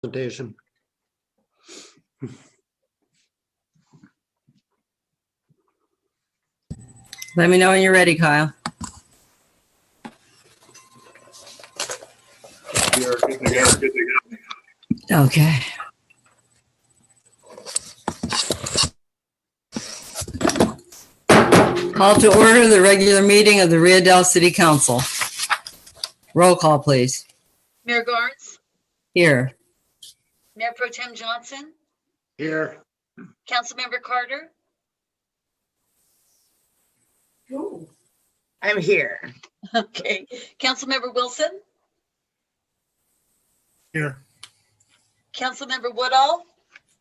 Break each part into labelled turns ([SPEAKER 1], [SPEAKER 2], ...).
[SPEAKER 1] presentation.
[SPEAKER 2] Let me know when you're ready, Kyle.
[SPEAKER 3] You're good to go.
[SPEAKER 2] Okay. Call to order the regular meeting of the Rio Dell City Council. Roll call, please.
[SPEAKER 4] Mayor Garnes,
[SPEAKER 2] Here.
[SPEAKER 4] Mayor Pro Tem Johnson,
[SPEAKER 1] Here.
[SPEAKER 4] Councilmember Carter,
[SPEAKER 5] I'm here.
[SPEAKER 4] okay, Councilmember Wilson,
[SPEAKER 3] Here.
[SPEAKER 4] Councilmember Woodall,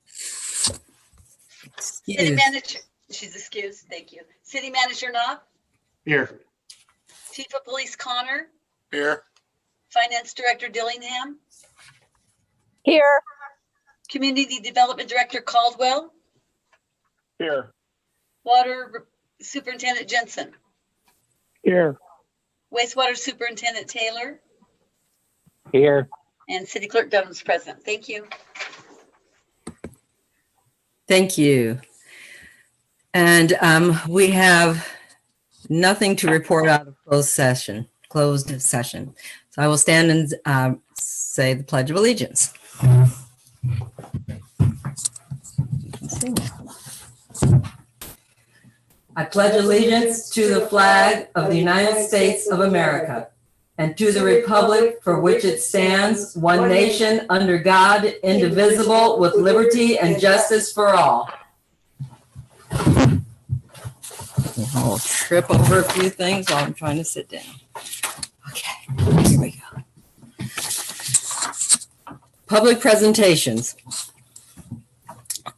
[SPEAKER 4] City
[SPEAKER 2] Excuse.
[SPEAKER 4] Manager, she's excused, thank you. City Manager Knopf,
[SPEAKER 3] Here.
[SPEAKER 4] Chief of Police Connor,
[SPEAKER 3] Here.
[SPEAKER 4] Finance Director Dillingham,
[SPEAKER 5] Here.
[SPEAKER 4] Community Development Director Caldwell,
[SPEAKER 3] Here.
[SPEAKER 4] Water Superintendent Jensen,
[SPEAKER 3] Here.
[SPEAKER 4] Wastewater Superintendent Taylor,
[SPEAKER 3] Here.
[SPEAKER 4] and City Clerk Dunham's present. Thank you.
[SPEAKER 2] Thank you. And we have nothing to report out of closed session. So I will stand and say the Pledge of Allegiance. I pledge allegiance to the flag of the United States of America and to the republic for which it stands, one nation under God, indivisible, with liberty and justice for all. I'll trip over a few things while I'm trying to sit down. Okay, here we go. Public presentations.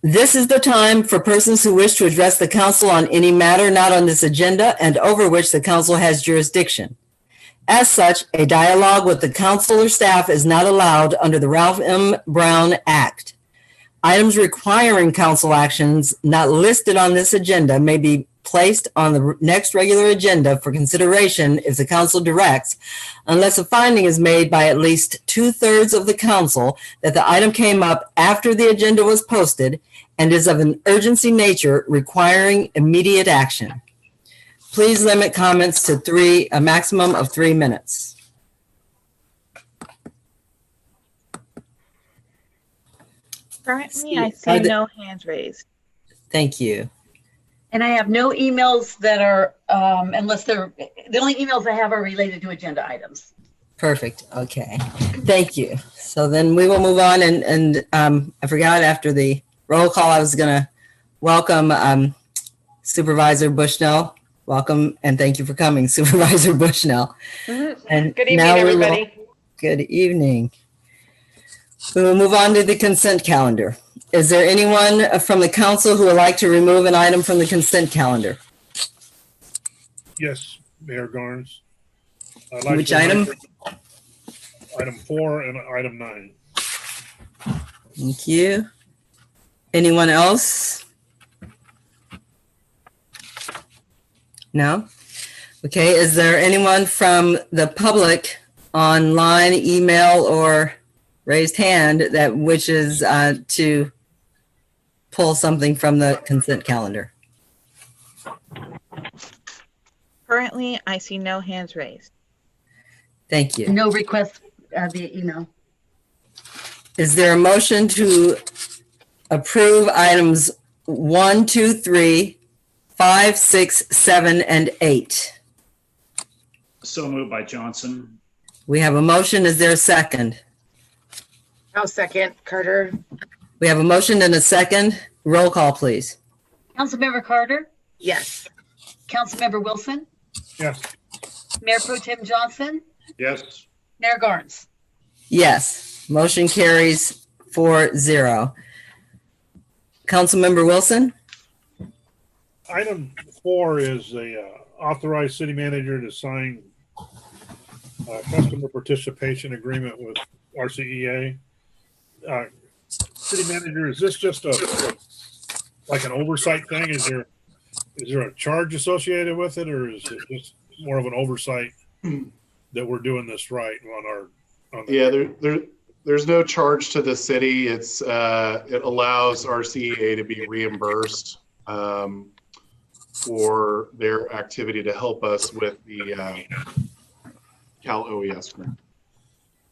[SPEAKER 2] This is the time for persons who wish to address the council on any matter not on this agenda and over which the council has jurisdiction. As such, a dialogue with the council or staff is not allowed under the Ralph M. Brown Act. Items requiring council actions not listed on this agenda may be placed on the next regular agenda for consideration if the council directs, unless a finding is made by at least 2/3 of the council that the item came up after the agenda was posted and is of an urgency nature requiring immediate action. Please limit comments to a maximum of 3 minutes.
[SPEAKER 5] Currently, I see no hands raised.
[SPEAKER 2] Thank you.
[SPEAKER 4] And I have no emails that are, unless the only emails I have are related to agenda items.
[SPEAKER 2] Perfect. Okay. Thank you. So then we will move on and I forgot after the roll call, I was going to welcome Supervisor Bushnell. Welcome and thank you for coming, Supervisor Bushnell. And
[SPEAKER 5] Good evening,
[SPEAKER 2] now
[SPEAKER 5] everybody.
[SPEAKER 2] Good evening. We will move on to the consent calendar. Is there anyone from the council who would like to remove an item from the consent calendar?
[SPEAKER 3] Yes, Mayor Garnes. I'd like
[SPEAKER 2] Which
[SPEAKER 3] to
[SPEAKER 2] item?
[SPEAKER 3] Item 4 and item 9.
[SPEAKER 2] Thank you. Anyone else? No? Okay, is there anyone from the public online, email, or raised hand that wishes to pull something from the consent calendar?
[SPEAKER 5] Currently, I see no hands raised.
[SPEAKER 2] Thank you.
[SPEAKER 4] No requests via email.
[SPEAKER 2] Is there a motion to approve items 1, 2, 3, 5, 6, 7, and 8?
[SPEAKER 6] So moved by Johnson.
[SPEAKER 2] We have a motion. Is there a second?
[SPEAKER 5] I'll second. Carter.
[SPEAKER 2] We have a motion and a second. Roll call, please.
[SPEAKER 4] Councilmember Carter,
[SPEAKER 5] Yes.
[SPEAKER 4] Councilmember Wilson,
[SPEAKER 3] Yes.
[SPEAKER 4] Mayor Pro Tem Johnson,
[SPEAKER 3] Yes.
[SPEAKER 4] Mayor Garnes.
[SPEAKER 2] Yes. Motion carries 4-0. Councilmember Wilson?
[SPEAKER 3] Item 4 is a authorized city manager to sign a customer participation agreement with RCEA. City manager, is this just like an oversight thing? Is there a charge associated with it, or is it just more of an oversight that we're doing this right on the?
[SPEAKER 7] Yeah,
[SPEAKER 1] there's no charge to the city. It's it allows RCEA to be reimbursed for their activity to help us with the Cal OES grant.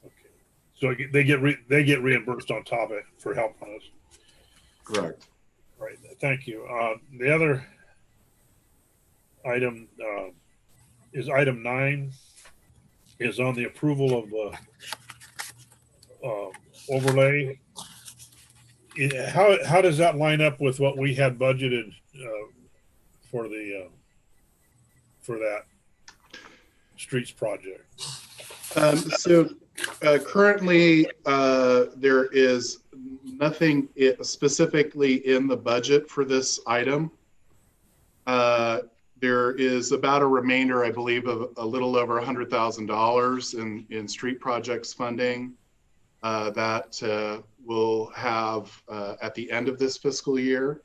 [SPEAKER 3] Okay. So they get reimbursed on top of it for helping us.
[SPEAKER 1] Correct.
[SPEAKER 3] Right. Thank you. The other item is item 9 is on the approval of the overlay. How does that line up with what we had budgeted for the for that streets project?
[SPEAKER 1] So currently there is nothing specifically in the budget for this item. There is about a remainder, I believe, of a little over $100,000 in street projects funding that we'll have at the end of this fiscal year.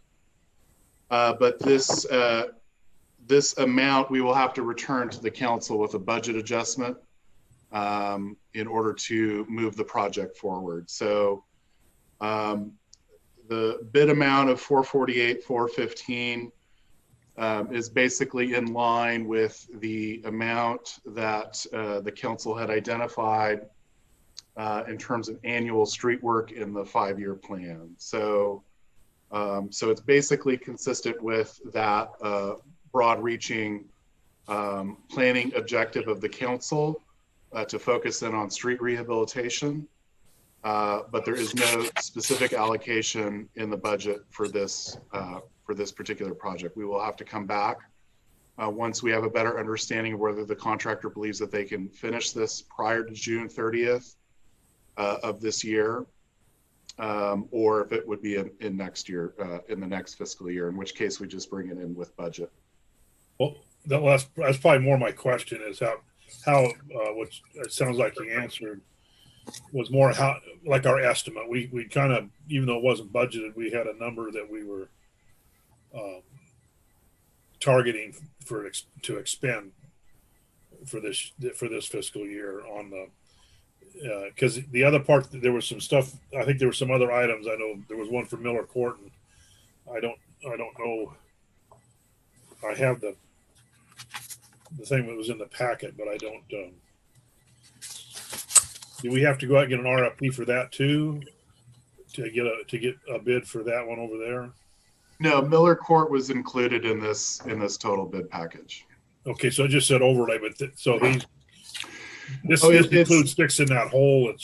[SPEAKER 1] But this amount we will have to return to the council with a budget adjustment in order to move the project forward. So the bid amount of $448,415 is basically in line with the amount that the council had identified in terms of annual street work in the 5-year plan. So, so it's basically consistent with that broad-reaching planning objective of the council to focus in on street rehabilitation. But there is no specific allocation in the budget for this particular project. We will have to come back once we have a better understanding of whether the contractor believes that they can finish this prior to June 30th of this year, or if it would be in next year, in the next fiscal year, in which case we just bring it in with budget.
[SPEAKER 3] Well, that's probably more my question is how which it sounds like you answered was more how, like our estimate. We kind of, even though it wasn't budgeted, we had a number that we were targeting to expend for this fiscal year on the because the other part, there was some stuff. I think there were some other items. I know there was one for Miller Court, and I don't know. I have the thing that was in the packet, but I don't. Do we have to go out and get an RFP for that too, to get a bid for that one over there?
[SPEAKER 1] No, Miller Court was included in this total bid package.
[SPEAKER 3] Okay, so I just said overlay, but so these. This
[SPEAKER 1] Oh,
[SPEAKER 3] includes fixing that hole.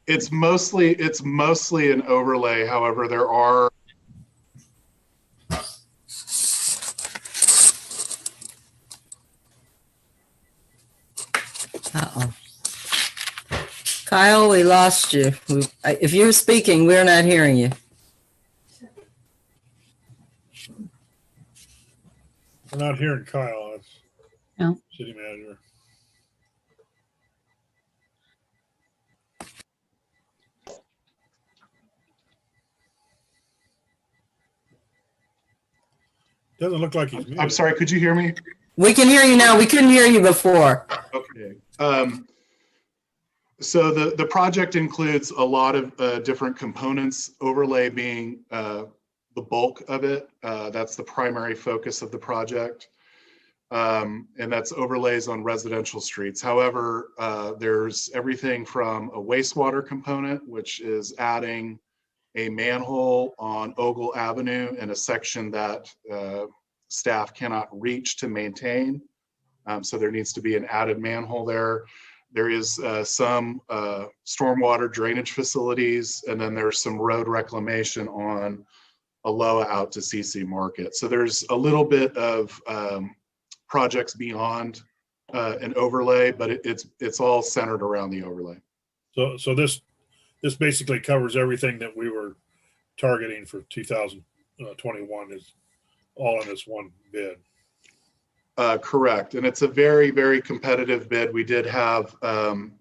[SPEAKER 1] It's mostly an overlay. However, there are
[SPEAKER 2] Kyle, we lost you. If you're speaking, we're not hearing you.
[SPEAKER 3] We're not hearing Kyle. That's
[SPEAKER 4] No.
[SPEAKER 3] City manager. Doesn't look like he's muted.
[SPEAKER 1] I'm sorry, could you hear me?
[SPEAKER 2] We can hear you now. We couldn't hear you before.
[SPEAKER 1] Okay. So the project includes a lot of different components, overlay being the bulk of it. That's the primary focus of the project. And that's overlays on residential streets. However, there's everything from a wastewater component, which is adding a manhole on Ogle Avenue in a section that staff cannot reach to maintain. So there needs to be an added manhole there. There is some stormwater drainage facilities, and then there's some road reclamation on Aloha out to CC Market. So there's a little bit of projects beyond an overlay, but it's all centered around the overlay.
[SPEAKER 3] So this basically covers everything that we were targeting for 2021 is all in this one bid.
[SPEAKER 1] Correct, and it's a very, very competitive bid. We did have the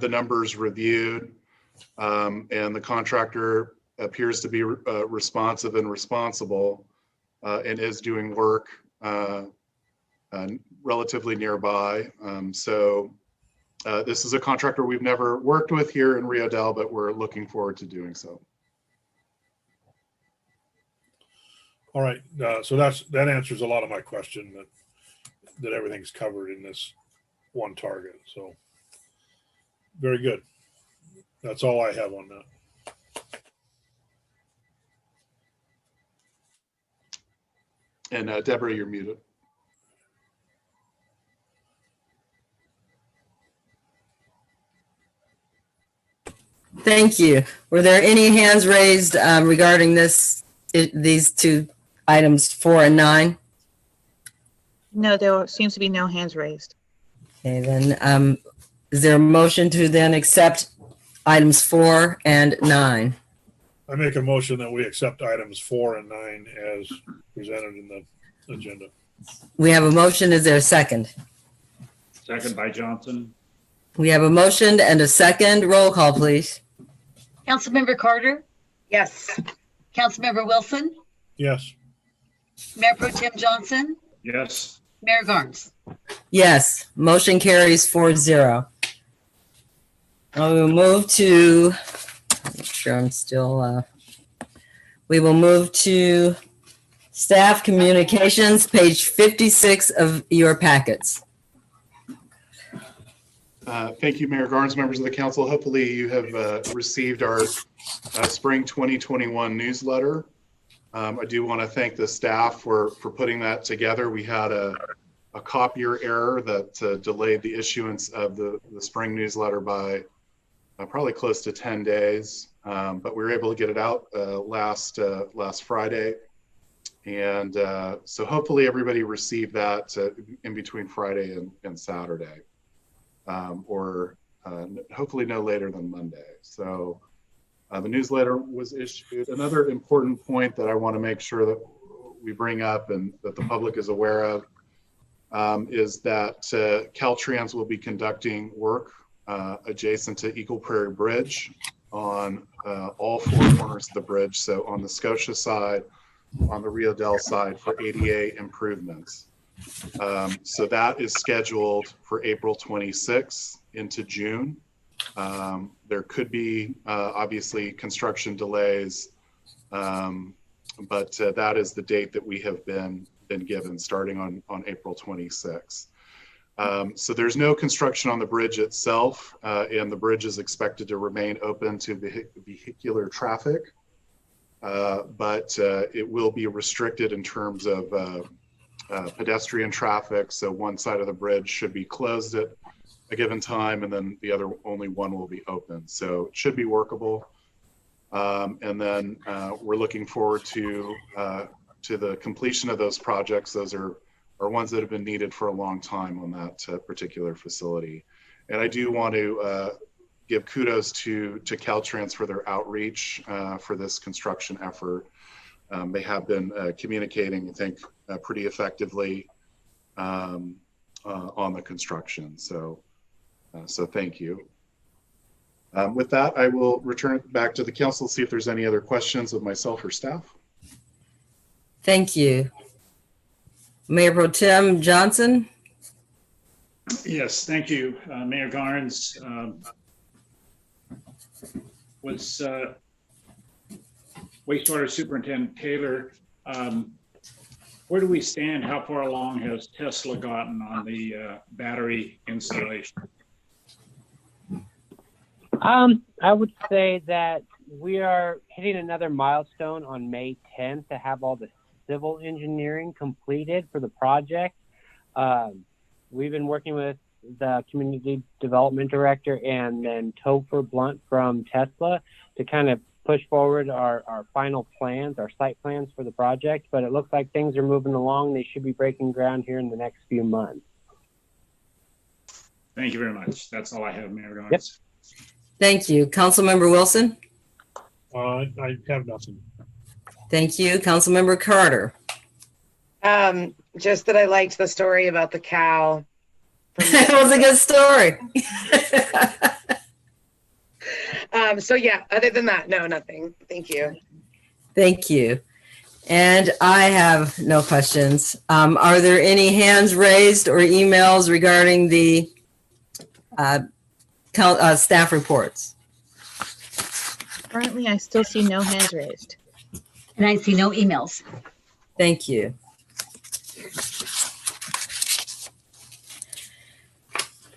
[SPEAKER 1] numbers reviewed, and the contractor appears to be responsive and responsible, and is doing work relatively nearby. So This is a contractor we've never worked with here in Rio Dell, but we're looking forward to doing so.
[SPEAKER 3] All right, so that answers a lot of my question that everything's covered in this one target. So very good. That's all I have on that.
[SPEAKER 1] And Deborah, you're muted.
[SPEAKER 2] Thank you. Were there any hands raised regarding these two items 4 and 9?
[SPEAKER 5] No, there seems to be no hands raised.
[SPEAKER 2] Okay, then is there a motion to then accept items 4 and 9?
[SPEAKER 3] I make a motion that we accept items 4 and 9 as presented in the agenda.
[SPEAKER 2] We have a motion. Is there a second?
[SPEAKER 6] Second by Johnson.
[SPEAKER 2] We have a motion and a second. Roll call, please.
[SPEAKER 4] Councilmember Carter,
[SPEAKER 7] Yes.
[SPEAKER 4] Councilmember Wilson,
[SPEAKER 3] Yes.
[SPEAKER 4] Mayor Pro Tem Johnson,
[SPEAKER 6] Yes.
[SPEAKER 4] Mayor Garnes.
[SPEAKER 2] Yes, motion carries 4-0. I will move to, make sure I'm still, we will move to staff communications, page 56 of your packets.
[SPEAKER 1] Thank you, Mayor Garnes, members of the council. Hopefully you have received our spring 2021 newsletter. I do want to thank the staff for putting that together. We had a copier error that delayed the issuance of the spring newsletter by probably close to 10 days, but we were able to get it out last Friday. And so hopefully everybody received that in between Friday and Saturday. Or hopefully no later than Monday. So the newsletter was issued. Another important point that I want to make sure that we bring up and that the public is aware of is that Caltrans will be conducting work adjacent to Eagle Prairie Bridge on all 4 corners of the bridge. So on the Scotia side, on the Rio Dell side for ADA improvements. So that is scheduled for April 26th into June. There could be obviously construction delays, but that is the date that we have been given, starting on April 26th. So there's no construction on the bridge itself, and the bridge is expected to remain open to vehicular traffic, but it will be restricted in terms of pedestrian traffic. So one side of the bridge should be closed at a given time, and then the other, only one will be open. So it should be workable. And then we're looking forward to the completion of those projects. Those are ones that have been needed for a long time on that particular facility. And I do want to give kudos to Caltrans for their outreach for this construction effort. They have been communicating, I think, pretty effectively on the construction. So thank you. With that, I will return it back to the council, see if there's any other questions of myself or staff.
[SPEAKER 2] Thank you. Mayor Pro Tem Johnson.
[SPEAKER 6] Yes, thank you, Mayor Garnes. Was wastewater superintendent Taylor, where do we stand? How far along has Tesla gotten on the battery installation?
[SPEAKER 8] I would say that we are hitting another milestone on May 10th to have all the civil engineering completed for the project. We've been working with the community development director and then Topher Blunt from Tesla to kind of push forward our final plans, our site plans for the project, but it looks like things are moving along. They should be breaking ground here in the next few months.
[SPEAKER 6] Thank you very much. That's all I have, Mayor Garnes.
[SPEAKER 8] Yep.
[SPEAKER 2] Thank you. Councilmember Wilson.
[SPEAKER 3] I have nothing.
[SPEAKER 2] Thank you. Councilmember Carter.
[SPEAKER 7] Just that I liked the story about the cow.
[SPEAKER 2] That was a good story.
[SPEAKER 7] So yeah, other than that, no, nothing. Thank you.
[SPEAKER 2] Thank you. And I have no questions. Are there any hands raised or emails regarding the Staff reports.
[SPEAKER 5] Currently, I still see no hands raised.
[SPEAKER 4] And I see no emails.
[SPEAKER 2] Thank you.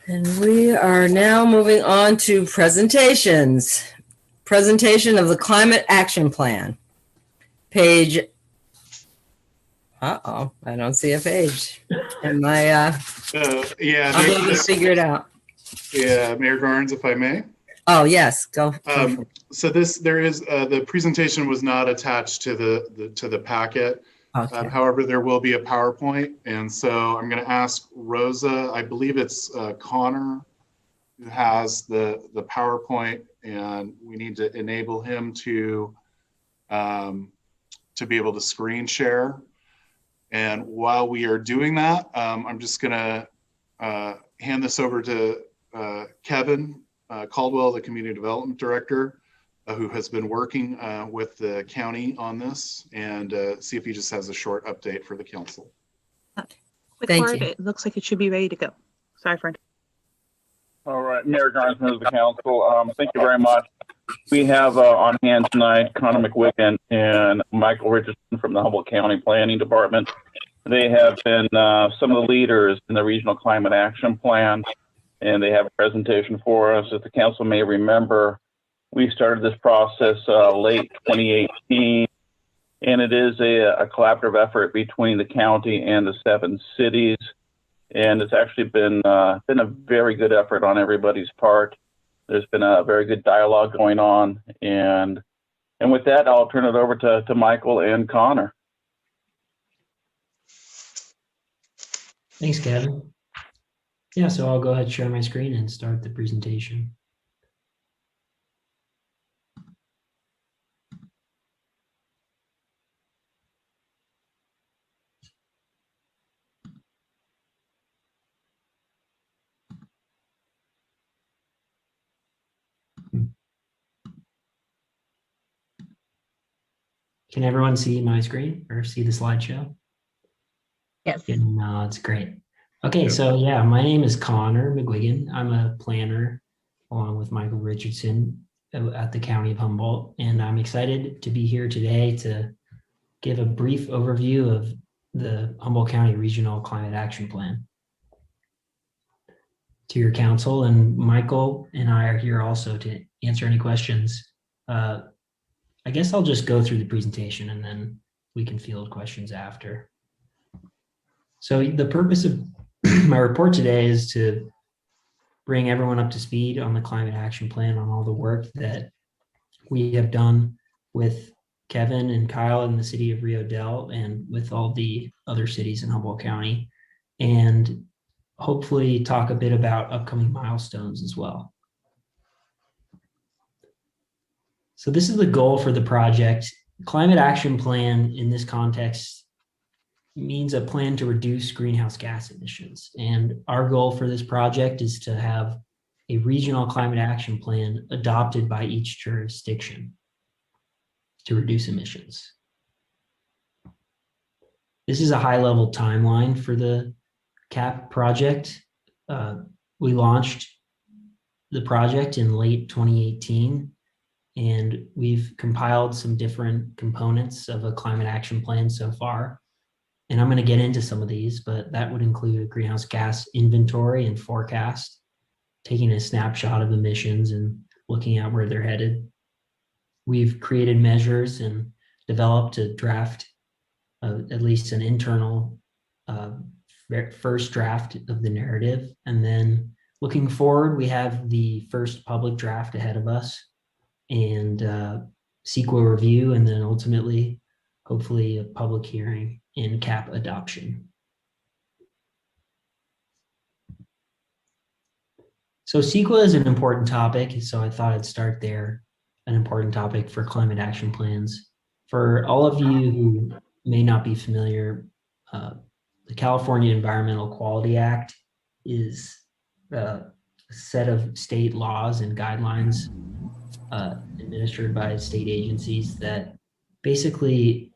[SPEAKER 2] And we are now moving on to presentations. Presentation of the Climate Action Plan. Page, I don't see a page. Am I,
[SPEAKER 1] Yeah,
[SPEAKER 2] I'll be able to figure it out.
[SPEAKER 1] yeah, Mayor Garnes, if I may.
[SPEAKER 2] Oh, yes, go for it.
[SPEAKER 1] So there is, the presentation was not attached to the packet.
[SPEAKER 2] Okay.
[SPEAKER 1] However, there will be a PowerPoint. And so I'm going to ask Rosa, I believe it's Connor, who has the PowerPoint, and we need to enable him to be able to screen share. And while we are doing that, I'm just going to hand this over to Kevin Caldwell, the Community Development Director, who has been working with the county on this, and see if he just has a short update for the council.
[SPEAKER 2] Thank
[SPEAKER 5] Word,
[SPEAKER 2] you.
[SPEAKER 5] it looks like it should be ready to go. Sorry for
[SPEAKER 9] All right, Mayor Garnes, members of the council, thank you very much. We have on hand tonight Connor McWigan and Michael Richardson from the Humboldt County Planning Department. They have been some of the leaders in the Regional Climate Action Plan, and they have a presentation for us. As the council may remember, we started this process late 2018, and it is a collaborative effort between the county and the 7 cities. And it's actually been a very good effort on everybody's part. There's been a very good dialogue going on, and with that, I'll turn it over to Michael and Connor.
[SPEAKER 10] Thanks, Kevin. Yeah, so I'll go ahead and share my screen and start the presentation. Can everyone see my screen or see the slideshow?
[SPEAKER 4] Yes.
[SPEAKER 10] No, it's great. Okay, so yeah, my name is Connor McWigan. I'm a planner along with Michael Richardson at the County of Humboldt, and I'm excited to be here today to give a brief overview of the Humboldt County Regional Climate Action Plan to your council, and Michael and I are here also to answer any questions. I guess I'll just go through the presentation and then we can field questions after. So the purpose of my report today is to bring everyone up to speed on the Climate Action Plan, on all the work that we have done with Kevin and Kyle in the city of Rio Dell and with all the other cities in Humboldt County, and hopefully talk a bit about upcoming milestones as well. So this is the goal for the project. Climate Action Plan in this context means a plan to reduce greenhouse gas emissions. And our goal for this project is to have a regional climate action plan adopted by each jurisdiction to reduce emissions. This is a high-level timeline for the CAP project. We launched the project in late 2018. And we've compiled some different components of a climate action plan so far. And I'm going to get into some of these, but that would include a greenhouse gas inventory and forecast, taking a snapshot of emissions and looking at where they're headed. We've created measures and developed a draft, at least an internal first draft of the narrative. And then looking forward, we have the first public draft ahead of us, and CEQA review, and then ultimately, hopefully, a public hearing and CAP adoption. So CEQA is an important topic, so I thought I'd start there, an important topic for climate action plans. For all of you who may not be familiar, the California Environmental Quality Act is a set of state laws and guidelines administered by state agencies that basically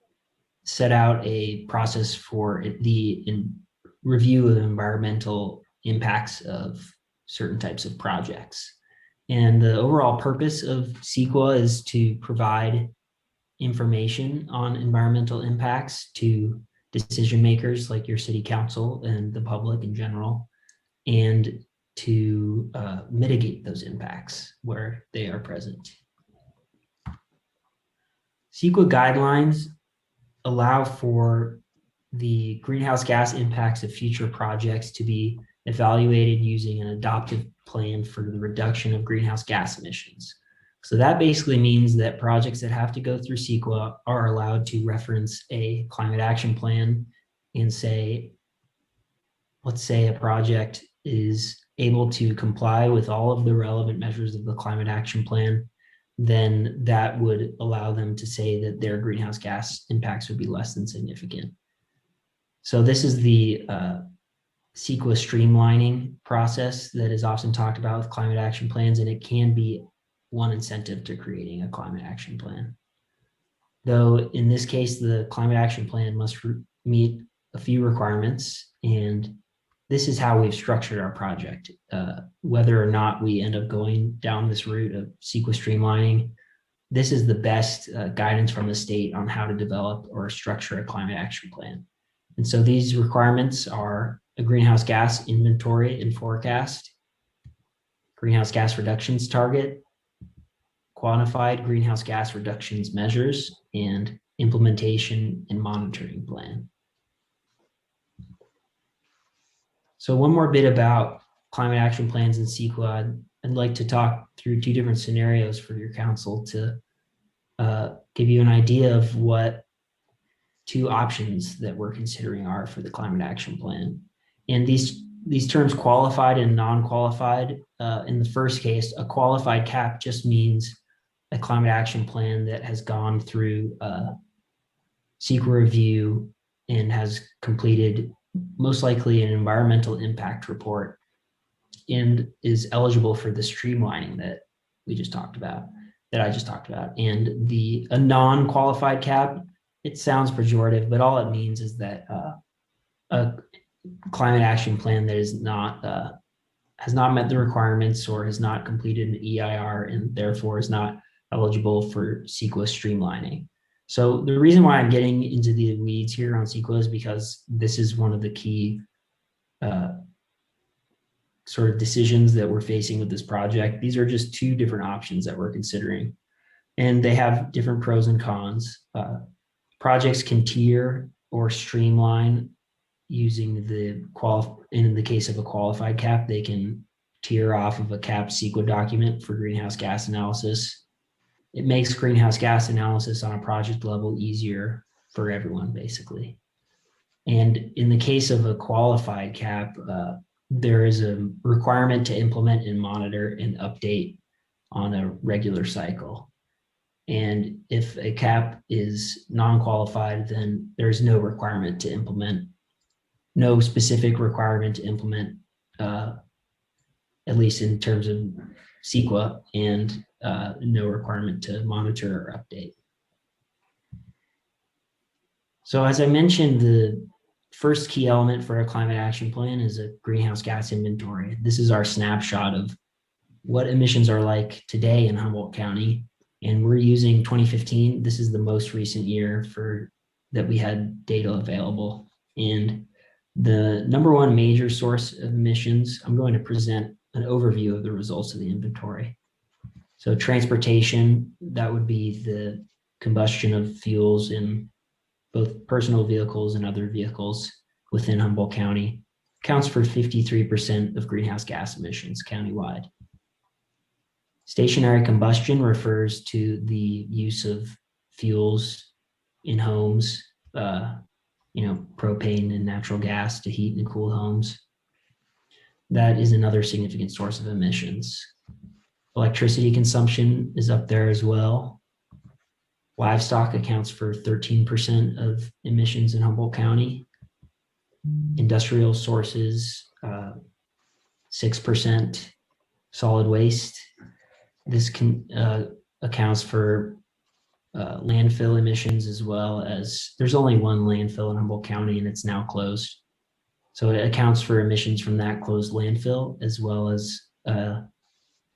[SPEAKER 10] set out a process for the review of environmental impacts of certain types of projects. And the overall purpose of CEQA is to provide information on environmental impacts to decision makers like your city council and the public in general, and to mitigate those impacts where they are present. CEQA guidelines allow for the greenhouse gas impacts of future projects to be evaluated using an adoptive plan for the reduction of greenhouse gas emissions. So that basically means that projects that have to go through CEQA are allowed to reference a climate action plan and say, let's say a project is able to comply with all of the relevant measures of the climate action plan, then that would allow them to say that their greenhouse gas impacts would be less than significant. So this is the CEQA streamlining process that is often talked about with climate action plans, and it can be one incentive to creating a climate action plan. Though in this case, the climate action plan must meet a few requirements, and this is how we've structured our project. Whether or not we end up going down this route of CEQA streamlining, this is the best guidance from the state on how to develop or structure a climate action plan. And so these requirements are a greenhouse gas inventory and forecast, greenhouse gas reductions target, quantified greenhouse gas reductions measures, and implementation and monitoring plan. So one more bit about climate action plans and CEQA. I'd like to talk through two different scenarios for your council to give you an idea of what two options that we're considering are for the climate action plan. And these terms qualified and non-qualified, in the first case, a qualified cap just means a climate action plan that has gone through CEQA review and has completed most likely an environmental impact report and is eligible for the streamlining that we just talked about, that I just talked about. And a non-qualified cap, it sounds pejorative, but all it means is that a climate action plan that is not has not met the requirements or has not completed an EIR and therefore is not eligible for CEQA streamlining. So the reason why I'm getting into the weeds here on CEQA is because this is one of the key sort of decisions that we're facing with this project. These are just two different options that we're considering, and they have different pros and cons. Projects can tier or streamline using in the case of a qualified cap, they can tier off of a cap CEQA document for greenhouse gas analysis. It makes greenhouse gas analysis on a project level easier for everyone, basically. And in the case of a qualified cap, there is a requirement to implement and monitor and update on a regular cycle. And if a cap is non-qualified, then there's no requirement to implement, no specific requirement to implement, at least in terms of CEQA, and no requirement to monitor or update. So as I mentioned, the first key element for a climate action plan is a greenhouse gas inventory. This is our snapshot of what emissions are like today in Humboldt County. And we're using 2015. This is the most recent year that we had data available. And the number one major source of emissions, I'm going to present an overview of the results of the inventory. So transportation, that would be the combustion of fuels in both personal vehicles and other vehicles within Humboldt County, accounts for 53% of greenhouse gas emissions countywide. Stationary combustion refers to the use of fuels in homes, propane and natural gas to heat and cool homes. That is another significant source of emissions. Electricity consumption is up there as well. Livestock accounts for 13% of emissions in Humboldt County. Industrial sources, 6%. Solid waste. This accounts for landfill emissions, as well as there's only one landfill in Humboldt County and it's now closed. So it accounts for emissions from that closed landfill, as well as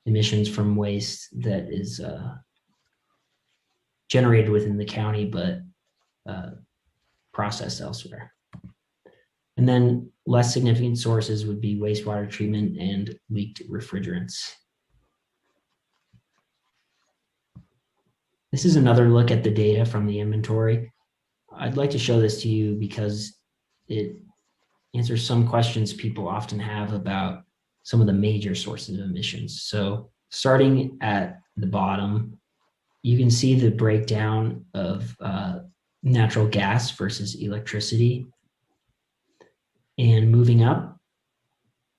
[SPEAKER 10] emissions from waste that is generated within the county, but processed elsewhere. And then less significant sources would be wastewater treatment and leaked refrigerants. This is another look at the data from the inventory. I'd like to show this to you because it answers some questions people often have about some of the major sources of emissions. So starting at the bottom, you can see the breakdown of natural gas versus electricity. And moving up,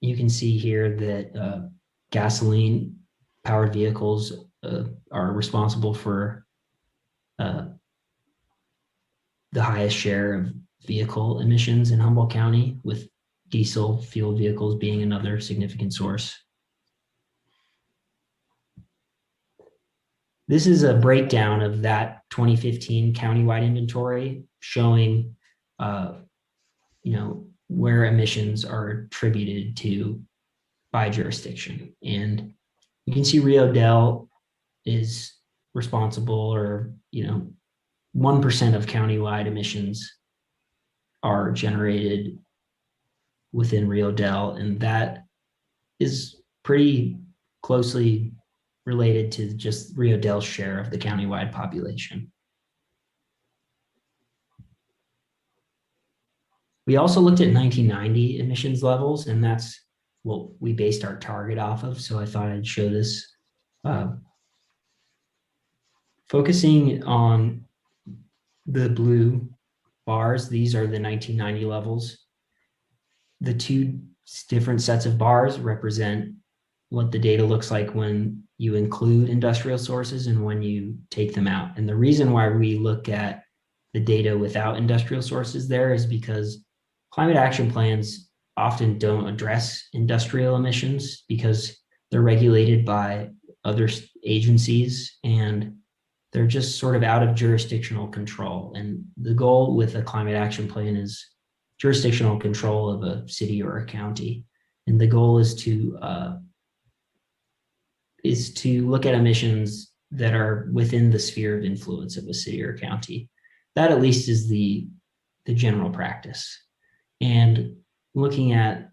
[SPEAKER 10] you can see here that gasoline powered vehicles are responsible for the highest share of vehicle emissions in Humboldt County, with diesel fuel vehicles being another significant source. This is a breakdown of that 2015 countywide inventory showing, where emissions are attributed to by jurisdiction. And you can see Rio Dell is responsible, or 1% of countywide emissions are generated within Rio Dell, and that is pretty closely related to just Rio Dell's share of the countywide population. We also looked at 1990 emissions levels, and that's what we based our target off of. So I thought I'd show this. Focusing on the blue bars, these are the 1990 levels. The two different sets of bars represent what the data looks like when you include industrial sources and when you take them out. And the reason why we look at the data without industrial sources there is because climate action plans often don't address industrial emissions because they're regulated by other agencies and they're just sort of out of jurisdictional control. And the goal with a climate action plan is jurisdictional control of a city or a county. And the goal is to look at emissions that are within the sphere of influence of a city or county. That at least is the general practice. And looking at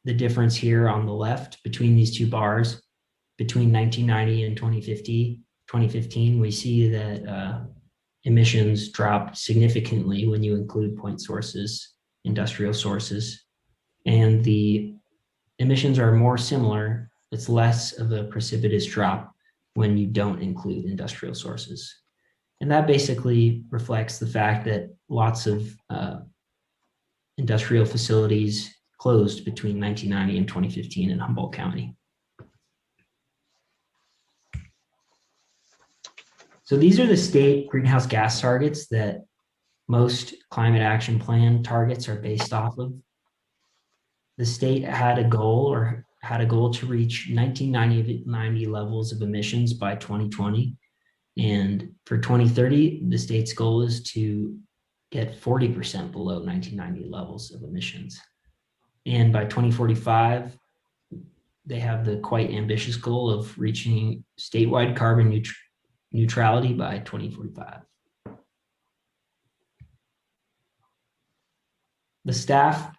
[SPEAKER 10] the difference here on the left between these two bars, between 1990 and 2015, we see that emissions dropped significantly when you include point sources, industrial sources, and the emissions are more similar. It's less of a precipitous drop when you don't include industrial sources. And that basically reflects the fact that lots of industrial facilities closed between 1990 and 2015 in Humboldt County. So these are the state greenhouse gas targets that most climate action plan targets are based off of. The state had a goal to reach 1990 levels of emissions by 2020. And for 2030, the state's goal is to get 40% below 1990 levels of emissions. And by 2045, they have the quite ambitious goal of reaching statewide carbon neutrality by 2045. The staff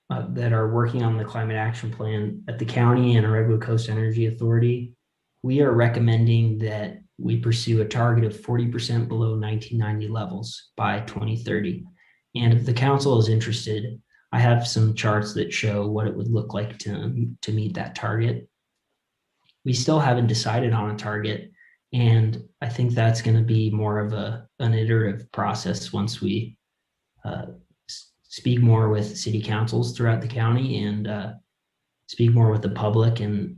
[SPEAKER 10] that are working on the climate action plan at the county and Oreglo Coast Energy Authority, we are recommending that we pursue a target of 40% below 1990 levels by 2030. And if the council is interested, I have some charts that show what it would look like to meet that target. We still haven't decided on a target, and I think that's going to be more of an iterative process once we speak more with city councils throughout the county and speak more with the public and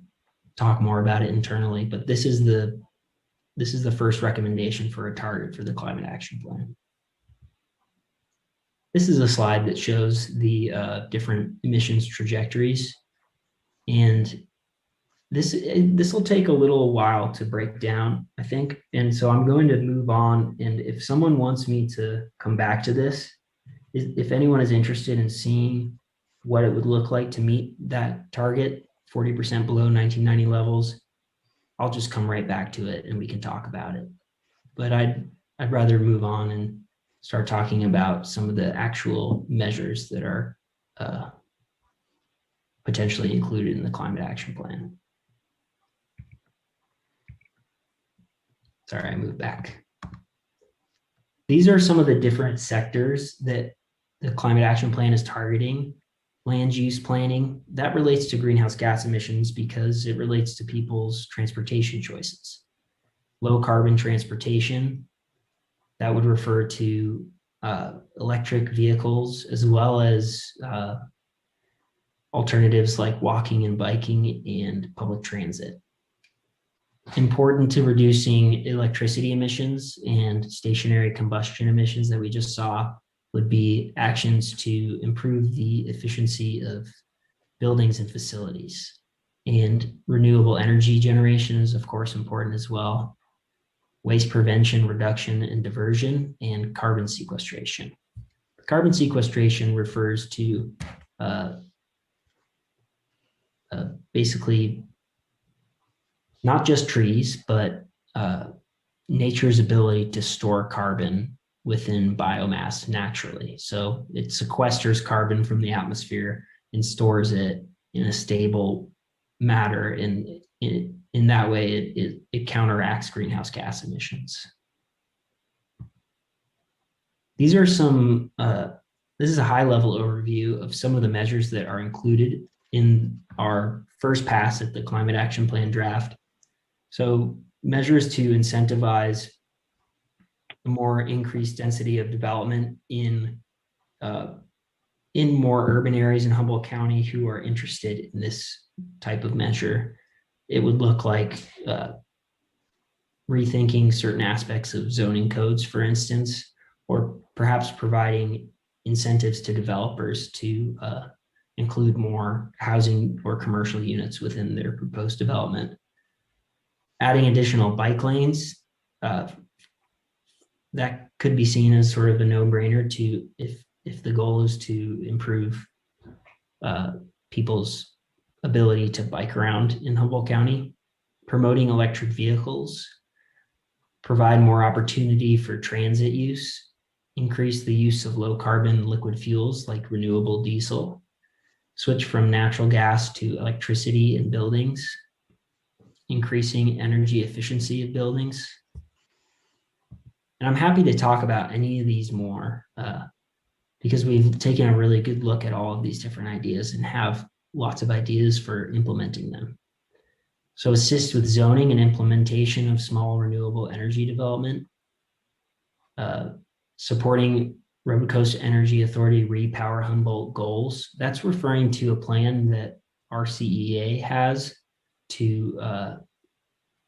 [SPEAKER 10] talk more about it internally. But this is the first recommendation for a target for the climate action plan. This is a slide that shows the different emissions trajectories. And this will take a little while to break down, I think. And so I'm going to move on. And if someone wants me to come back to this, if anyone is interested in seeing what it would look like to meet that target, 40% below 1990 levels, I'll just come right back to it and we can talk about it. But I'd rather move on and start talking about some of the actual measures that are potentially included in the climate action plan. Sorry, I moved back. These are some of the different sectors that the climate action plan is targeting. Land use planning, that relates to greenhouse gas emissions because it relates to people's transportation choices. Low carbon transportation, that would refer to electric vehicles as well as alternatives like walking and biking and public transit. Important to reducing electricity emissions and stationary combustion emissions that we just saw would be actions to improve the efficiency of buildings and facilities. And renewable energy generation is, of course, important as well. Waste prevention, reduction, and diversion, and carbon sequestration. Carbon sequestration refers to basically not just trees, but nature's ability to store carbon within biomass naturally. So it sequesters carbon from the atmosphere and stores it in a stable matter. And in that way, it counteracts greenhouse gas emissions. These are some, this is a high level overview of some of the measures that are included in our first pass at the climate action plan draft. So measures to incentivize a more increased density of development in more urban areas in Humboldt County who are interested in this type of measure. It would look like rethinking certain aspects of zoning codes, for instance, or perhaps providing incentives to developers to include more housing or commercial units within their proposed development. Adding additional bike lanes, that could be seen as sort of a no-brainer to if the goal is to improve people's ability to bike around in Humboldt County. Promoting electric vehicles, provide more opportunity for transit use, increase the use of low carbon liquid fuels like renewable diesel, switch from natural gas to electricity in buildings, increasing energy efficiency of buildings. And I'm happy to talk about any of these more because we've taken a really good look at all of these different ideas and have lots of ideas for implementing them. So assist with zoning and implementation of small renewable energy development, supporting Road Coast Energy Authority Repower Humboldt goals. That's referring to a plan that RCEA has to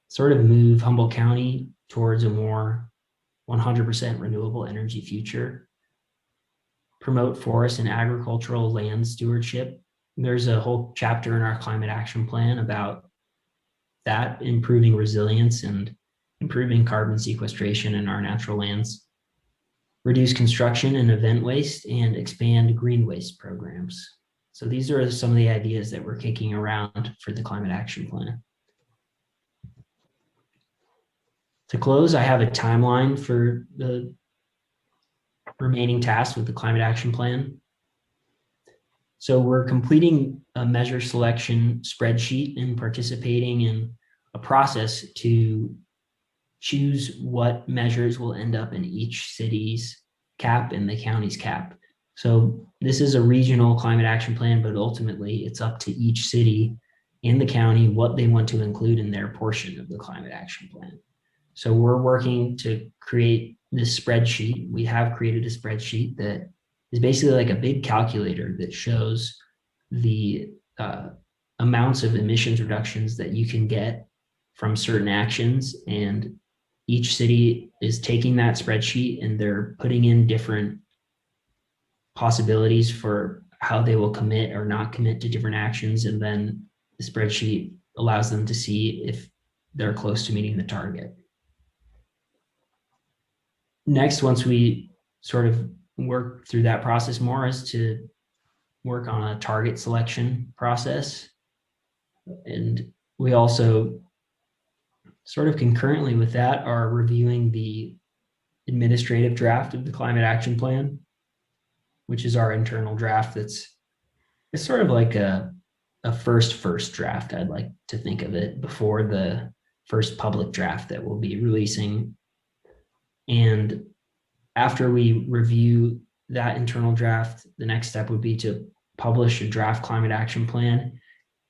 [SPEAKER 10] sort of move Humboldt County towards a more 100% renewable energy future. Promote forest and agricultural land stewardship. There's a whole chapter in our climate action plan about that, improving resilience and improving carbon sequestration in our natural lands. Reduce construction and event waste and expand green waste programs. So these are some of the ideas that we're kicking around for the climate action plan. To close, I have a timeline for the remaining tasks with the climate action plan. So we're completing a measure selection spreadsheet and participating in a process to choose what measures will end up in each city's cap and the county's cap. So this is a regional climate action plan, but ultimately it's up to each city and the county what they want to include in their portion of the climate action plan. So we're working to create this spreadsheet. We have created a spreadsheet that is basically like a big calculator that shows the amounts of emissions reductions that you can get from certain actions. And each city is taking that spreadsheet and they're putting in different possibilities for how they will commit or not commit to different actions. And then the spreadsheet allows them to see if they're close to meeting the target. Next, once we sort of work through that process more, is to work on a target selection process. And we also, sort of concurrently with that, are reviewing the administrative draft of the climate action plan, which is our internal draft. It's sort of like a first draft, I'd like to think of it, before the first public draft that we'll be releasing. And after we review that internal draft, the next step would be to publish a draft climate action plan.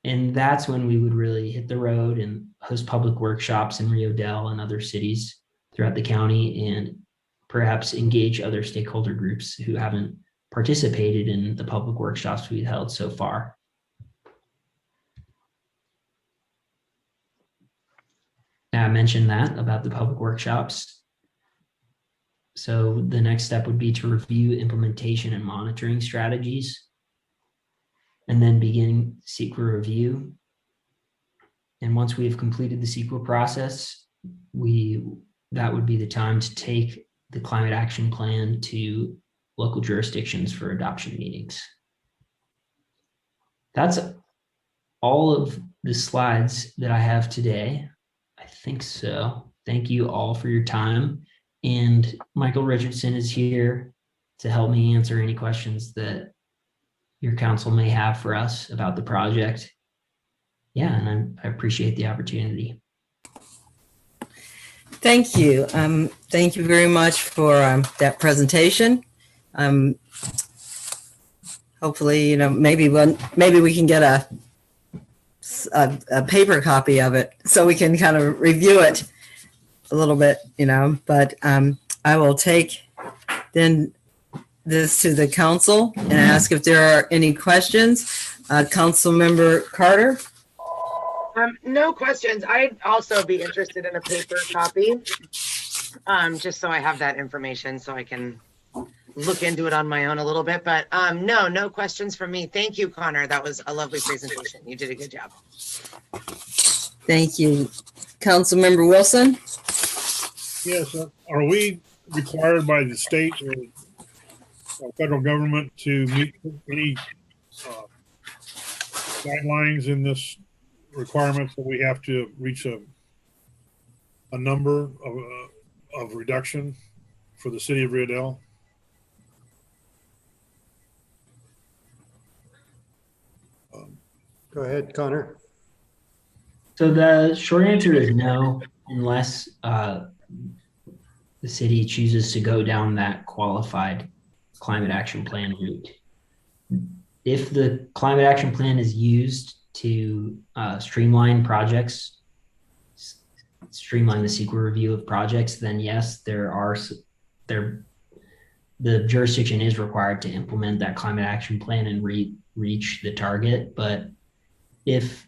[SPEAKER 10] And that's when we would really hit the road and host public workshops in Rio Dell and other cities throughout the county, and perhaps engage other stakeholder groups who haven't participated in the public workshops we've held so far. Now, I mentioned that about the public workshops. So the next step would be to review implementation and monitoring strategies, and then begin CEQA review. And once we have completed the CEQA process, that would be the time to take the climate action plan to local jurisdictions for adoption meetings. That's all of the slides that I have today. I think so. Thank you all for your time. And Michael Richardson is here to help me answer any questions that your council may have for us about the project. Yeah, and I appreciate the opportunity.
[SPEAKER 2] Thank you. Thank you very much for that presentation. Hopefully, maybe we can get a paper copy of it so we can kind of review it a little bit, but I will take then this to the council and ask if there are any questions. Council Member Carter?
[SPEAKER 7] No questions. I'd also be interested in a paper copy, just so I have that information so I can look into it on my own a little bit. But no questions from me. Thank you, Connor. That was a lovely presentation. You did a good job.
[SPEAKER 2] Thank you. Council Member Wilson?
[SPEAKER 3] Yes. Are we required by the state or federal government to meet any guidelines in this requirements that we have to reach a number of reduction for the city of Rio Dell?
[SPEAKER 11] Go ahead, Connor.
[SPEAKER 10] So the short answer is no, unless the city chooses to go down that qualified climate action plan route. If the climate action plan is used to streamline projects, streamline the CEQA review of projects, then yes, the jurisdiction is required to implement that climate action plan and reach the target. But if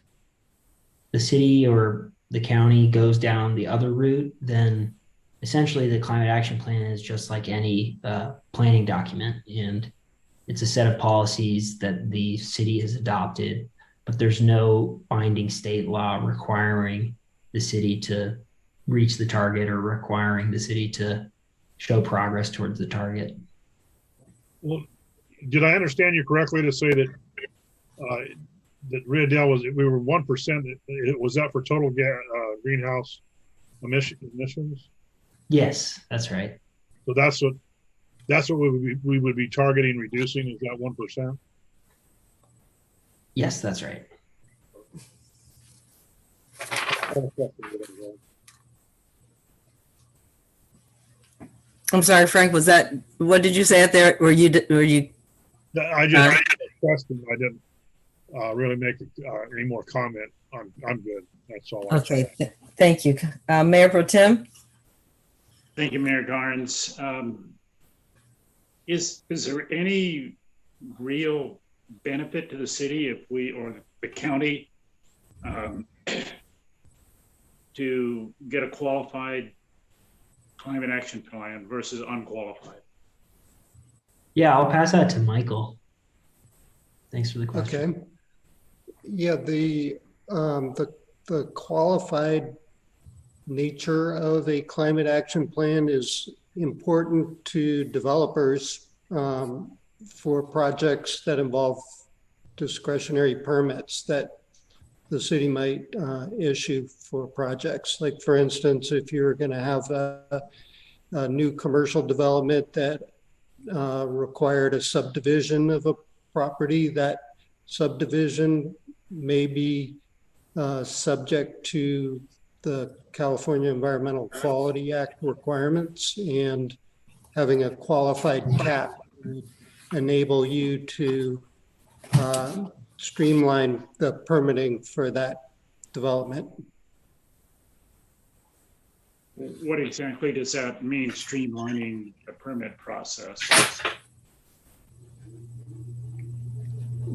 [SPEAKER 10] the city or the county goes down the other route, then essentially the climate action plan is just like any planning document, and it's a set of policies that the city has adopted, but there's no binding state law requiring the city to reach the target or requiring the city to show progress towards the target.
[SPEAKER 3] Well, did I understand you correctly to say that that Rio Dell we were 1%? Was that for total greenhouse emissions?
[SPEAKER 10] Yes, that's right.
[SPEAKER 3] So that's what we would be targeting reducing, is that 1%?
[SPEAKER 10] Yes, that's right.
[SPEAKER 2] I'm sorry, Frank, what did you say out there? Were you
[SPEAKER 3] I just asked a question. I didn't really make any more comment. I'm good. That's all.
[SPEAKER 2] Okay, thank you. Mayor Pro Tem?
[SPEAKER 6] Thank you, Mayor Garnes. Is there any real benefit to the city if or the county to get a qualified climate action plan versus unqualified?
[SPEAKER 10] Yeah, I'll pass that to Michael. Thanks for the question.
[SPEAKER 11] Okay. Yeah, the qualified nature of a climate action plan is important to developers for projects that involve discretionary permits that the city might issue for projects. Like, for instance, if you're going to have a new commercial development that required a subdivision of a property, that subdivision may be subject to the California Environmental Quality Act requirements, and having a qualified cap would enable you to streamline the permitting for that development.
[SPEAKER 6] What exactly does that mean, streamlining the permit process?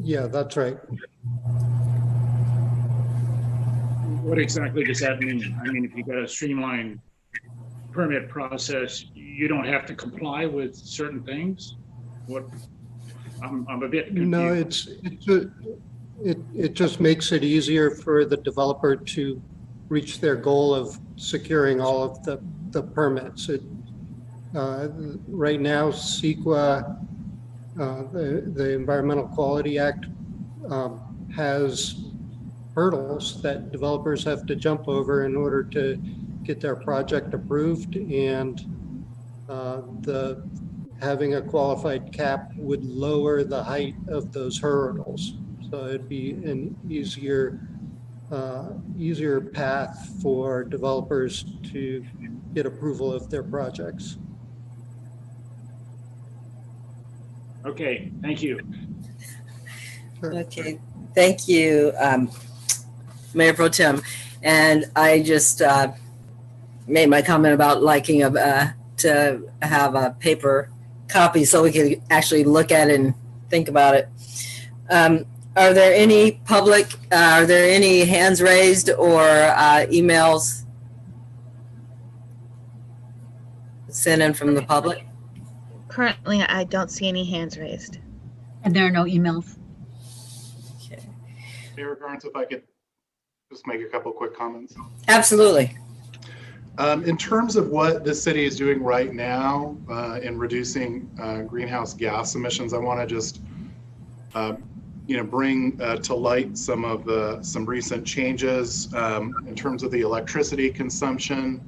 [SPEAKER 11] Yeah, that's right.
[SPEAKER 6] What exactly does that mean? I mean, if you got a streamlined permit process, you don't have to comply with certain things? What? I'm a bit confused.
[SPEAKER 11] No, it just makes it easier for the developer to reach their goal of securing all of the permits. Right now, CEQA, the Environmental Quality Act, has hurdles that developers have to jump over in order to get their project approved, and having a qualified cap would lower the height of those hurdles. So it'd be an easier path for developers to get approval of their projects.
[SPEAKER 6] Okay, thank you.
[SPEAKER 11] Sure.
[SPEAKER 2] Okay, thank you, Mayor Pro Tem. And I just made my comment about liking to have a paper copy so we can actually look at it and think about it. Are there any are there any hands raised or emails sent in from the public?
[SPEAKER 5] Currently, I don't see any hands raised.
[SPEAKER 4] And there are no emails.
[SPEAKER 2] Okay.
[SPEAKER 1] Mayor Garnes, if I could just make a couple quick comments.
[SPEAKER 2] Absolutely.
[SPEAKER 1] In terms of what the city is doing right now in reducing greenhouse gas emissions, I want to just bring to light some recent changes in terms of the electricity consumption.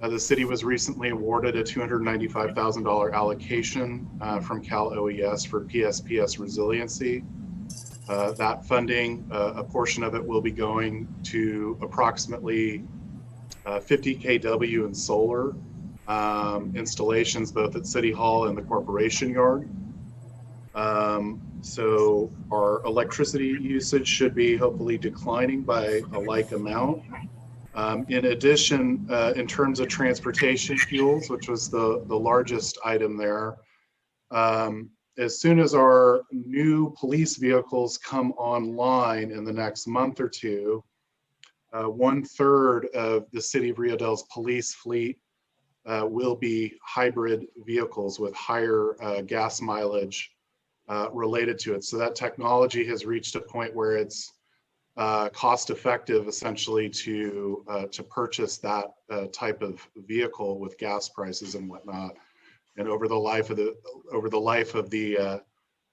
[SPEAKER 1] The city was recently awarded a $295,000 allocation from Cal OES for PSPS resiliency. That funding, a portion of it will be going to approximately 50 kW in solar installations, both at City Hall and the Corporation Yard. So our electricity usage should be hopefully declining by a like amount. In addition, in terms of transportation fuels, which was the largest item there, as soon as our new police vehicles come online in the next month or two, 1/3 of the city of Rio Dell's police fleet will be hybrid vehicles with higher gas mileage related to it. So that technology has reached a point where it's cost effective essentially to purchase that type of vehicle with gas prices and whatnot. And over the life of the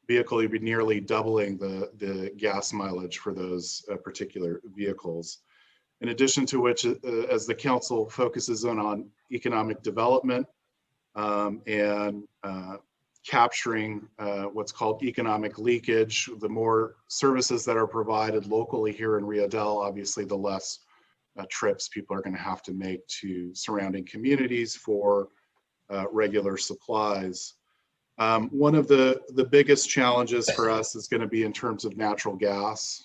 [SPEAKER 1] vehicle, you'd be nearly doubling the gas mileage for those particular vehicles. In addition to which, as the council focuses on economic development and capturing what's called economic leakage, the more services that are provided locally here in Rio Dell, obviously the less trips people are going to have to make to surrounding communities for regular supplies. One of the biggest challenges for us is going to be in terms of natural gas.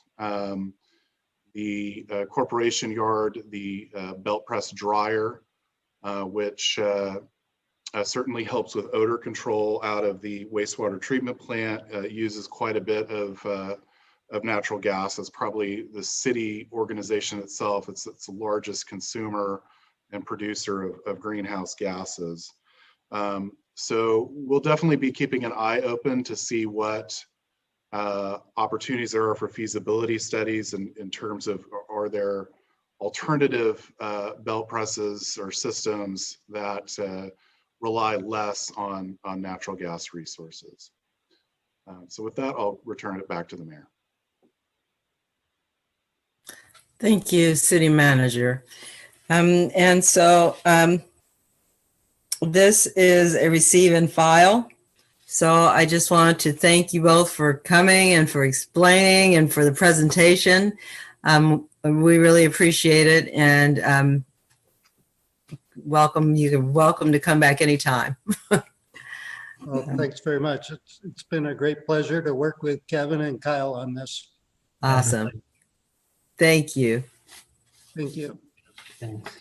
[SPEAKER 1] The Corporation Yard, the belt press dryer, which certainly helps with odor control out of the wastewater treatment plant, uses quite a bit of natural gas. It's probably the city organization itself. It's the largest consumer and producer of greenhouse gases. So we'll definitely be keeping an eye open to see what opportunities there are for feasibility studies in terms of, are there alternative belt presses or systems that rely less on natural gas resources. So with that, I'll return it back to the mayor.
[SPEAKER 2] Thank you, City Manager. This is a receive and file. So I just wanted to thank you both for coming and for explaining and for the presentation. We really appreciate it, and welcome. You're welcome to come back anytime.
[SPEAKER 11] Well, thanks very much. It's been a great pleasure to work with Kevin and Kyle on this.
[SPEAKER 2] Awesome. Thank you.
[SPEAKER 11] Thank you.
[SPEAKER 10] Thanks.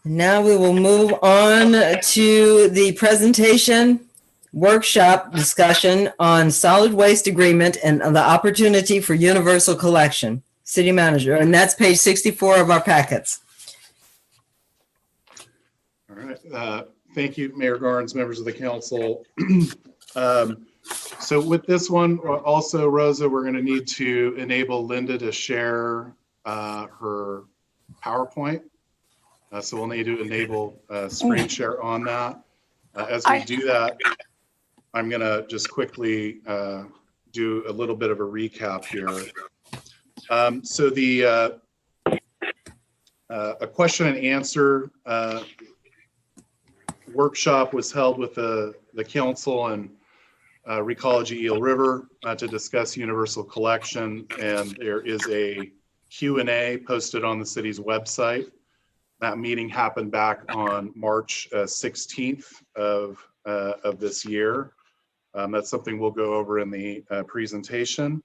[SPEAKER 2] Now we will move on to the presentation workshop discussion on solid waste agreement and the opportunity for universal collection. City Manager, and that's page 64 of our packets.
[SPEAKER 1] All right. Thank you, Mayor Garnes, members of the council. So with this one, also, Rosa, we're going to need to enable Linda to share her PowerPoint. So we'll need to enable screen share on that. As we do that, I'm going to just quickly do a little bit of a recap here. So the a question and answer workshop was held with the council and Recology Eel River to discuss universal collection, and there is a Q&A posted on the city's website. That meeting happened back on March 16th of this year. That's something we'll go over in the presentation.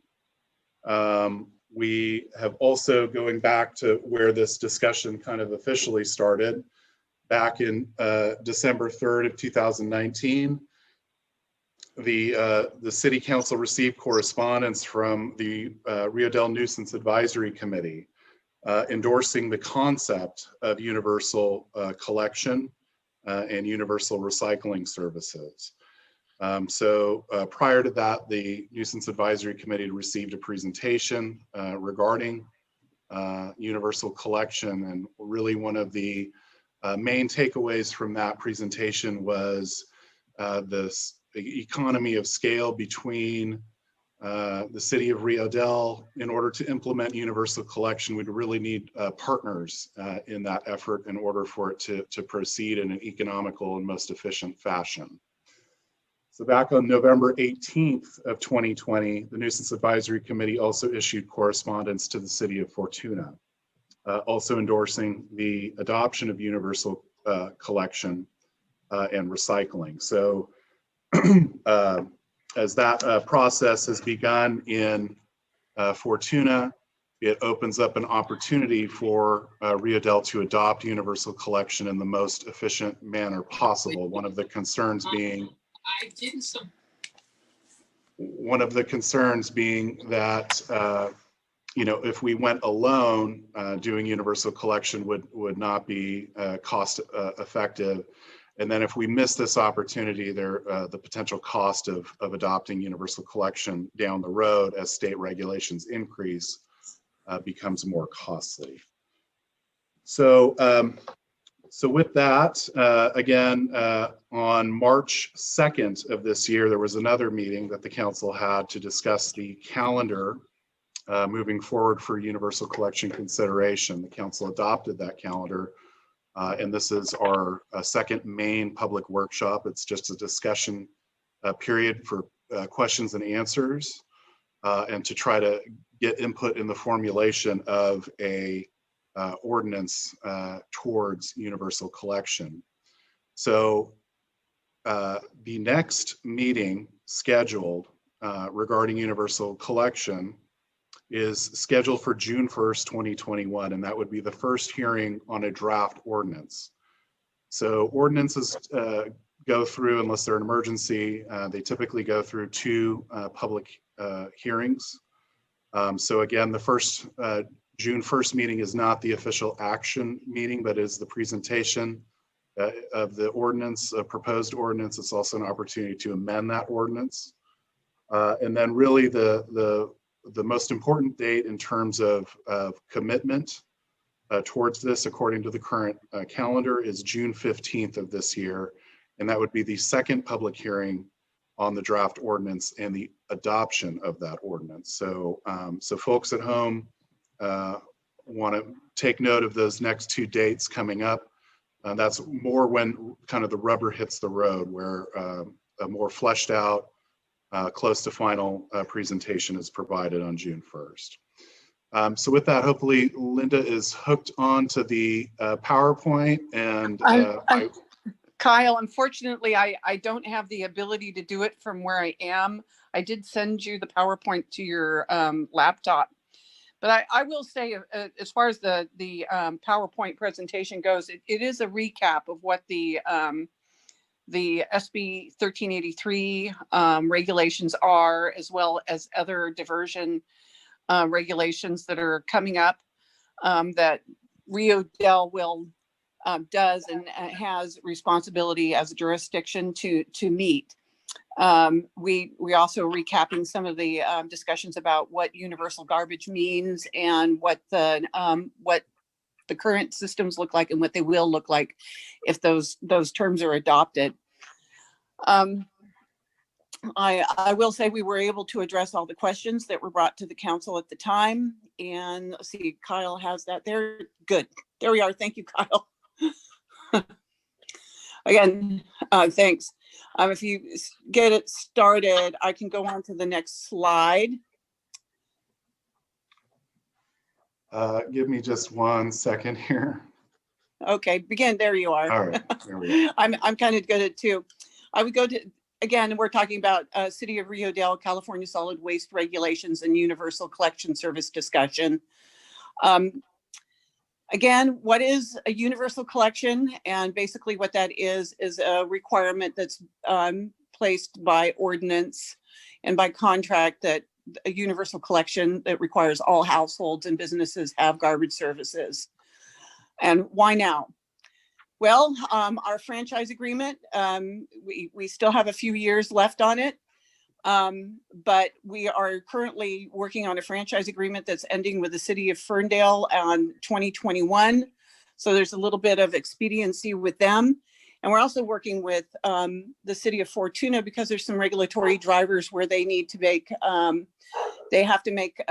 [SPEAKER 1] We have also, going back to where this discussion kind of officially started, back in December 3rd of 2019, the city council received correspondence from the Rio Dell Nuisance Advisory Committee endorsing the concept of universal collection and universal recycling services. So prior to that, the Nuisance Advisory Committee received a presentation regarding universal collection, and really one of the main takeaways from that presentation was this economy of scale between the city of Rio Dell. In order to implement universal collection, we'd really need partners in that effort in order for it to proceed in an economical and most efficient fashion. So back on November 18th of 2020, the Nuisance Advisory Committee also issued correspondence to the city of Fortuna, also endorsing the adoption of universal collection and recycling. So as that process has begun in Fortuna, it opens up an opportunity for Rio Dell to adopt universal collection in the most efficient manner possible. One of the concerns being that you know, if we went alone, doing universal collection would not be cost effective. And then if we miss this opportunity, the potential cost of adopting universal collection down the road as state regulations increase becomes more costly. So, so with that, again, on March 2nd of this year, there was another meeting that the council had to discuss the calendar moving forward for universal collection consideration. The council adopted that calendar. And this is our second main public workshop. It's just a discussion period for questions and answers, and to try to get input in the formulation of a ordinance towards universal collection. So the next meeting scheduled regarding universal collection is scheduled for June 1st, 2021, and that would be the first hearing on a draft ordinance. So ordinances go through, unless they're an emergency, they typically go through two public hearings. So again, the first June 1st meeting is not the official action meeting, but is the presentation of the ordinance, proposed ordinance. It's also an opportunity to amend that ordinance. And then really the most important date in terms of commitment towards this, according to the current calendar, is June 15th of this year. And that would be the second public hearing on the draft ordinance and the adoption of that ordinance. So, so folks at home want to take note of those next two dates coming up. That's more when kind of the rubber hits the road, where a more fleshed out, close to final presentation is provided on June 1st. So with that, hopefully Linda is hooked on to the PowerPoint, and
[SPEAKER 12] Kyle, unfortunately, I don't have the ability to do it from where I am. I did send you the PowerPoint to your laptop, but I will say, as far as the PowerPoint presentation goes, it is a recap of what the SB 1383 regulations are, as well as other diversion regulations that are coming up that Rio Dell will does and has responsibility as a jurisdiction to meet. We also recapping some of the discussions about what universal garbage means and what the current systems look like and what they will look like if those terms are adopted. I will say we were able to address all the questions that were brought to the council at the time. And let's see, Kyle has that there. Good. There we are. Thank you, Kyle. Again, thanks. If you get it started, I can go on to the next slide.
[SPEAKER 1] Give me just 1 second here.
[SPEAKER 12] Okay, begin. There you are.
[SPEAKER 1] All right, there we go.
[SPEAKER 12] I'm kind of good at it too. I would go to, again, we're talking about City of Rio Dell, California solid waste regulations and universal collection service discussion. Again, what is a universal collection? And basically what that is a requirement that's placed by ordinance and by contract that a universal collection that requires all households and businesses have garbage services. And why now? Well, our franchise agreement, we still have a few years left on it. But we are currently working on a franchise agreement that's ending with the city of Ferndale on 2021. So there's a little bit of expediency with them. And we're also working with the city of Fortuna because there's some regulatory drivers where they need to make, they have to make,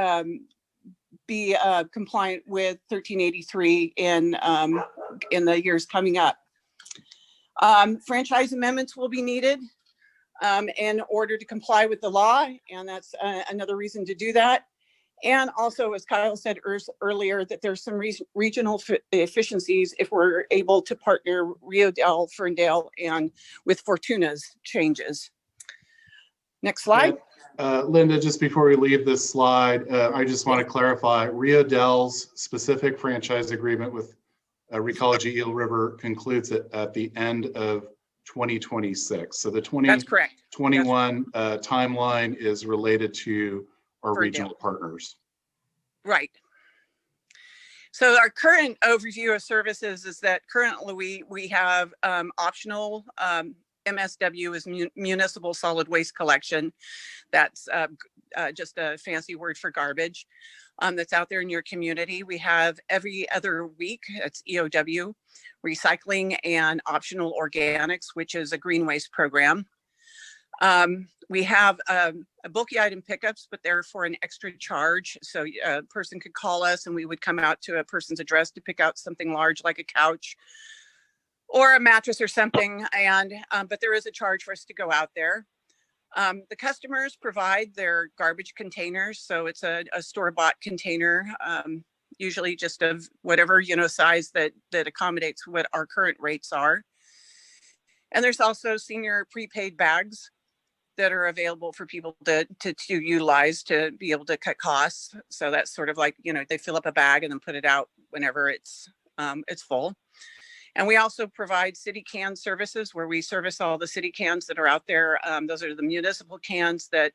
[SPEAKER 12] be compliant with 1383 in the years coming up. Franchise amendments will be needed in order to comply with the law, and that's another reason to do that. And also, as Kyle said earlier, that there's some regional efficiencies if we're able to partner Rio Dell, Ferndale, and with Fortuna's changes. Next slide.
[SPEAKER 1] Linda, just before we leave this slide, I just want to clarify, Rio Dell's specific franchise agreement with Recology Eel River concludes at the end of 2026. So the 2021 timeline is related to our regional partners. Right.
[SPEAKER 12] So our current overview of services is that currently we have optional MSW is municipal solid waste collection. That's just a fancy word for garbage that's out there in your community. We have every other week, it's EOW, recycling and optional organics, which is a green waste program. We have bulky item pickups, but they're for an extra charge. So a person could call us and we would come out to a person's address to pick out something large like a couch or a mattress or something. And but there is a charge for us to go out there. The customers provide their garbage containers. So it's a store-bought container, usually just of whatever, size that accommodates what our current rates are. And there's also senior prepaid bags that are available for people to utilize to be able to cut costs. So that's sort of like, they fill up a bag and then put it out whenever it's full. And we also provide city can services where we service all the city cans that are out there. Those are the municipal cans that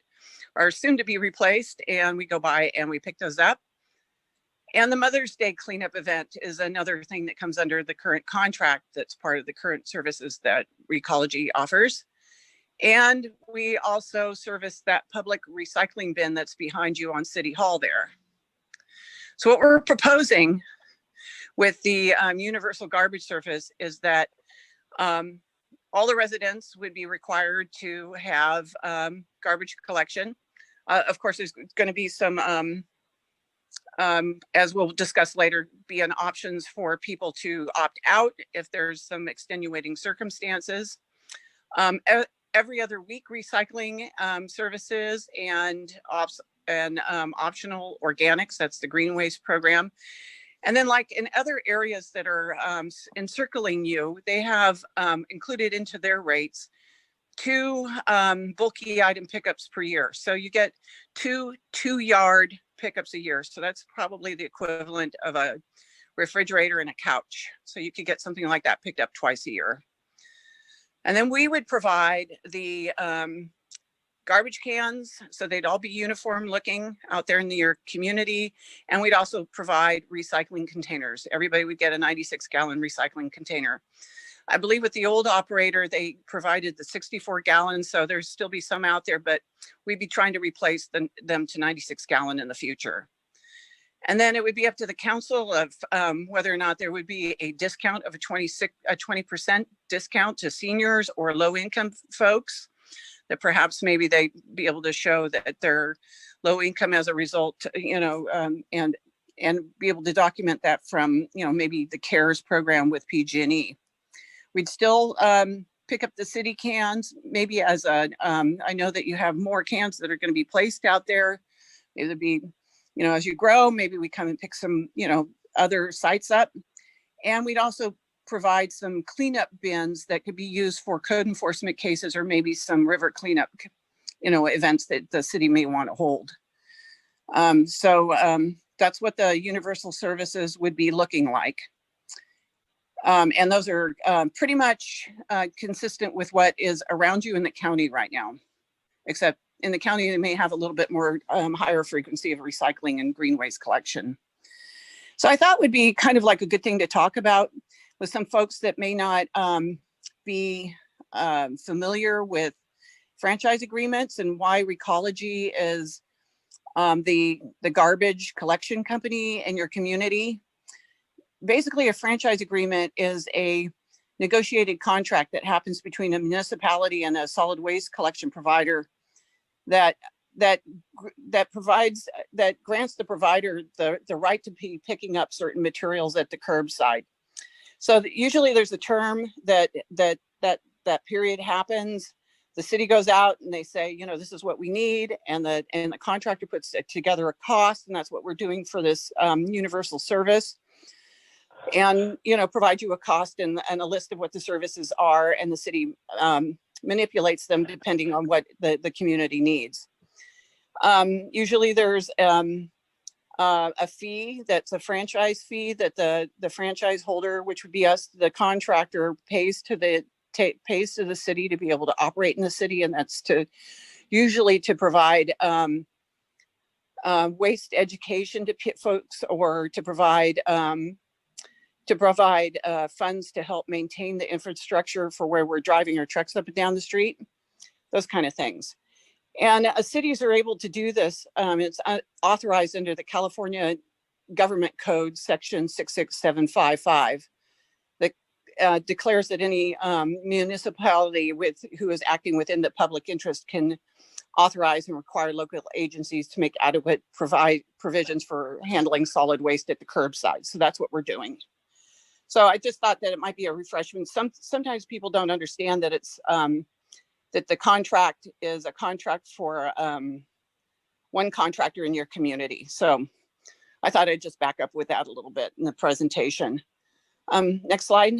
[SPEAKER 12] are soon to be replaced, and we go by and we pick those up. And the Mother's Day cleanup event is another thing that comes under the current contract that's part of the current services that Recology offers. And we also service that public recycling bin that's behind you on City Hall there. So what we're proposing with the universal garbage service is that all the residents would be required to have garbage collection. Of course, there's going to be some, as we'll discuss later, be an options for people to opt out if there's some extenuating circumstances. Every other week recycling services and optional organics, that's the green waste program. And then like in other areas that are encircling you, they have included into their rates 2 bulky item pickups per year. So you get 2 2-yard pickups a year. So that's probably the equivalent of a refrigerator and a couch. So you could get something like that picked up twice a year. And then we would provide the garbage cans, so they'd all be uniform looking out there in your community. And we'd also provide recycling containers. Everybody would get a 96-gallon recycling container. I believe with the old operator, they provided the 64 gallons. So there's still be some out there, but we'd be trying to replace them to 96 gallon in the future. And then it would be up to the council of whether or not there would be a discount of a 20% discount to seniors or low income folks, that perhaps maybe they'd be able to show that they're low income as a result, and be able to document that from, maybe the CARES program with PG&E. We'd still pick up the city cans, maybe as a, I know that you have more cans that are going to be placed out there. It would be, as you grow, maybe we come and pick some, other sites up. And we'd also provide some cleanup bins that could be used for code enforcement cases, or maybe some river cleanup, events that the city may want to hold. That's what the universal services would be looking like. And those are pretty much consistent with what is around you in the county right now, except in the county, they may have a little bit more higher frequency of recycling and green waste collection. So I thought would be kind of like a good thing to talk about with some folks that may not be familiar with franchise agreements and why Recology is the garbage collection company in your community. Basically, a franchise agreement is a negotiated contract that happens between a municipality and a solid waste collection provider that grants the provider the right to be picking up certain materials at the curbside. So usually there's a term that period happens. The city goes out and they say, this is what we need, and the contractor puts together a cost, and that's what we're doing for this universal service. And provide you a cost and a list of what the services are, and the city manipulates them depending on what the community needs. Usually there's a fee that's a franchise fee that the franchise holder, which would be us, the contractor, pays to the city to be able to operate in the city, and that's usually to provide waste education to folks, or to provide funds to help maintain the infrastructure for where we're driving our trucks up and down the street, those kind of things. And cities are able to do this. It's authorized under the California Government Code, section 66755, that declares that any municipality who is acting within the public interest can authorize and require local agencies to make adequate provisions for handling solid waste at the curbside. So that's what we're doing. So I just thought that it might be a refreshment. Sometimes people don't understand that it's that the contract is a contract for one contractor in your community. So I thought I'd just back up with that a little bit in the presentation. Next slide.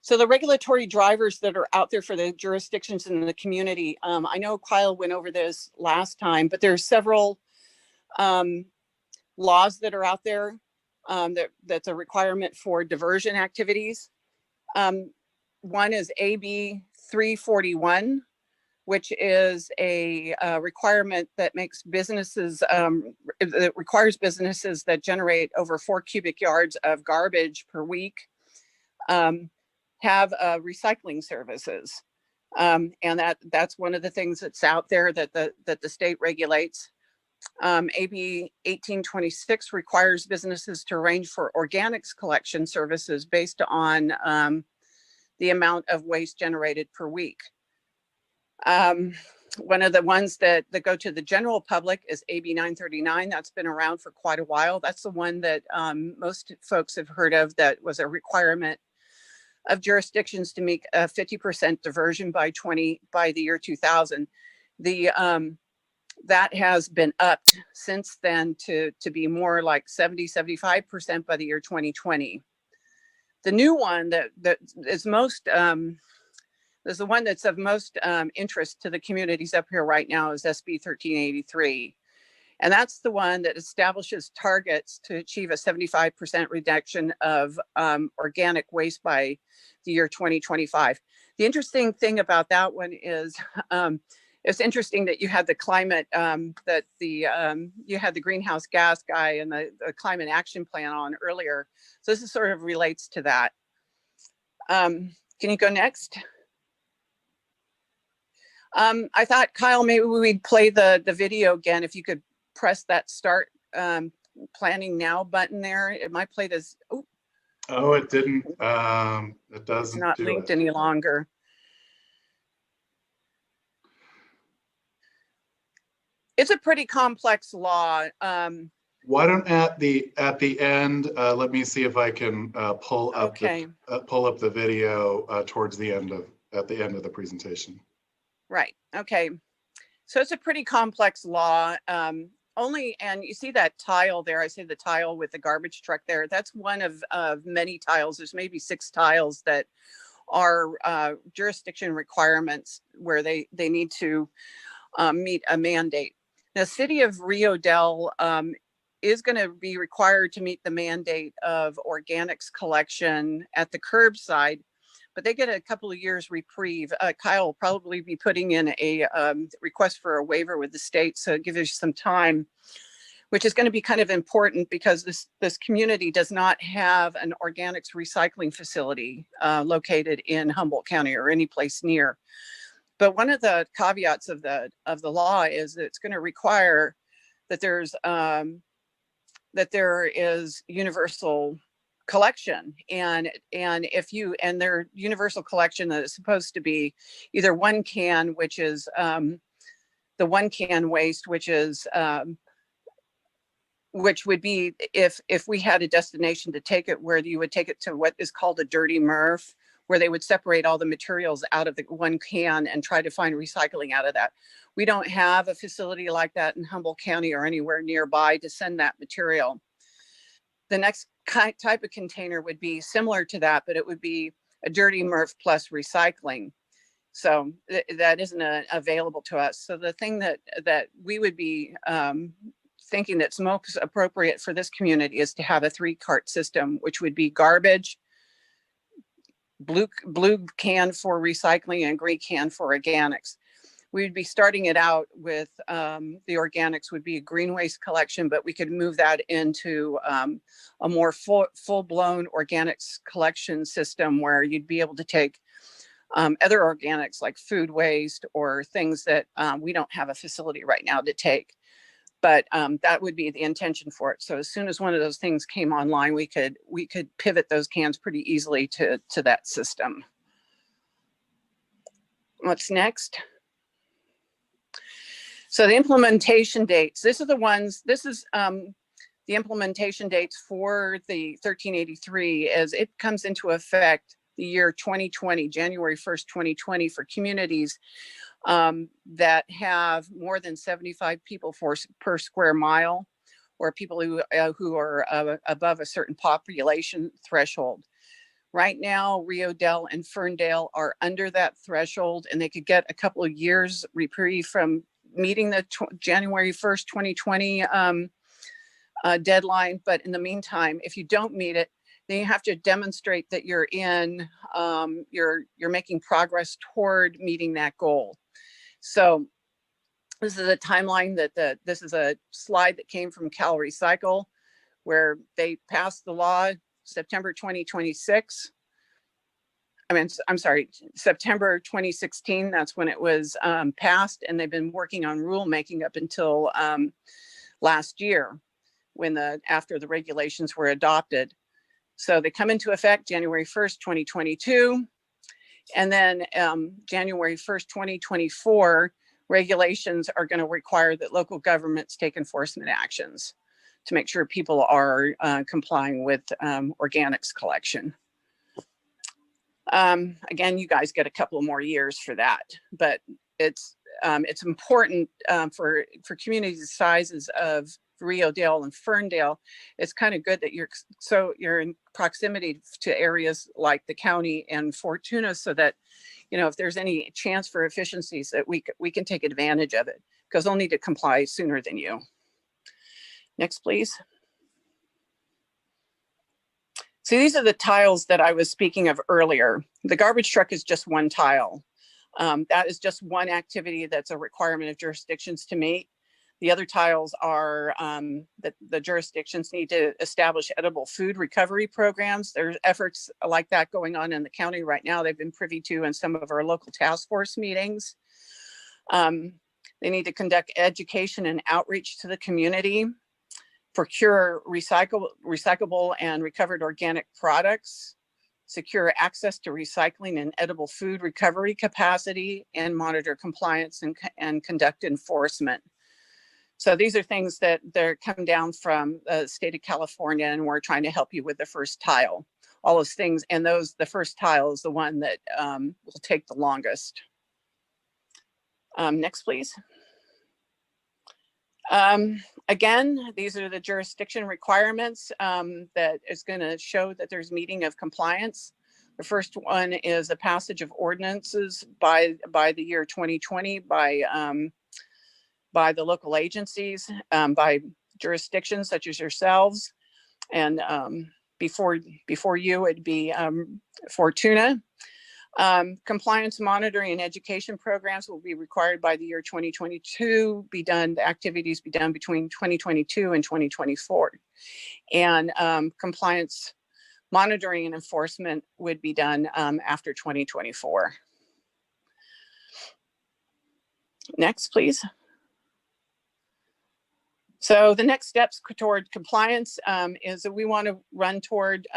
[SPEAKER 12] So the regulatory drivers that are out there for the jurisdictions in the community, I know Kyle went over this last time, but there's several laws that are out there that's a requirement for diversion activities. One is AB 341, which is a requirement that makes businesses, that requires businesses that generate over 4 cubic yards of garbage per week have recycling services. And that's one of the things that's out there that the state regulates. AB 1826 requires businesses to arrange for organics collection services based on the amount of waste generated per week. One of the ones that go to the general public is AB 939. That's been around for quite a while. That's the one that most folks have heard of, that was a requirement of jurisdictions to make a 50% diversion by the year 2000. That has been upped since then to be more like 75% by the year 2020. The new one that is most is the one that's of most interest to the communities up here right now is SB 1383. And that's the one that establishes targets to achieve a 75% reduction of organic waste by the year 2025. The interesting thing about that one is it's interesting that you had the climate, you had the greenhouse gas guy and the climate action plan on earlier. So this is sort of relates to that. Can you go next? I thought, Kyle, maybe we'd play the video again. If you could press that start planning now button there, it might play this.
[SPEAKER 1] Oh, it didn't. It doesn't.
[SPEAKER 12] It's not linked any longer. It's a pretty complex law.
[SPEAKER 1] Why don't at the end, let me see if I can pull up the video towards the end at the end of the presentation.
[SPEAKER 12] Right. Okay. So it's a pretty complex law. And you see that tile there. I say the tile with the garbage truck there. That's one of many tiles. There's maybe 6 tiles that are jurisdiction requirements where they need to meet a mandate. The city of Rio Dell is going to be required to meet the mandate of organics collection at the curbside, but they get a couple of years reprieve. Kyle will probably be putting in a request for a waiver with the state, so it gives you some time, which is going to be kind of important because this community does not have an organics recycling facility located in Humboldt County or any place near. But one of the caveats of the law is that it's going to require that there is universal collection, and their universal collection that is supposed to be either one can, which is the one can waste, which would be if we had a destination to take it, where you would take it to what is called a dirty MRF, where they would separate all the materials out of the one can and try to find recycling out of that. We don't have a facility like that in Humboldt County or anywhere nearby to send that material. The next type of container would be similar to that, but it would be a dirty MRF plus recycling. So that isn't available to us. So the thing that we would be thinking that's most appropriate for this community is to have a 3-cart system, which would be garbage, blue can for recycling, and green can for organics. We'd be starting it out with the organics would be a green waste collection, but we could move that into a more full-blown organics collection system where you'd be able to take other organics like food waste or things that we don't have a facility right now to take. But that would be the intention for it. So as soon as one of those things came online, we could pivot those cans pretty easily to that system. What's next? So the implementation dates. This is the implementation dates for the 1383 as it comes into effect the year 2020, January 1st, 2020 for communities that have more than 75 people per square mile, or people who are above a certain population threshold. Right now, Rio Dell and Ferndale are under that threshold, and they could get a couple of years reprieve from meeting the January 1st, 2020 deadline. But in the meantime, if you don't meet it, then you have to demonstrate that you're making progress toward meeting that goal. So this is a timeline this is a slide that came from Cal Recycle, where they passed the law September 2026. September 2016, that's when it was passed, and they've been working on rulemaking up until last year after the regulations were adopted. So they come into effect January 1st, 2022. And then January 1st, 2024, regulations are going to require that local governments take enforcement actions to make sure people are complying with organics collection. Again, you guys get a couple more years for that, but it's important for communities the sizes of Rio Dell and Ferndale. It's kind of good that you're in proximity to areas like the county and Fortuna, so that, you know, if there's any chance for efficiencies, that we can take advantage of it, because they'll need to comply sooner than you. Next, please. So these are the tiles that I was speaking of earlier. The garbage truck is just one tile. That is just one activity that's a requirement of jurisdictions to meet. The other tiles are that the jurisdictions need to establish edible food recovery programs. There's efforts like that going on in the county right now. They've been privy to in some of our local task force meetings. They need to conduct education and outreach to the community, procure recyclable and recovered organic products, secure access to recycling and edible food recovery capacity, and monitor compliance and conduct enforcement. So these are things that come down from the state of California, and we're trying to help you with the first tile. All those things, and the first tile is the one that will take the longest. Next, please. Again, these are the jurisdiction requirements that is going to show that there's meeting of compliance. The first one is a passage of ordinances by the year 2020 by the local agencies, by jurisdictions such as yourselves, and before you it'd be Fortuna. Compliance monitoring and education programs will be required by the year 2022. The activities be done between 2022 and 2024, and compliance monitoring and enforcement would be done after 2024. Next, please. So the next steps toward compliance is that we want to run toward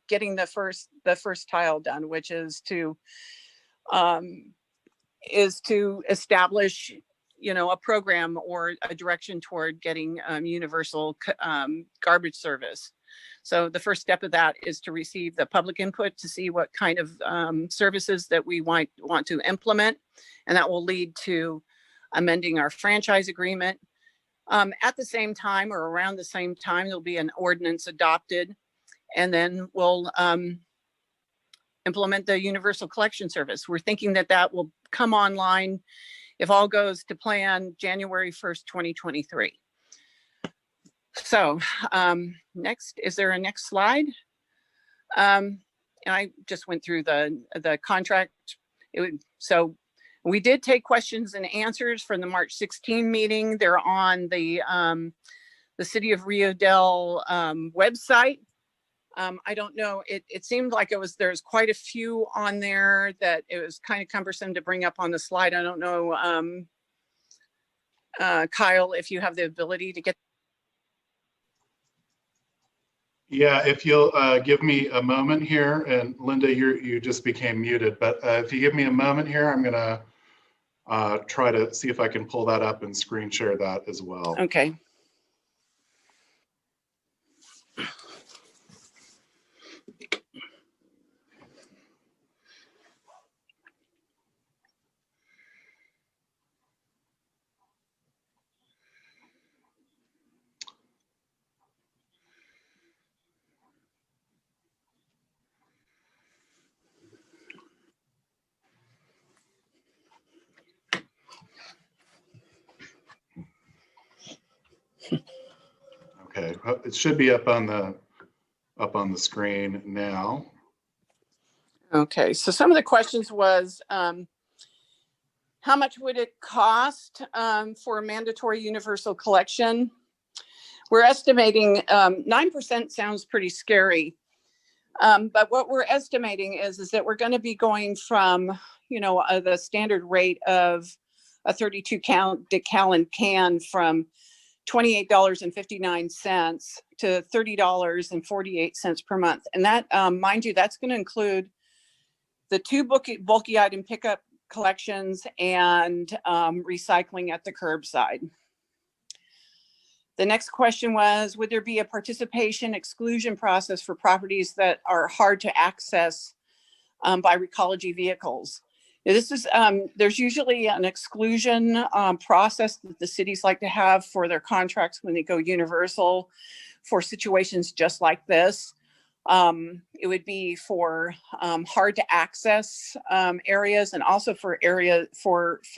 [SPEAKER 12] getting the first tile done, which is to establish, you know, a program or a direction toward getting universal garbage service. So the first step of that is to receive the public input to see what kind of services that we want to implement, and that will lead to amending our franchise agreement. At the same time, or around the same time, there'll be an ordinance adopted, and then we'll implement the universal collection service. We're thinking that will come online, if all goes to plan, January 1st, 2023. So next, is there a next slide? And I just went through the contract. So we did take questions and answers from the March 16 meeting. They're on the City of Rio Dell website. I don't know, it seemed like there's quite a few on there that it was kind of cumbersome to bring up on the slide. I don't know, Kyle, if you have the ability to get.
[SPEAKER 1] Yeah, if you'll give me a moment here, and Linda, you just became muted, but if you give me a moment here, I'm gonna try to see if I can pull that up and screen share that as well.
[SPEAKER 12] Okay.
[SPEAKER 1] Okay, it should be up on the screen now.
[SPEAKER 12] Okay, so some of the questions was, how much would it cost for a mandatory universal collection? We're estimating 9% sounds pretty scary. But what we're estimating is that we're going to be going from, you know, the standard rate of a 32 gallon can from $28.59 to $30.48 per month. And that, mind you, that's going to include the 2 bulky item pickup collections and recycling at the curbside. The next question was, would there be a participation exclusion process for properties that are hard to access by Recology vehicles? Now, this is, there's usually an exclusion process that the cities like to have for their contracts when they go universal for situations just like this. It would be for hard to access areas, and also for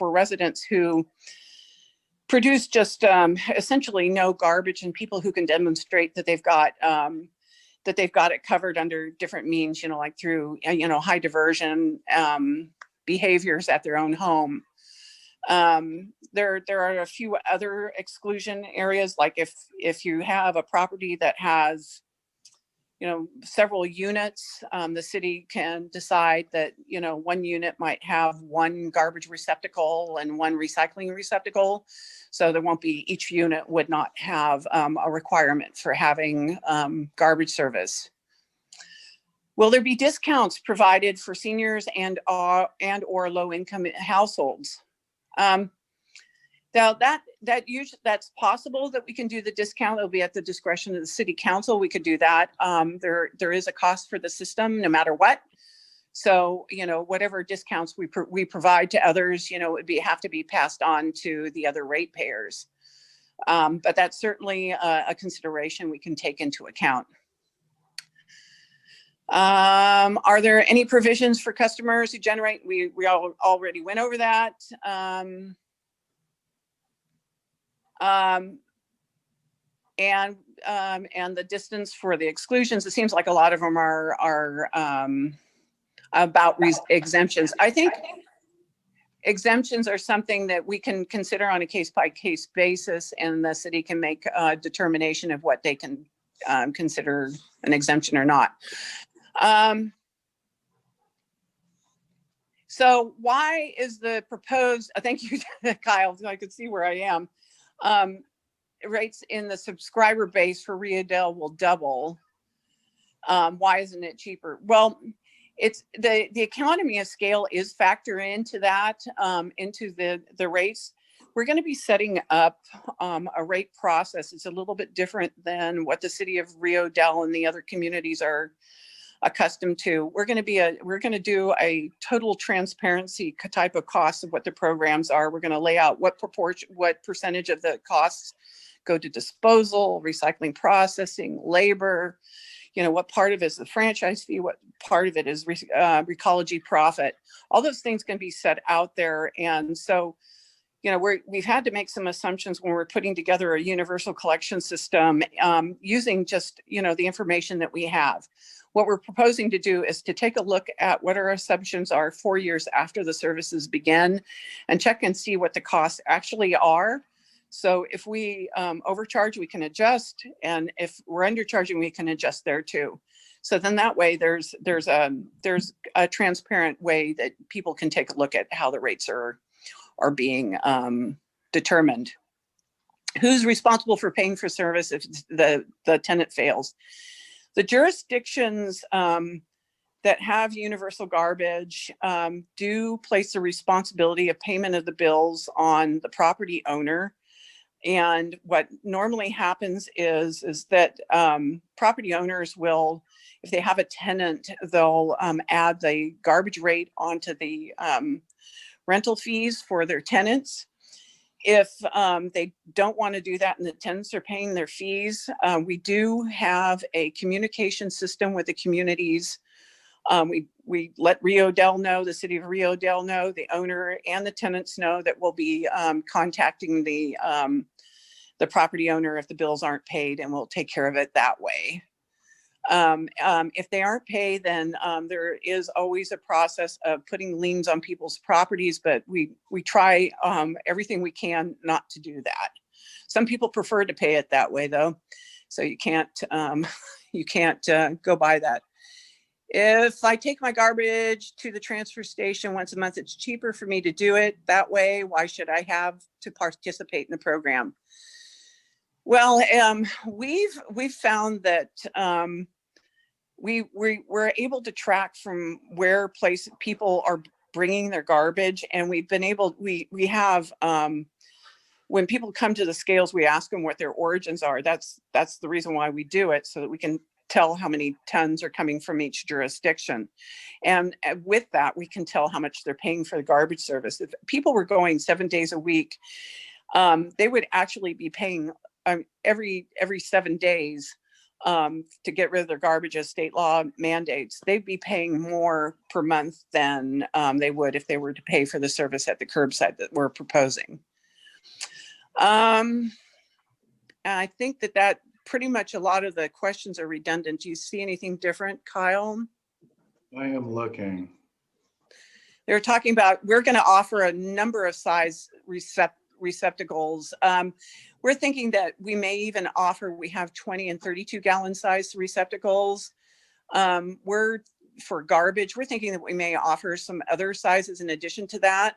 [SPEAKER 12] residents who produce just essentially no garbage, and people who can demonstrate that they've got it covered under different means, like through high diversion behaviors at their own home. There are a few other exclusion areas, like if you have a property that has several units, the city can decide that, 1 unit might have 1 garbage receptacle and 1 recycling receptacle. So there won't be, each unit would not have a requirement for having garbage service. Will there be discounts provided for seniors and or low income households? Now that's possible that we can do the discount. It'll be at the discretion of the city council. We could do that. There is a cost for the system no matter what. So, whatever discounts we provide to others, it would have to be passed on to the other ratepayers. But that's certainly a consideration we can take into account. Are there any provisions for customers who generate? We already went over that. And the distance for the exclusions, it seems like a lot of them are about exemptions. I think exemptions are something that we can consider on a case-by-case basis, and the city can make a determination of what they can consider an exemption or not. So why is the proposed, thank you, Kyle, I could see where I am. Rates in the subscriber base for Rio Dell will double. Why isn't it cheaper? Well, it's the economy of scale is factored into that, into the rates. We're going to be setting up a rate process. It's a little bit different than what the city of Rio Dell and the other communities are accustomed to. We're going to do a total transparency type of cost of what the programs are. We're going to lay out what percentage of the costs go to disposal, recycling, processing, labor, what part of it is the franchise fee, what part of it is Recology profit. All those things can be set out there. And so, we've had to make some assumptions when we're putting together a universal collection system using just, the information that we have. What we're proposing to do is to take a look at what our assumptions are 4 years after the services begin and check and see what the costs actually are. So if we overcharge, we can adjust. And if we're undercharging, we can adjust there too. So then that way there's a transparent way that people can take a look at how the rates are being determined. Who's responsible for paying for service if the tenant fails? The jurisdictions that have universal garbage do place the responsibility of payment of the bills on the property owner. And what normally happens is that property owners will, if they have a tenant, they'll add the garbage rate onto the rental fees for their tenants. If they don't want to do that and the tenants are paying their fees, we do have a communication system with the communities. We let Rio Dell know, the city of Rio Dell know, the owner and the tenants know that we'll be contacting the property owner if the bills aren't paid, and we'll take care of it that way. If they aren't paid, then there is always a process of putting liens on people's properties, but we try everything we can not to do that. Some people prefer to pay it that way though, so you can't go by that. If I take my garbage to the transfer station once a month, it's cheaper for me to do it that way. Why should I have to participate in the program? Well, we've found that we're able to track from where people are bringing their garbage, and we've been able we have when people come to the scales, we ask them what their origins are. That's the reason why we do it, so that we can tell how many tons are coming from each jurisdiction. And with that, we can tell how much they're paying for the garbage service. If people were going 7 days a week, they would actually be paying every 7 days to get rid of their garbage as state law mandates. They'd be paying more per month than they would if they were to pay for the service at the curbside that we're proposing. I think that pretty much a lot of the questions are redundant. Do you see anything different, Kyle?
[SPEAKER 1] I am looking.
[SPEAKER 12] They're talking about, we're going to offer a number of size receptacles. We're thinking that we may even offer, we have 20 and 32 gallon size receptacles. For garbage, we're thinking that we may offer some other sizes in addition to that.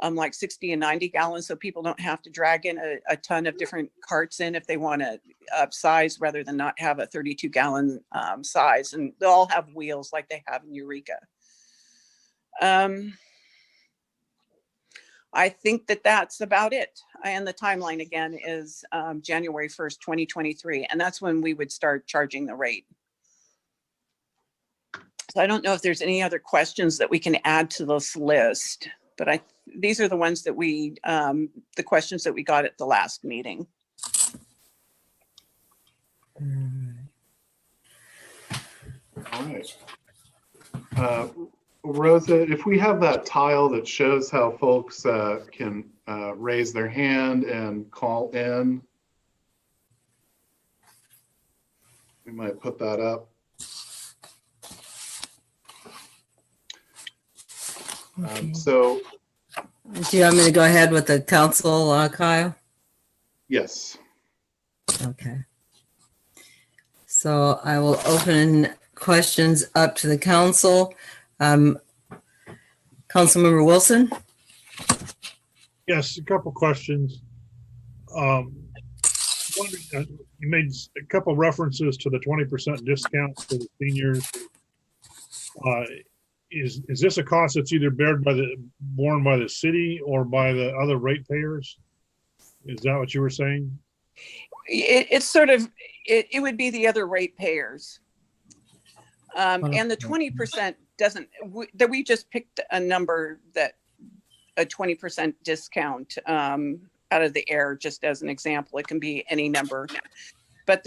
[SPEAKER 12] Like 60 and 90 gallons, so people don't have to drag in a ton of different carts in if they want to upsize rather than not have a 32 gallon size. And they'll all have wheels like they have in Eureka. I think that's about it. And the timeline again is January 1st, 2023. And that's when we would start charging the rate. So I don't know if there's any other questions that we can add to this list, but these are the ones that the questions that we got at the last meeting.
[SPEAKER 1] All right. Rosa, if we have that tile that shows how folks can raise their hand and call in, we might put that up. So,
[SPEAKER 2] do you want me to go ahead with the council, Kyle?
[SPEAKER 1] Yes.
[SPEAKER 2] Okay. So I will open questions up to the council. Councilmember Wilson?
[SPEAKER 3] Yes, a couple questions. You made a couple references to the 20% discount for the seniors. Is this a cost that's either borne by the city or by the other ratepayers? Is that what you were saying?
[SPEAKER 12] It's sort of, it would be the other ratepayers. And the 20% doesn't, that we just picked a number that a 20% discount out of the air, just as an example. It can be any number, but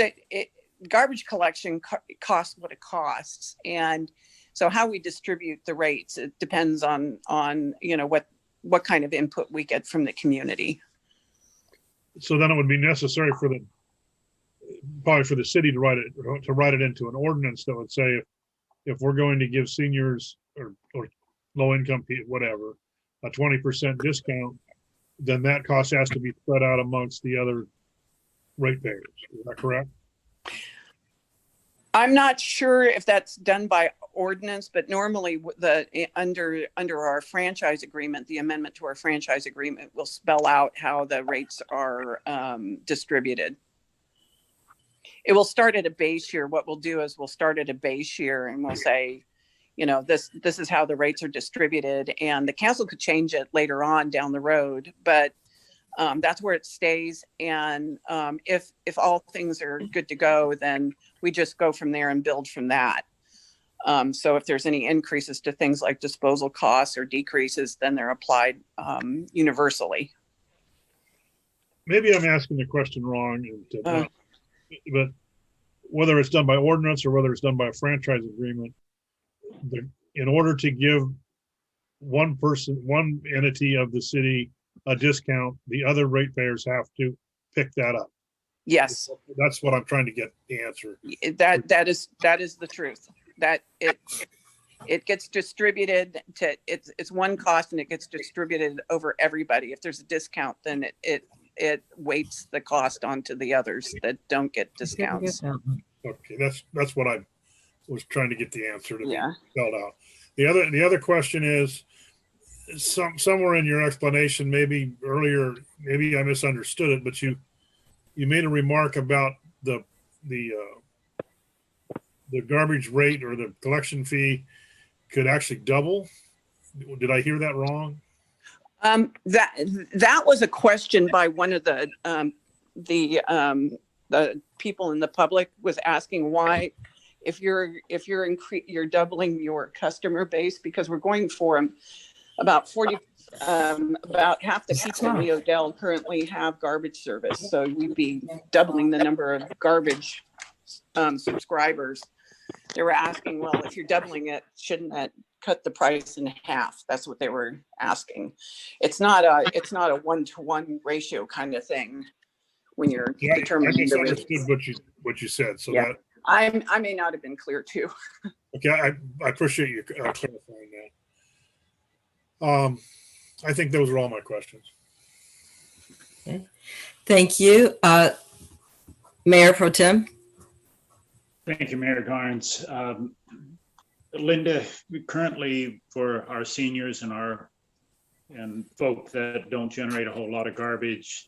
[SPEAKER 12] garbage collection costs what it costs. And so how we distribute the rates, it depends on what kind of input we get from the community.
[SPEAKER 3] So then it would be necessary probably for the city to write it into an ordinance that would say if we're going to give seniors or low income people, whatever, a 20% discount, then that cost has to be spread out amongst the other ratepayers. Is that correct?
[SPEAKER 12] I'm not sure if that's done by ordinance, but normally under our franchise agreement, the amendment to our franchise agreement will spell out how the rates are distributed. It will start at a base year. What we'll do is we'll start at a base year and we'll say, this is how the rates are distributed, and the council could change it later on down the road, but that's where it stays. And if all things are good to go, then we just go from there and build from that. So if there's any increases to things like disposal costs or decreases, then they're applied universally.
[SPEAKER 3] Maybe I'm asking the question wrong, but whether it's done by ordinance or whether it's done by a franchise agreement, in order to give one entity of the city a discount, the other ratepayers have to pick that up.
[SPEAKER 12] Yes.
[SPEAKER 3] That's what I'm trying to get the answer.
[SPEAKER 12] That is the truth. That it gets distributed to, it's one cost and it gets distributed over everybody. If there's a discount, then it weights the cost onto the others that don't get discounts.
[SPEAKER 3] Okay, that's what I was trying to get the answer to be spelled out. The other question is, somewhere in your explanation, maybe earlier, maybe I misunderstood it, but you made a remark about the garbage rate or the collection fee could actually double. Did I hear that wrong?
[SPEAKER 12] That was a question by one of the people in the public was asking why, if you're doubling your customer base, because we're going for about half the people in Rio Dell currently have garbage service, so we'd be doubling the number of garbage subscribers. They were asking, well, if you're doubling it, shouldn't that cut the price in half? That's what they were asking. It's not a 1-to-1 ratio kind of thing when you're determining.
[SPEAKER 3] I misunderstood what you said. So
[SPEAKER 12] yeah,
[SPEAKER 3] that
[SPEAKER 12] I may not have been clear too.
[SPEAKER 3] Okay, I appreciate you clarifying that. I think those are all my questions.
[SPEAKER 2] Okay. Thank you. Mayor Pro Tem.
[SPEAKER 6] Thank you, Mayor Garnes. Linda, currently for our seniors and folk that don't generate a whole lot of garbage,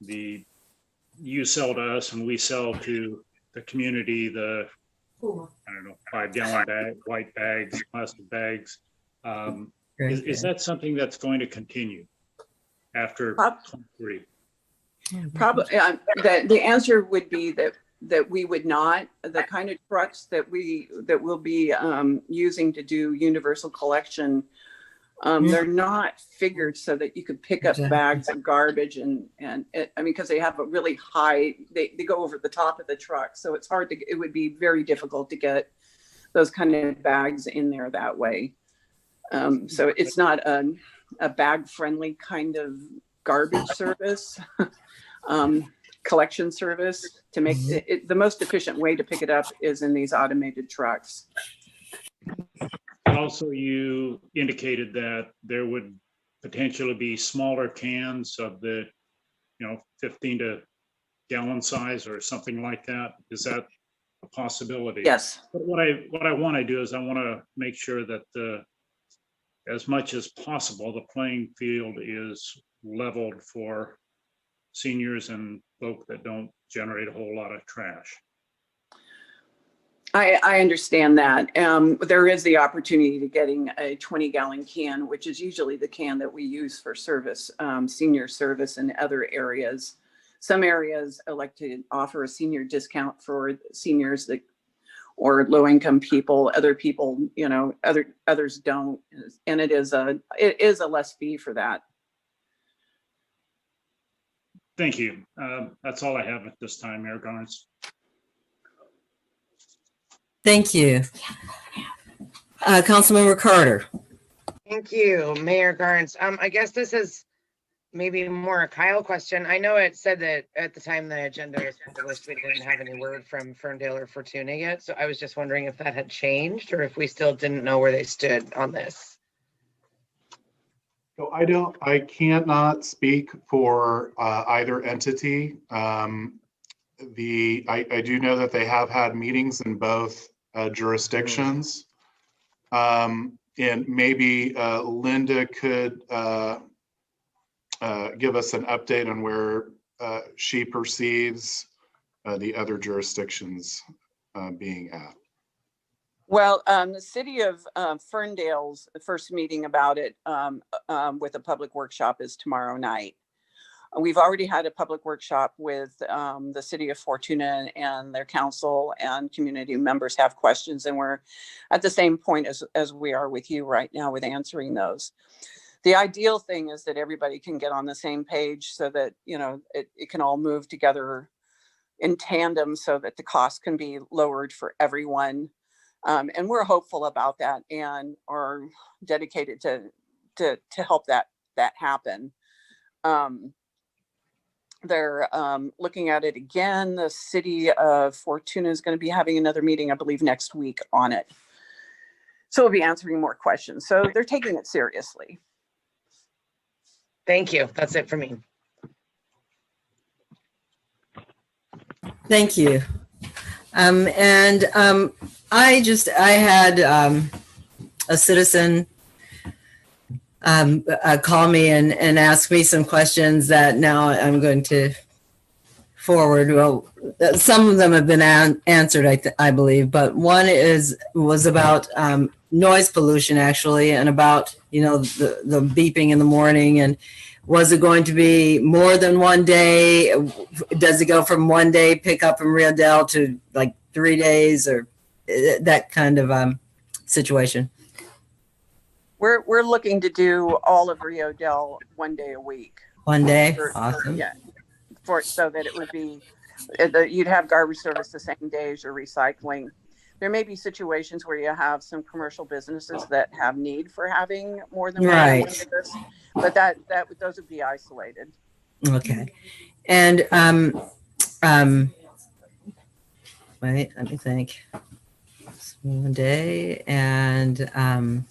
[SPEAKER 6] you sell to us and we sell to the community the 5-gallon bag, white bags, plastic bags. Is that something that's going to continue after 23?
[SPEAKER 12] Probably. The answer would be that we would not. The kind of trucks that we'll be using to do universal collection, they're not figured so that you could pick up bags of garbage because they have a really high, they go over the top of the truck, so it would be very difficult to get those kind of bags in there that way. So it's not a bag friendly kind of garbage service. Collection service. To make the most efficient way to pick it up is in these automated trucks.
[SPEAKER 6] Also, you indicated that there would potentially be smaller cans of the 15 to gallon size or something like that. Is that a possibility?
[SPEAKER 12] Yes.
[SPEAKER 6] But what I want to do is I want to make sure that as much as possible the playing field is leveled for seniors and folk that don't generate a whole lot of trash.
[SPEAKER 12] I understand that. There is the opportunity to getting a 20-gallon can, which is usually the can that we use for service, senior service in other areas. Some areas elect to offer a senior discount for seniors or low-income people. Other people, others don't, and it is a less fee for that.
[SPEAKER 6] Thank you. That's all I have at this time, Mayor Garnes.
[SPEAKER 2] Thank you. Councilmember Carter.
[SPEAKER 7] Thank you, Mayor Garnes. I guess this is maybe more a Kyle question. I know it said that at the time the agenda was published, we didn't have any word from Ferndale or Fortuna yet. So I was just wondering if that had changed or if we still didn't know where they stood on this.
[SPEAKER 1] So I cannot speak for either entity. I do know that they have had meetings in both jurisdictions. And maybe Linda could give us an update on where she perceives the other jurisdictions being at.
[SPEAKER 12] Well, the city of Ferndale's first meeting about it with a public workshop is tomorrow night. We've already had a public workshop with the city of Fortuna, and their council and community members have questions, and we're at the same point as we are with you right now with answering those. The ideal thing is that everybody can get on the same page so that it can all move together in tandem so that the cost can be lowered for everyone. And we're hopeful about that and are dedicated to help that happen. They're looking at it again. The city of Fortuna is going to be having another meeting, I believe, next week on it. So we'll be answering more questions. So they're taking it seriously.
[SPEAKER 7] Thank you. That's it for me.
[SPEAKER 2] Thank you. I had a citizen call me and ask me some questions that now I'm going to forward. Well, some of them have been answered, I believe, but one was about noise pollution, actually, and about, the beeping in the morning. And was it going to be more than one day? Does it go from one day pickup from Rio Dell to like 3 days, or that kind of situation?
[SPEAKER 12] We're looking to do all of Rio Dell 1 day a week.
[SPEAKER 2] One day? Awesome.
[SPEAKER 12] Yeah. So that it would be, you'd have garbage service the same day as your recycling. There may be situations where you have some commercial businesses that have need for having more than one service, but those would be isolated.
[SPEAKER 2] Okay. And wait, let me think. 1 day, and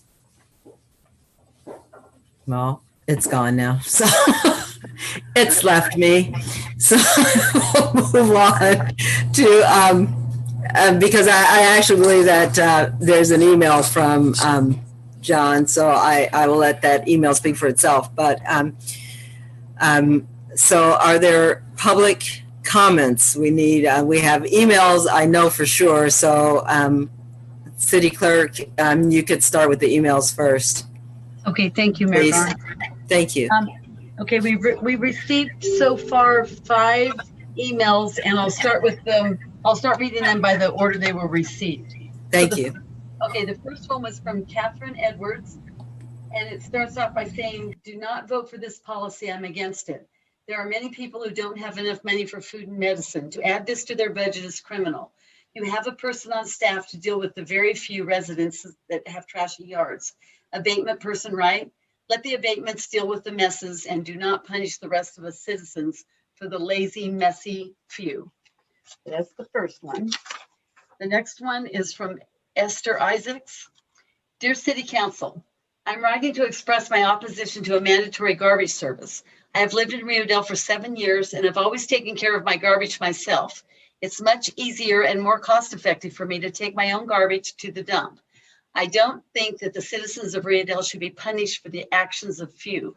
[SPEAKER 2] well, it's gone now, so it's left me. So we'll move on to because I actually believe that there's an email from John, so I will let that email speak for itself. But so are there public comments? We have emails, I know for sure. So City Clerk, you could start with the emails first.
[SPEAKER 4] Okay, thank you, Mayor Garn.
[SPEAKER 2] Thank you.
[SPEAKER 4] Okay, we received so far 5 emails, and I'll start with them. I'll start reading them by the order they were received.
[SPEAKER 2] Thank you.
[SPEAKER 4] Okay, the first one was from Catherine Edwards, and it starts off by saying, "Do not vote for this policy. I'm against it. There are many people who don't have enough money for food and medicine. To add this to their budget is criminal. You have a person on staff to deal with the very few residents that have trashy yards. Abatement person, right? Let the abatements deal with the messes and do not punish the rest of us citizens for the lazy, messy few." That's the first one. The next one is from Esther Isaacs. "Dear City Council, I'm writing to express my opposition to a mandatory garbage service. I have lived in Rio Dell for 7 years and have always taken care of my garbage myself. It's much easier and more cost-effective for me to take my own garbage to the dump. I don't think that the citizens of Rio Dell should be punished for the actions of few.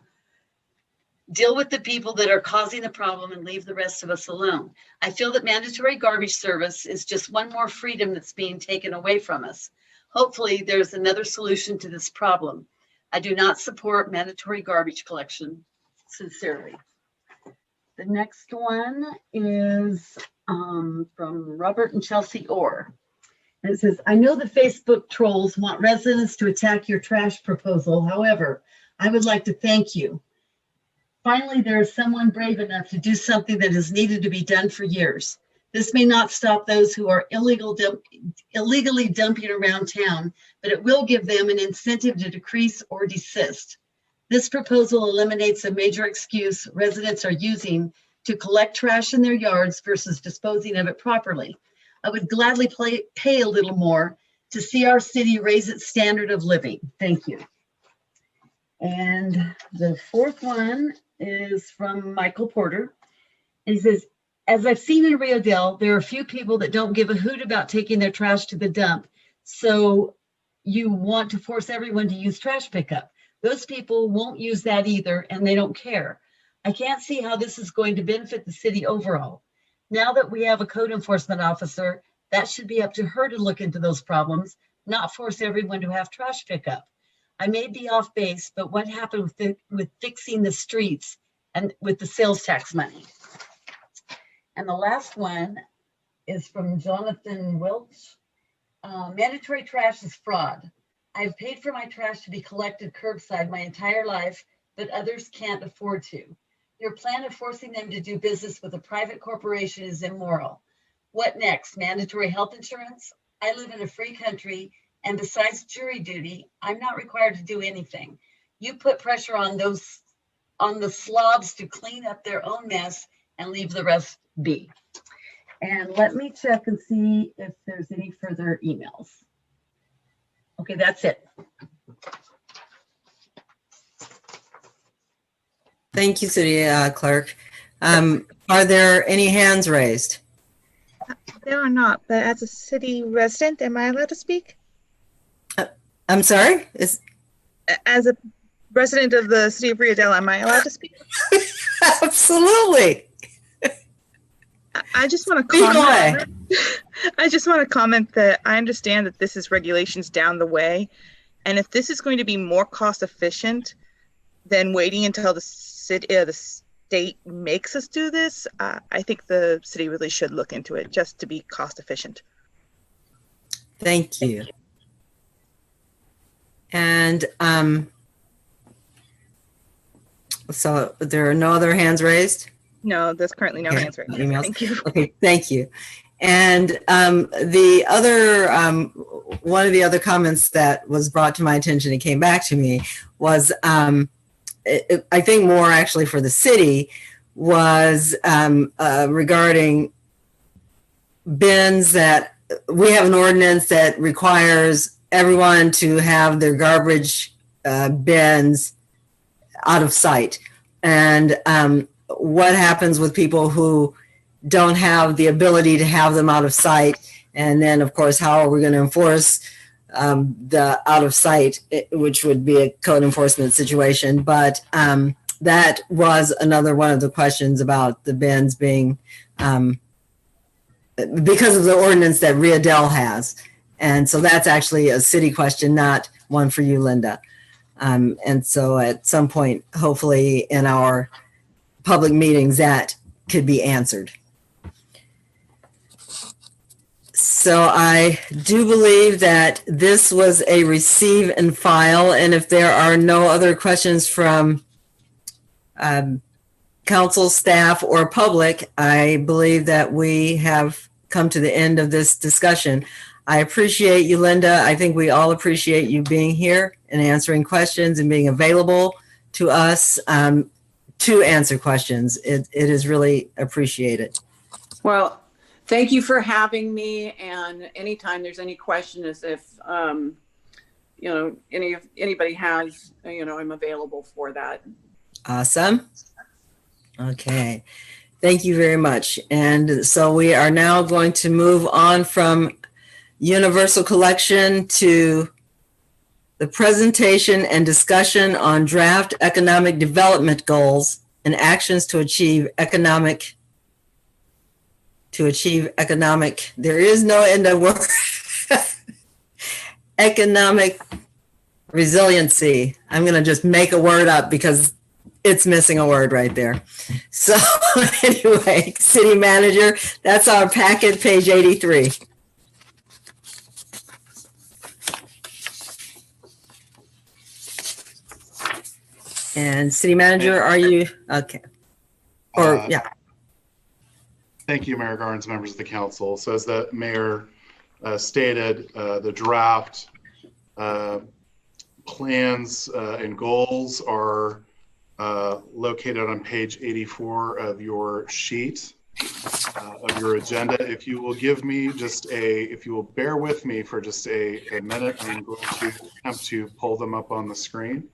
[SPEAKER 4] Deal with the people that are causing the problem and leave the rest of us alone. I feel that mandatory garbage service is just one more freedom that's being taken away from us. Hopefully, there's another solution to this problem. I do not support mandatory garbage collection. Sincerely." The next one is from Robert and Chelsea Orr. And it says, "I know the Facebook trolls want residents to attack your trash proposal. However, I would like to thank you. Finally, there is someone brave enough to do something that has needed to be done for years. This may not stop those who are illegally dumping around town, but it will give them an incentive to decrease or desist. This proposal eliminates a major excuse residents are using to collect trash in their yards versus disposing of it properly. I would gladly pay a little more to see our city raise its standard of living. Thank you." And the fourth one is from Michael Porter. And he says, "As I've seen in Rio Dell, there are a few people that don't give a hoot about taking their trash to the dump. So you want to force everyone to use trash pickup. Those people won't use that either, and they don't care. I can't see how this is going to benefit the city overall. Now that we have a code enforcement officer, that should be up to her to look into those problems, not force everyone to have trash pickup. I may be off base, but what happened with fixing the streets and with the sales tax money?" And the last one is from Jonathan Welch. "Mandatory trash is fraud. I've paid for my trash to be collected curbside my entire life, but others can't afford to. Your plan of forcing them to do business with a private corporation is immoral. What next? Mandatory health insurance? I live in a free country, and besides jury duty, I'm not required to do anything. You put pressure on the slobs to clean up their own mess and leave the rest be." And let me check and see if there's any further emails. Okay, that's it.
[SPEAKER 2] Thank you, City Clerk. Are there any hands raised?
[SPEAKER 5] There are not, but as a city resident, am I allowed to speak?
[SPEAKER 2] I'm sorry?
[SPEAKER 5] As a resident of the city of Rio Dell, am I allowed to speak?
[SPEAKER 2] Absolutely.
[SPEAKER 5] I just want to
[SPEAKER 2] Speak
[SPEAKER 5] comment.
[SPEAKER 2] away.
[SPEAKER 5] I just want to comment that I understand that this is regulations down the way. And if this is going to be more cost efficient than waiting until the state makes us do this, I think the city really should look into it just to be cost efficient.
[SPEAKER 2] Thank you. And so there are no other hands raised?
[SPEAKER 5] No, there's currently no
[SPEAKER 2] Okay.
[SPEAKER 5] hands raised.
[SPEAKER 2] Emails.
[SPEAKER 5] Thank you.
[SPEAKER 2] Okay, thank you. And the other, one of the other comments that was brought to my attention and came back to me was, I think more actually for the city, was regarding bins that we have an ordinance that requires everyone to have their garbage bins out of sight. And what happens with people who don't have the ability to have them out of sight? And then, of course, how are we going to enforce the out of sight, which would be a code enforcement situation? But that was another one of the questions about the bins being, because of the ordinance that Rio Dell has. And so that's actually a city question, not one for you, Linda. And so at some point, hopefully in our public meetings, that could be answered. So I do believe that this was a receive and file. And if there are no other questions from council, staff, or public, I believe that we have come to the end of this discussion. I appreciate you, Linda. I think we all appreciate you being here and answering questions and being available to us to answer questions. It is really appreciated.
[SPEAKER 12] Well, thank you for having me. And anytime there's any questions, if you know, anybody has, you know, I'm available for that.
[SPEAKER 2] Awesome. Okay. Thank you very much. And so we are now going to move on from universal collection to the presentation and discussion on draft economic development goals and actions to achieve economic, there is no end of word, economic resiliency. I'm going to just make a word up because it's missing a word right there. So anyway, city manager, that's our packet, page 83. And city manager, are you, okay. Or, yeah.
[SPEAKER 1] Thank you, Mayor Garnes, members of the council. So as the mayor stated, the draft plans and goals are located on page 84 of your sheet of your agenda. If you will give me just if you will bear with me for just a minute, I'm going to attempt to pull them up on the screen.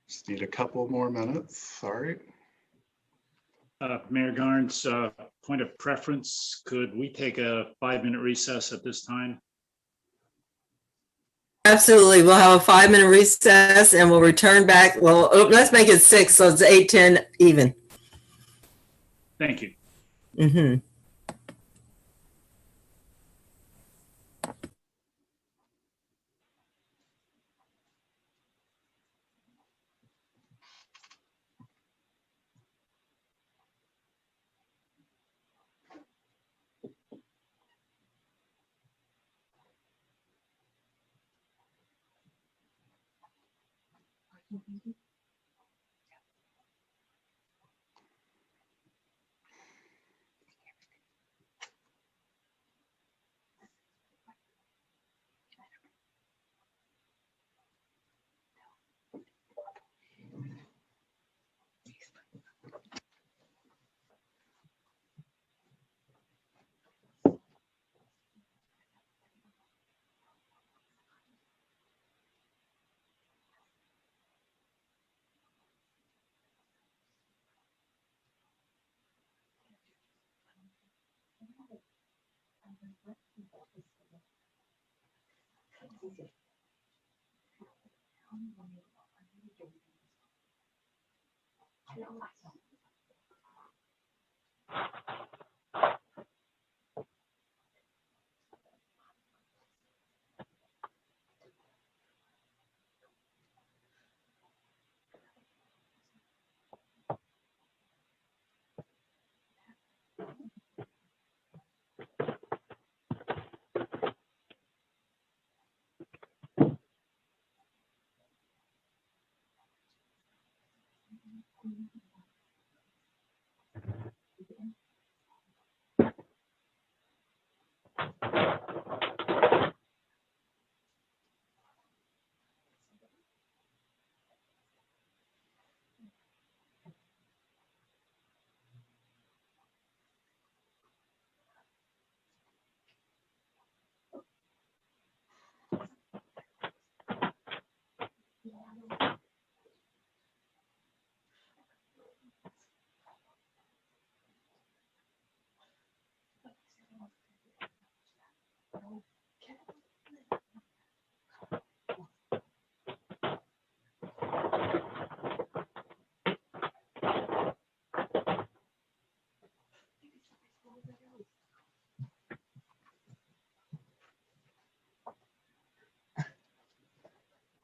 [SPEAKER 1] Just need a couple more minutes, sorry.
[SPEAKER 6] Mayor Garnes, point of preference, could we take a 5-minute recess at this time?
[SPEAKER 2] Absolutely. We'll have a 5-minute recess and we'll return back. Well, let's make it 6, so it's 8:10 even.
[SPEAKER 6] Thank you.
[SPEAKER 2] Mm-hmm.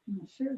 [SPEAKER 4] I'm not sure.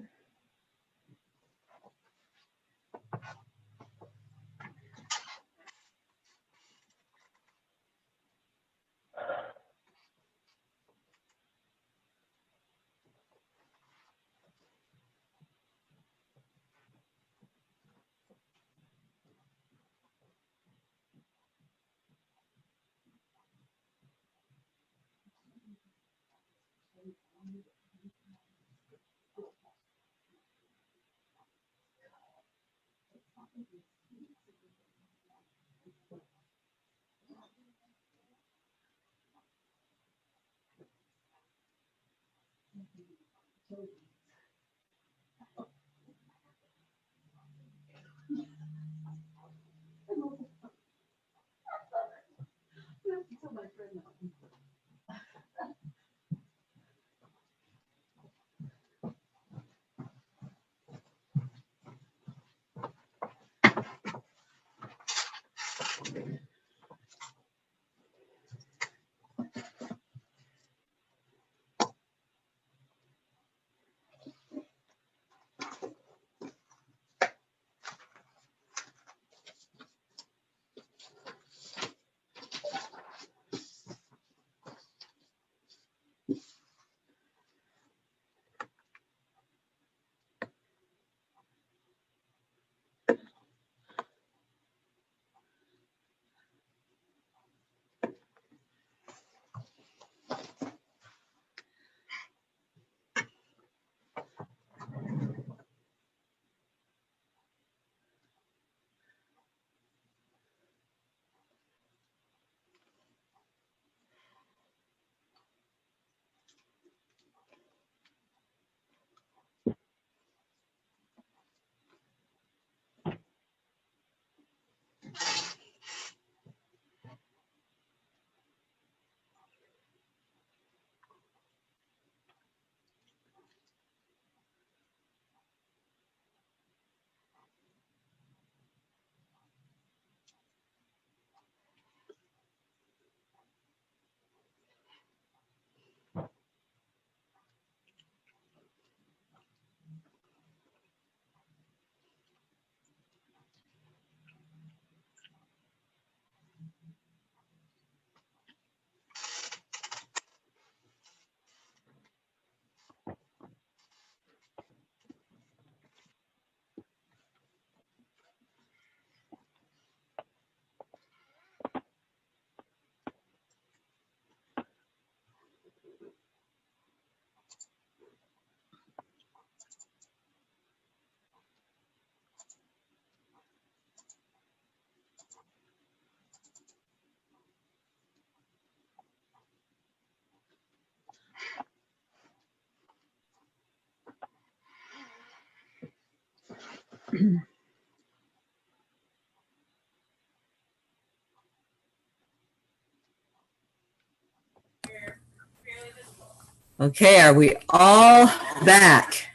[SPEAKER 2] Okay, are we all back?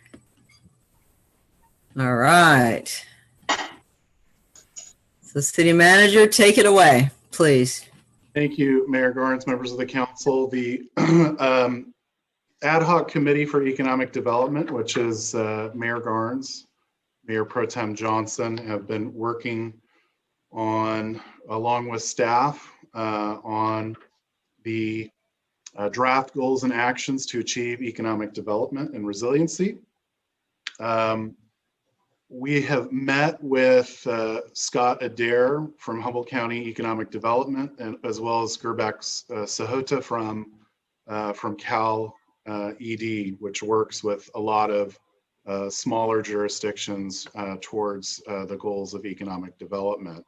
[SPEAKER 2] All right. So city manager, take it away, please.
[SPEAKER 1] Thank you, Mayor Garnes, members of the council. The ad hoc committee for economic development, which is Mayor Garnes, Mayor Pro Tem Johnson, have been working on, along with staff, on the draft goals and actions to achieve economic development and resiliency. We have met with Scott Adair from Humboldt County Economic Development, and as well as Gerbeck Sahota from Cal ED, which works with a lot of smaller jurisdictions towards the goals of economic development.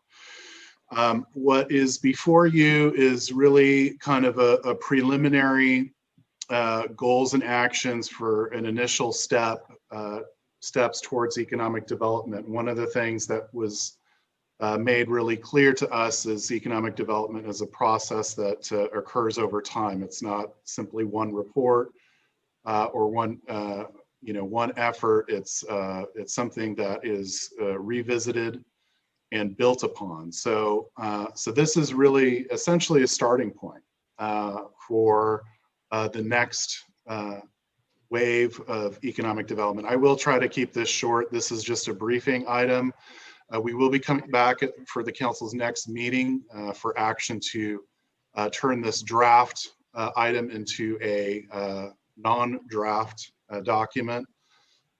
[SPEAKER 1] What is before you is really kind of a preliminary goals and actions for an initial steps towards economic development. One of the things that was made really clear to us is economic development is a process that occurs over time. It's not simply one report or one effort. It's something that is revisited and built upon. So this is really essentially a starting point for the next wave of economic development. I will try to keep this short. This is just a briefing item. We will be coming back for the council's next meeting for action to turn this draft item into a non-draft document,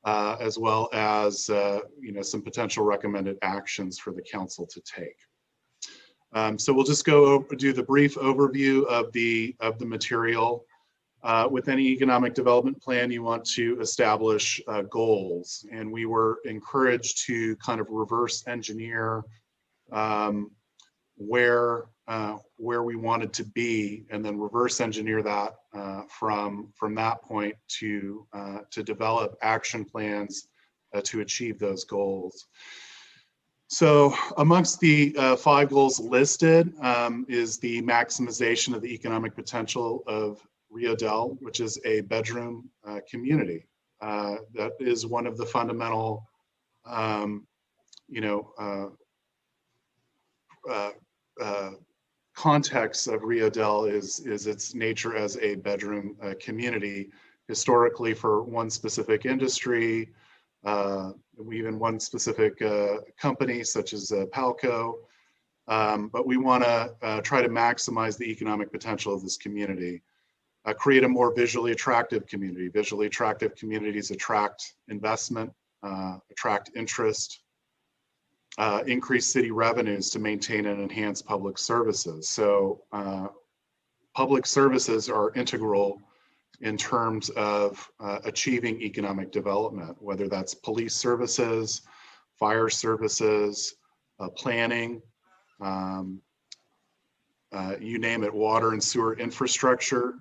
[SPEAKER 1] as well as some potential recommended actions for the council to take. So we'll just go over, do the brief overview of the material. With any economic development plan, you want to establish goals, and we were encouraged to kind of reverse engineer where we wanted to be, and then reverse engineer that from that point to develop action plans to achieve those goals. So amongst the 5 goals listed is the maximization of the economic potential of Rio Dell, which is a bedroom community. That is one of the fundamental, contexts of Rio Dell is its nature as a bedroom community, historically for one specific industry, even one specific company such as Palco. But we want to try to maximize the economic potential of this community. Create a more visually attractive community. Visually attractive communities attract investment, attract interest, increase city revenues to maintain and enhance public services. So public services are integral in terms of achieving economic development, whether that's police services, fire services, planning, you name it, water and sewer infrastructure.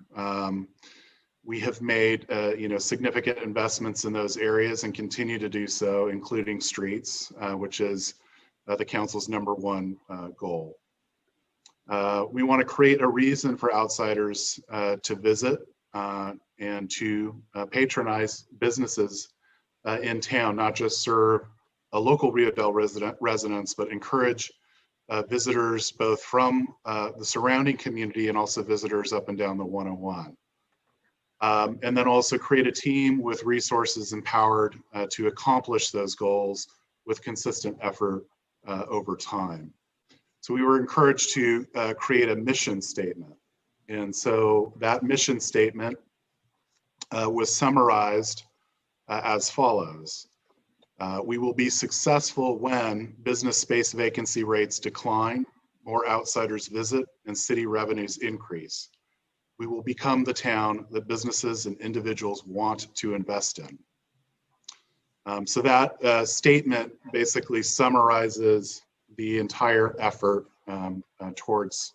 [SPEAKER 1] We have made significant investments in those areas and continue to do so, including streets, which is the council's #1 goal. We want to create a reason for outsiders to visit and to patronize businesses in town, not just serve a local Rio Dell residents, but encourage visitors both from the surrounding community and also visitors up and down the 101. And then also create a team with resources empowered to accomplish those goals with consistent effort over time. So we were encouraged to create a mission statement. And so that mission statement was summarized as follows. We will be successful when business space vacancy rates decline, more outsiders visit, and city revenues increase. We will become the town that businesses and individuals want to invest in. So that statement basically summarizes the entire effort towards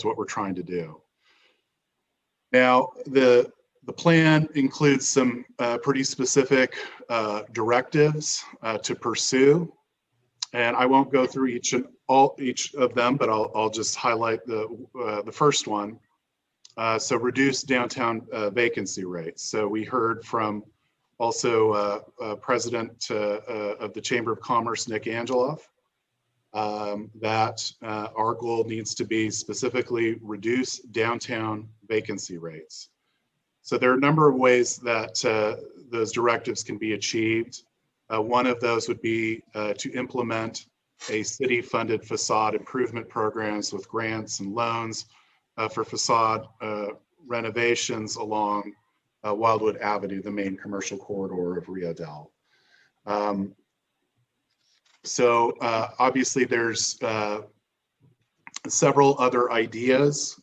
[SPEAKER 1] what we're trying to do. Now, the plan includes some pretty specific directives to pursue, and I won't go through each of them, but I'll just highlight the first one. So reduce downtown vacancy rates. So we heard from also President of the Chamber of Commerce, Nick Angeloff, that our goal needs to be specifically reduce downtown vacancy rates. So there are a number of ways that those directives can be achieved. One of those would be to implement a city-funded facade improvement programs with grants and loans for facade renovations along Wildwood Avenue, the main commercial corridor of Rio Dell. Obviously there's several other ideas,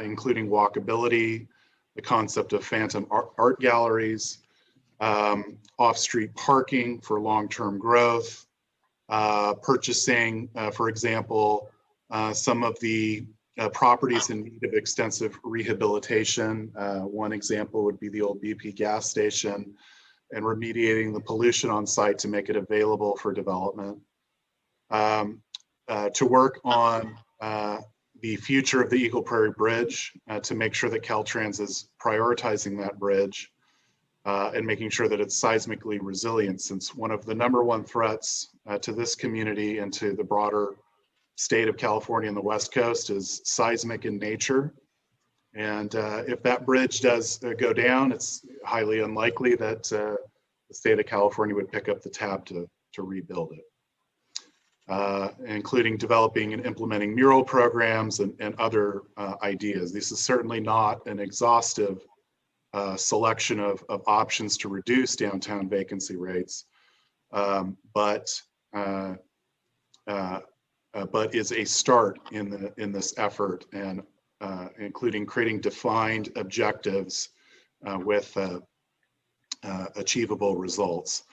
[SPEAKER 1] including walkability, the concept of phantom art galleries, off-street parking for long-term growth, purchasing, for example, some of the properties in need of extensive rehabilitation. One example would be the old BP gas station, and remediating the pollution on site to make it available for development. To work on the future of the Eagle Prairie Bridge, to make sure that Caltrans is prioritizing that bridge and making sure that it's seismically resilient, since one of the #1 threats to this community and to the broader state of California and the West Coast is seismic in nature. And if that bridge does go down, it's highly unlikely that the state of California would pick up the tab to rebuild it, including developing and implementing mural programs and other ideas. This is certainly not an exhaustive selection of options to reduce downtown vacancy rates, but is a start in this effort, and including creating defined objectives with achievable results.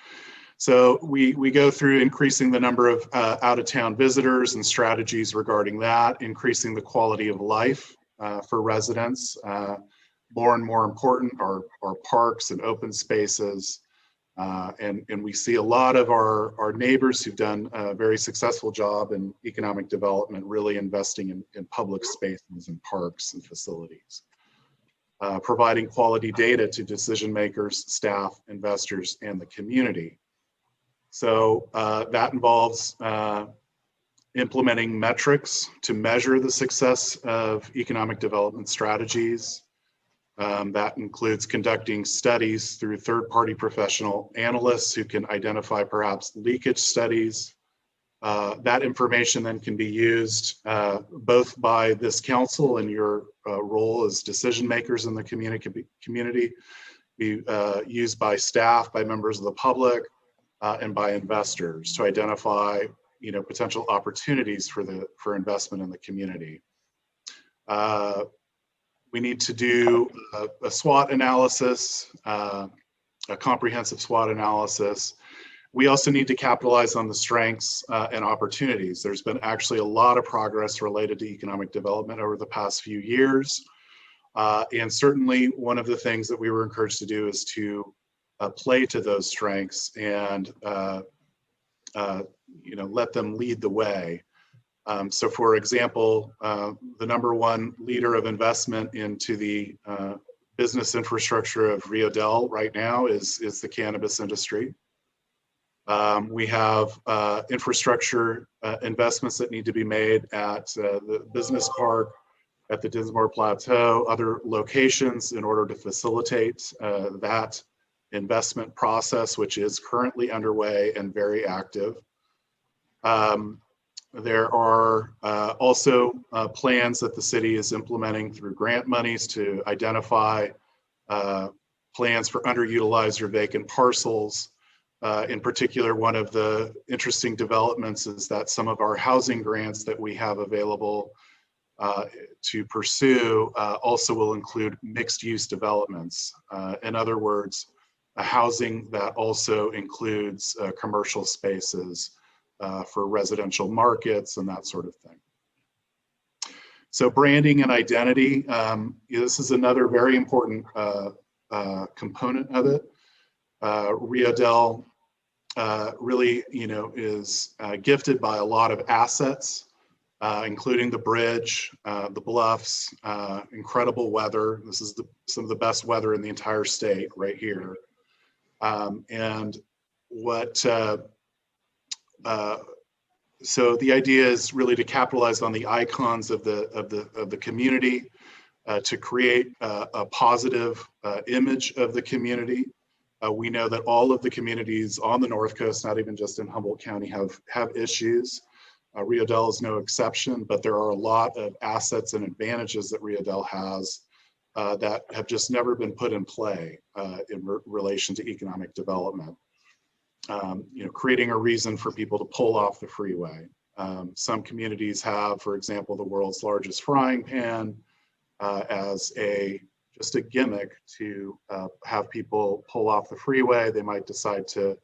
[SPEAKER 1] So we go through increasing the number of out-of-town visitors and strategies regarding that, increasing the quality of life for residents. More and more important are parks and open spaces. And we see a lot of our neighbors who've done a very successful job in economic development, really investing in public spaces and parks and facilities. Providing quality data to decision makers, staff, investors, and the community. So that involves implementing metrics to measure the success of economic development strategies. That includes conducting studies through third-party professional analysts who can identify perhaps leakage studies. That information then can be used both by this council and your role as decision makers in the community, be used by staff, by members of the public, and by investors to identify, potential opportunities for investment in the community. We need to do a SWOT analysis, a comprehensive SWOT analysis. We also need to capitalize on the strengths and opportunities. There's been actually a lot of progress related to economic development over the past few years. And certainly one of the things that we were encouraged to do is to play to those strengths and let them lead the way. So for example, the #1 leader of investment into the business infrastructure of Rio Dell right now is the cannabis industry. We have infrastructure investments that need to be made at the business park, at the Dinsmore Plateau, other locations in order to facilitate that investment process, which is currently underway and very active. There are also plans that the city is implementing through grant monies to identify plans for underutilized or vacant parcels. In particular, one of the interesting developments is that some of our housing grants that we have available to pursue also will include mixed-use developments. In other words, a housing that also includes commercial spaces for residential markets and that sort of thing. So branding and identity, this is another very important component of it. Rio Dell really, is gifted by a lot of assets including the bridge, the bluffs, incredible weather. This is some of the best weather in the entire state right here. And what, so the idea is really to capitalize on the icons of the community, to create a positive image of the community. We know that all of the communities on the North Coast, not even just in Humboldt County, have issues. Rio Dell is no exception, but there are a lot of assets and advantages that Rio Dell has that have just never been put in play in relation to economic development. Creating a reason for people to pull off the freeway. Some communities have, for example, the world's largest frying pan as just a gimmick to have people pull off the freeway. They might decide to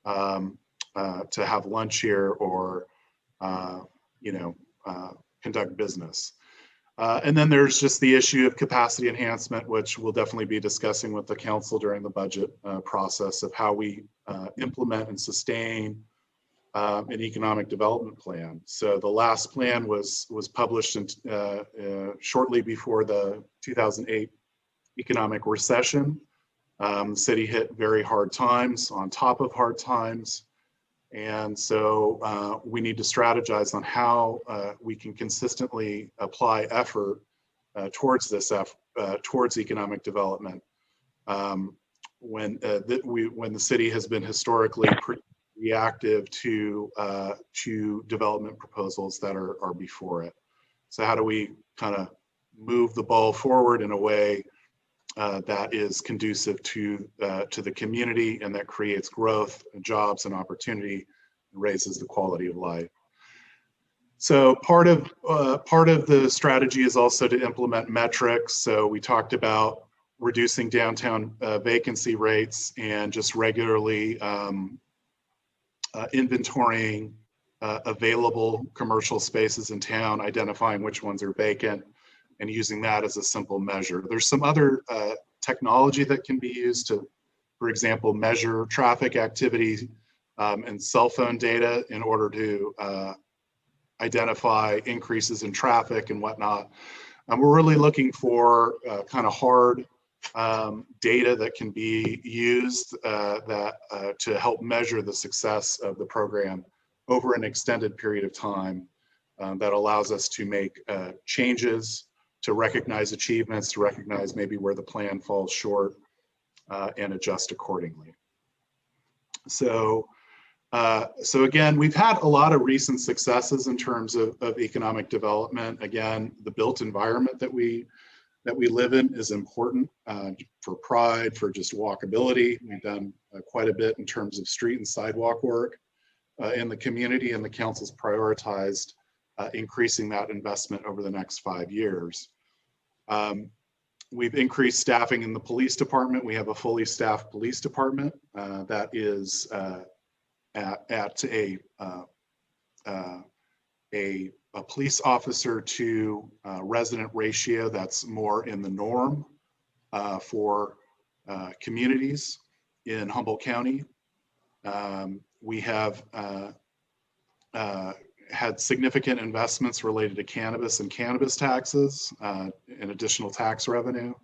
[SPEAKER 1] have lunch here or conduct business. And then there's just the issue of capacity enhancement, which we'll definitely be discussing with the council during the budget process of how we implement and sustain an economic development plan. So the last plan was published shortly before the 2008 economic recession. The city hit very hard times on top of hard times. And so we need to strategize on how we can consistently apply effort towards towards economic development when the city has been historically pretty reactive to development proposals that are before it. So how do we kind of move the ball forward in a way that is conducive to the community and that creates growth, and jobs, and opportunity, and raises the quality of life. So part of the strategy is also to implement metrics. So we talked about reducing downtown vacancy rates and just regularly inventorying available commercial spaces in town, identifying which ones are vacant, and using that as a simple measure. There's some other technology that can be used to, for example, measure traffic activity and cell phone data in order to identify increases in traffic and whatnot. We're really looking for kind of hard data that can be used to help measure the success of the program over an extended period of time that allows us to make changes, to recognize achievements, to recognize maybe where the plan falls short, and adjust accordingly. So again, we've had a lot of recent successes in terms of economic development. Again, the built environment that we live in is important for pride, for just walkability. We've done quite a bit in terms of street and sidewalk work in the community, and the council's prioritized increasing that investment over the next 5 years. We've increased staffing in the police department. We have a fully staffed police department that is at a police officer to resident ratio that's more in the norm for communities in Humboldt County. We have had significant investments related to cannabis and cannabis taxes and additional tax revenue.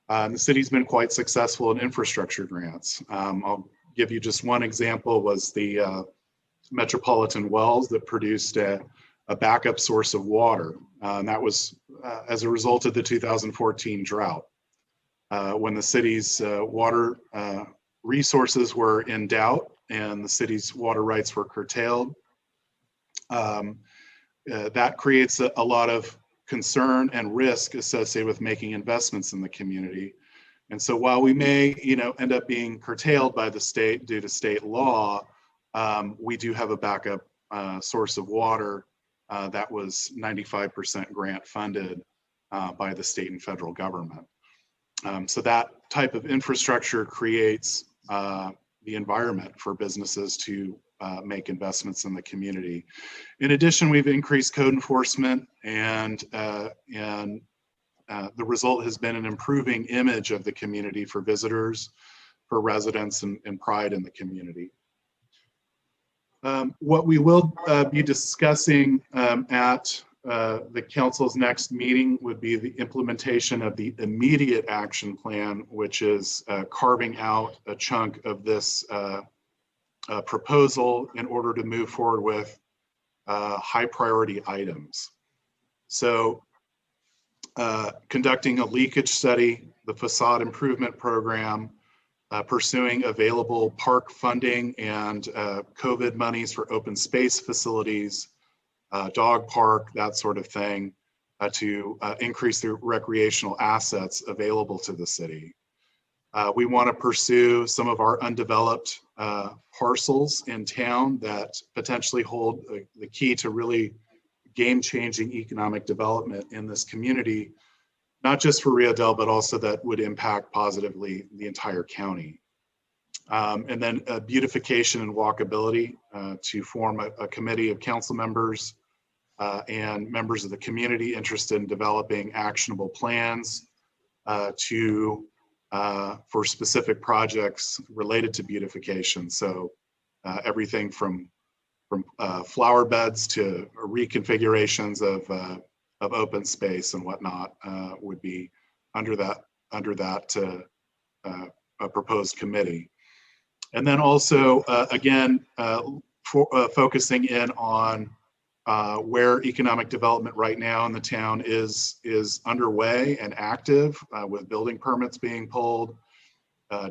[SPEAKER 1] The city's been quite successful in infrastructure grants. I'll give you just one example, was the Metropolitan Wells that produced a backup source of water. And that was as a result of the 2014 drought. When the city's water resources were in doubt and the city's water rights were curtailed, that creates a lot of concern and risk associated with making investments in the community. And so while we may, end up being curtailed by the state due to state law, we do have a backup source of water that was 95% grant funded by the state and federal government. So that type of infrastructure creates the environment for businesses to make investments in the community. In addition, we've increased code enforcement, and the result has been an improving image of the community for visitors, for residents, and pride in the community. What we will be discussing at the council's next meeting would be the implementation of the immediate action plan, which is carving out a chunk of this proposal in order to move forward with high priority items. So conducting a leakage study, the facade improvement program, pursuing available park funding and COVID monies for open space facilities, dog park, that sort of thing, to increase the recreational assets available to the city. We want to pursue some of our undeveloped parcels in town that potentially hold the key to really game-changing economic development in this community, not just for Rio Dell, but also that would impact positively the entire county. And then beautification and walkability, to form a committee of council members and members of the community interested in developing actionable plans for specific projects related to beautification. So everything from flower beds to reconfigurations of open space and whatnot would be under that proposed committee. And then also, again, focusing in on where economic development right now in the town is underway and active, with building permits being pulled,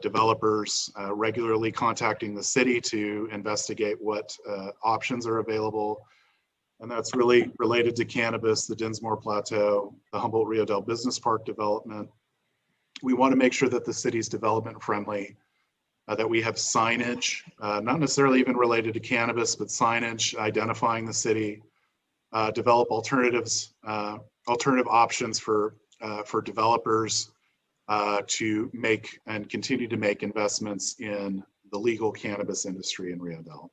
[SPEAKER 1] developers regularly contacting the city to investigate what options are available. And that's really related to cannabis, the Dinsmore Plateau, the Humboldt Rio Dell Business Park development. We want to make sure that the city's development friendly, that we have signage, not necessarily even related to cannabis, but signage identifying the city, develop alternative options for developers to make and continue to make investments in the legal cannabis industry in Rio Dell.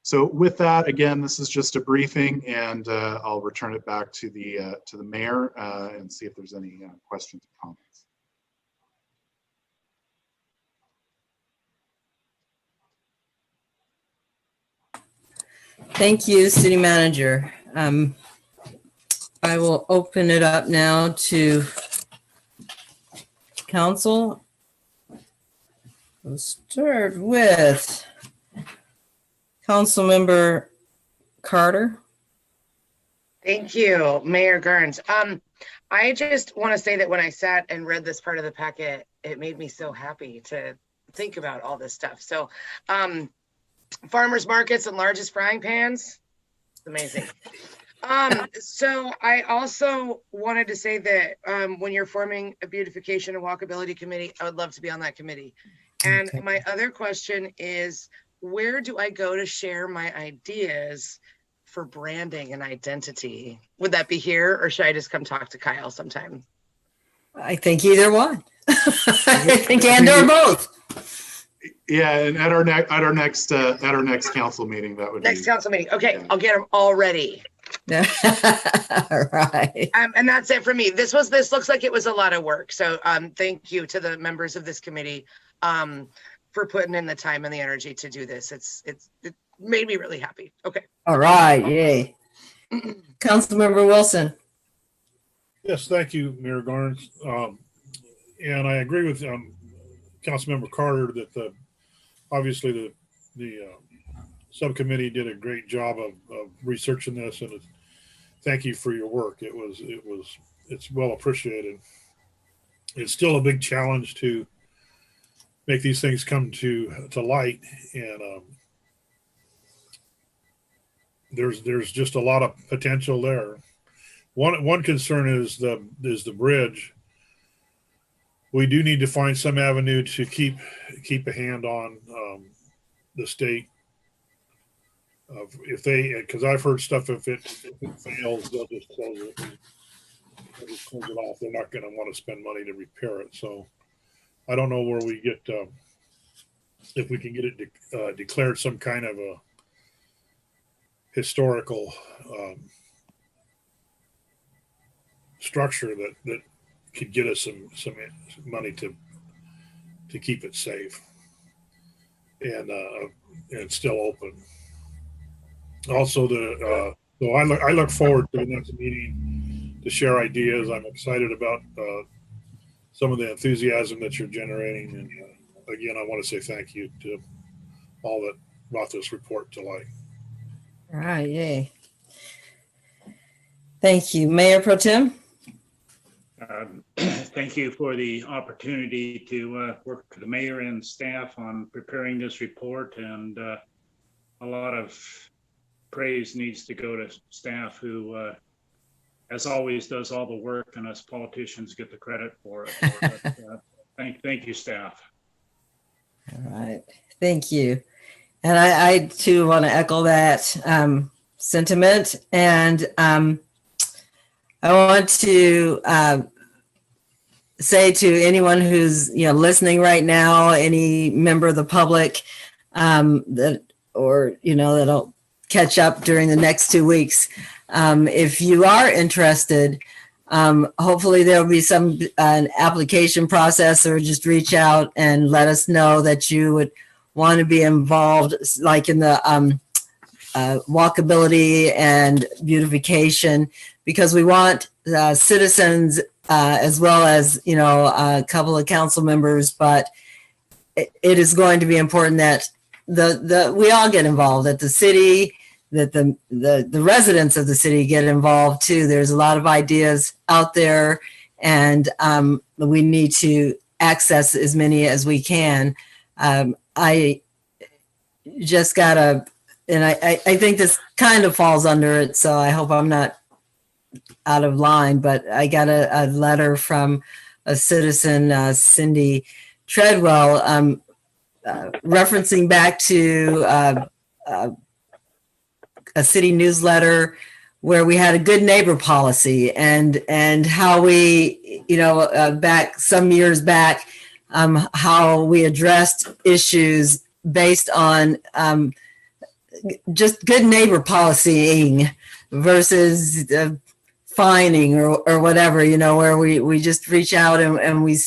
[SPEAKER 1] So with that, again, this is just a briefing, and I'll return it back to the mayor and see if there's any questions or comments.
[SPEAKER 2] Thank you, City Manager. I will open it up now to council. We'll start with Councilmember Carter.
[SPEAKER 7] Thank you, Mayor Gerns. I just want to say that when I sat and read this part of the packet, it made me so happy to think about all this stuff. So farmers markets and largest frying pans, it's amazing. So I also wanted to say that when you're forming a beautification and walkability committee, I would love to be on that committee. And
[SPEAKER 2] Okay.
[SPEAKER 7] my other question is, where do I go to share my ideas for branding and identity? Would that be here, or should I just come talk to Kyle sometime?
[SPEAKER 2] I think either one. I think and or both.
[SPEAKER 1] Yeah, and at our next council meeting, that would
[SPEAKER 7] Next
[SPEAKER 1] be
[SPEAKER 7] council meeting. Okay, I'll get them all ready.
[SPEAKER 2] All right.
[SPEAKER 7] And that's it for me. This looks like it was a lot of work. So thank you to the members of this committee for putting in the time and the energy to do this. It made me really happy. Okay.
[SPEAKER 2] All right. Yay. Councilmember Wilson.
[SPEAKER 3] Yes, thank you, Mayor Garnes. And I agree with Councilmember Carter that obviously the subcommittee did a great job of researching this, and thank you for your work. It's well appreciated. It's still a big challenge to make these things come to light, and there's just a lot of potential there. One concern is the bridge. We do need to find some avenue to keep a hand on the state. If they, because I've heard stuff, if it fails, they'll just close it. They'll just close it off. They're not going to want to spend money to repair it. So I don't know where we get, if we can get it declared some kind of a historical structure that could get us some money to keep it safe and still open. Also, so I look forward to the next meeting to share ideas. I'm excited about some of the enthusiasm that you're generating. And again, I want to say thank you to all that brought this report to light.
[SPEAKER 2] All right, yay. Thank you. Mayor Pro Tem?
[SPEAKER 6] Thank you for the opportunity to work with the mayor and staff on preparing this report, and a lot of praise needs to go to staff who, as always, does all the work, and us politicians get the credit for it. But, thank you, staff.
[SPEAKER 2] All right, thank you. And I too want to echo that sentiment, and I want to say to anyone who's listening right now, any member of the public that'll catch up during the next 2 weeks. If you are interested, hopefully there'll be an application process, or just reach out and let us know that you would want to be involved, like in the walkability and beautification, because we want citizens as well as a couple of council members, but it is going to be important that we all get involved, that the city, that the residents of the city get involved too. There's a lot of ideas out there, and we need to access as many as we can. I just got and I think this kind of falls under it, so I hope I'm not out of line, but I got a letter from a citizen, Cindy Treadwell, referencing back to a city newsletter where we had a good neighbor policy, and how we, back some years back, how we addressed issues based on just good neighbor policying versus fining or whatever, where we just reach out and we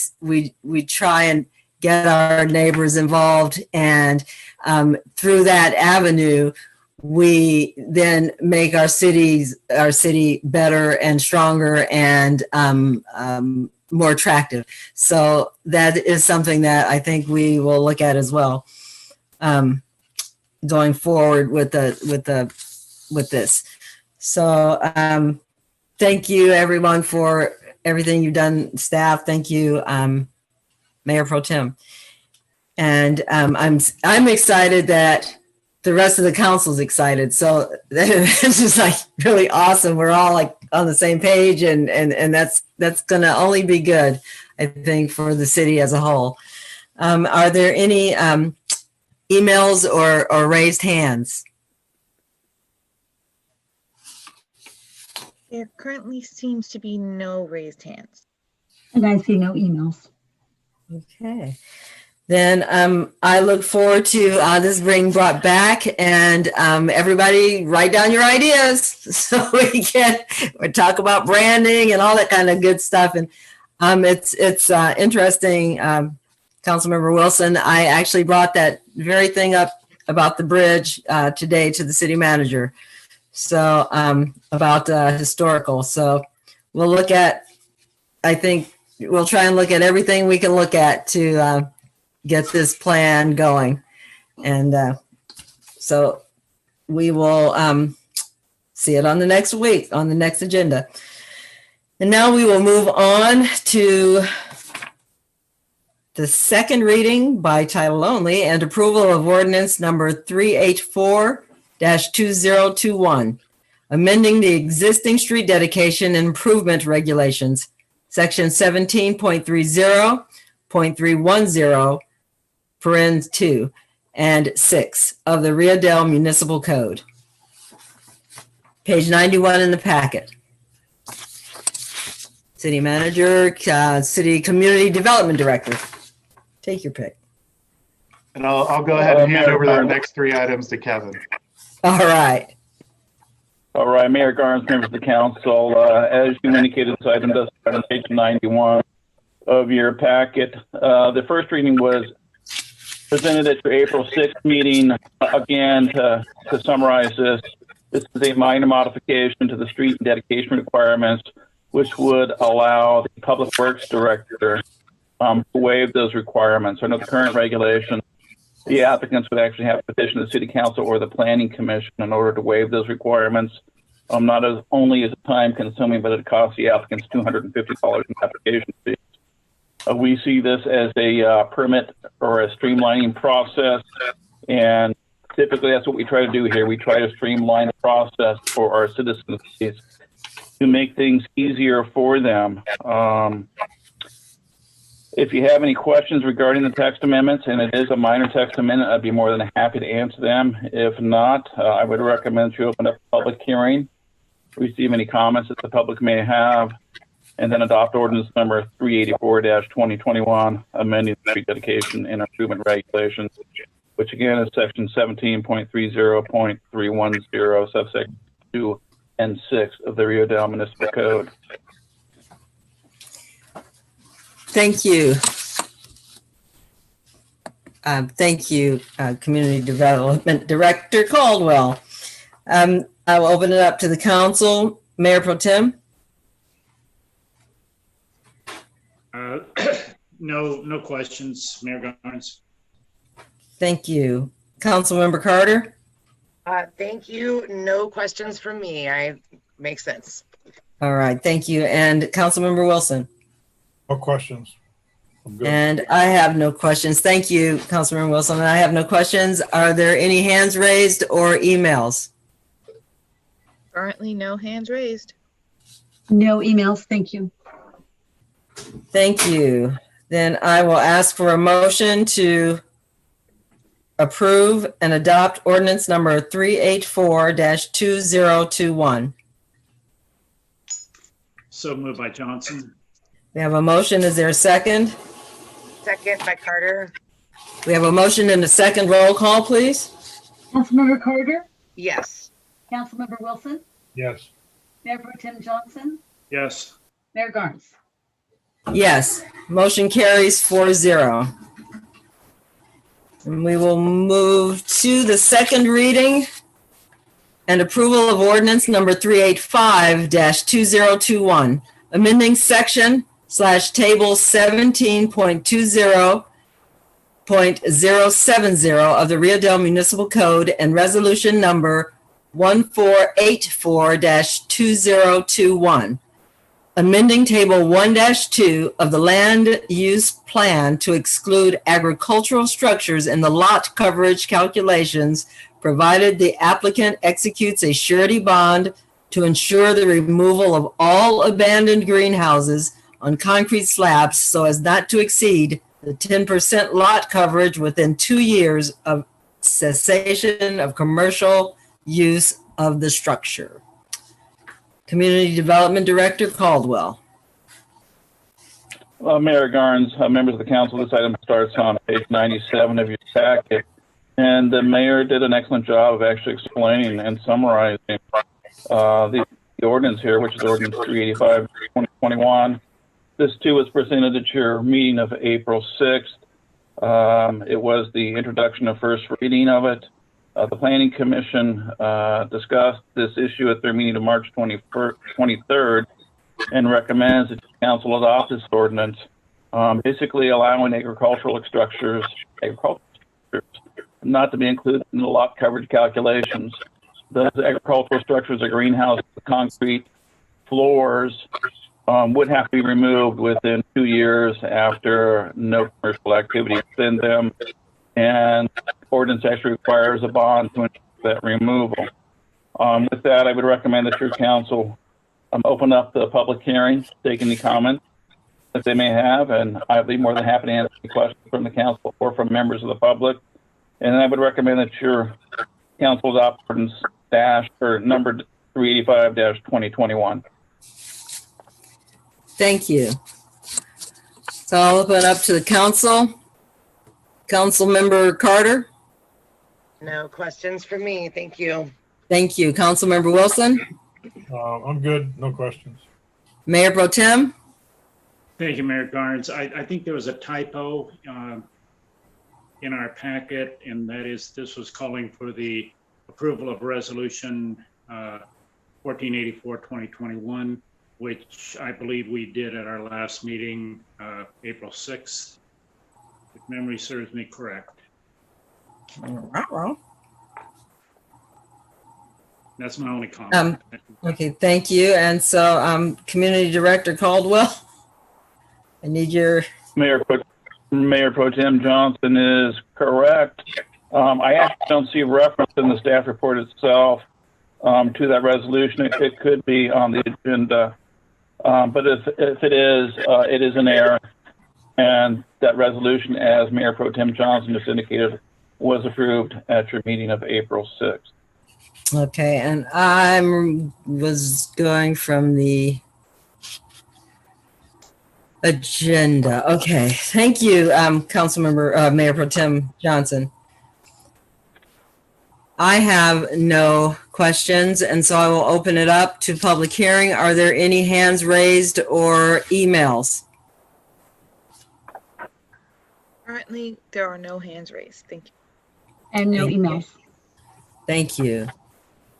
[SPEAKER 2] try and get our neighbors involved, and through that avenue we then make our city better and stronger and more attractive. So that is something that I think we will look at as well, going forward with this. So thank you everyone for everything you've done, staff. Thank you, Mayor Pro Tem. And I'm excited that the rest of the council's excited. So this is like really awesome. We're all like on the same page, and that's gonna only be good, I think, for the city as a whole. Are there any emails or raised hands?
[SPEAKER 5] There currently seems to be no raised hands.
[SPEAKER 4] And I see no emails.
[SPEAKER 2] Okay. Then I look forward to this being brought back, and everybody write down your ideas so we can talk about branding and all that kind of good stuff. And it's interesting, Councilmember Wilson, I actually brought that very thing up about the bridge today to the city manager. So about historical. So we'll look at, I think we'll try and look at everything we can look at to get this plan going. And so we will see it on the next week, on the next agenda. And now we will move on to the second reading by title only and approval of ordinance number 384-2021, amending the existing street dedication and improvement regulations, section 17.30.310, parens 2 and 6 of the Rio Dell Municipal Code. Page 91 in the packet. City Manager, City Community Development Director. Take your pick.
[SPEAKER 1] And I'll go ahead and hand over the next three items to Kevin.
[SPEAKER 2] All right.
[SPEAKER 9] All right, Mayor Garnes, members of the council, as you indicated, this item does start on page 91 of your packet. The first reading was presented at your April 6th meeting. Again, to summarize this, This is a minor modification to the street dedication requirements, which would allow the Public Works Director to waive those requirements. Under the current regulation, the applicants would actually have to petition the City Council or the Planning Commission in order to waive those requirements. Not as only is it time consuming, but it costs the applicants $250 in application fees. We see this as a permit or a streamlining process, and typically that's what we try to do here. We try to streamline the process for our citizens to make things easier for them. If you have any questions regarding the text amendments, and it is a minor text amendment, I'd be more than happy to answer them. If not, I would recommend you open up a public hearing, receive any comments that the public may have, and then adopt ordinance number 384-2021, amending the street dedication and improvement regulations, which again is section 17.30.310, subsection 2 and 6 of the Rio Dell Municipal Code.
[SPEAKER 2] Thank you. Thank you, Community Development Director Caldwell. I will open it up to the council. Mayor Pro Tem?
[SPEAKER 6] No questions, Mayor Garnes.
[SPEAKER 2] Thank you. Councilmember Carter?
[SPEAKER 7] Thank you. No questions from me. Makes sense.
[SPEAKER 2] All right, thank you. And Councilmember Wilson?
[SPEAKER 3] No questions. I'm good.
[SPEAKER 2] And I have no questions. Thank you, Councilmember Wilson. And I have no questions. Are there any hands raised or emails?
[SPEAKER 5] Currently, no hands raised.
[SPEAKER 4] No emails, thank you.
[SPEAKER 2] Thank you. Then I will ask for a motion to approve and adopt ordinance number 384-2021.
[SPEAKER 6] So moved by Johnson.
[SPEAKER 2] We have a motion. Is there a second?
[SPEAKER 7] Second by Carter.
[SPEAKER 2] We have a motion and a second. Roll call, please.
[SPEAKER 4] Councilmember Carter?
[SPEAKER 7] Yes.
[SPEAKER 4] Councilmember Wilson?
[SPEAKER 3] Yes.
[SPEAKER 4] Mayor Pro Tem Johnson?
[SPEAKER 6] Yes.
[SPEAKER 4] Mayor Garnes?
[SPEAKER 2] Yes. Motion carries 4-0. And we will move to the second reading and approval of ordinance number 385-2021, amending section /table 17.20.070 of the Rio Dell Municipal Code and resolution number 1484-2021, amending table 1-2 of the land use plan to exclude agricultural structures in the lot coverage calculations, provided the applicant executes a surety bond to ensure the removal of all abandoned greenhouses on concrete slabs so as not to exceed the 10% lot coverage within 2 years of cessation of commercial use of the structure. Community Development Director Caldwell.
[SPEAKER 9] Mayor Garnes, members of the council, this item starts on page 97 of your packet. And the mayor did an excellent job of actually explaining and summarizing the ordinance here, which is ordinance 385-2021. This too was presented at your meeting of April 6th. It was the introduction of first reading of it. The Planning Commission discussed this issue at their meeting of March 23rd and recommends that the council adopt this ordinance, basically allowing agricultural structures not to be included in the lot coverage calculations. Those agricultural structures are greenhouses, concrete floors, would have to be removed within 2 years after no commercial activity within them. And ordinance actually requires a bond to ensure that removal. With that, I would recommend that your council open up the public hearing, take any comments that they may have, and I'd be more than happy to answer any questions from the council or from members of the public. And I would recommend that your council adopt ordinance number 385-2021.
[SPEAKER 2] Thank you. So I'll open it up to the council. Councilmember Carter?
[SPEAKER 7] No questions for me. Thank you.
[SPEAKER 2] Thank you. Councilmember Wilson?
[SPEAKER 3] I'm good. No questions.
[SPEAKER 2] Mayor Pro Tem?
[SPEAKER 6] Thank you, Mayor Garnes. I think there was a typo in our packet, and that is this was calling for the approval of resolution 1484-2021, which I believe we did at our last meeting, April 6th, if memory serves me correct.
[SPEAKER 2] Not wrong.
[SPEAKER 6] That's my only comment.
[SPEAKER 2] Okay, thank you. And so, Community Director Caldwell, I need your.
[SPEAKER 9] Mayor Pro Tem Johnson is correct. I actually don't see reference in the staff report itself to that resolution. It could be on the agenda, but if it is an error. And that resolution, as Mayor Pro Tem Johnson just indicated, was approved at your meeting of April 6th.
[SPEAKER 2] Okay, and I was going from the agenda. Okay, thank you, Councilmember Mayor Pro Tem Johnson. I have no questions, and so I will open it up to public hearing. Are there any hands raised or emails?
[SPEAKER 5] Currently, there are no hands raised. Thank you.
[SPEAKER 4] And no emails.
[SPEAKER 2] Thank you.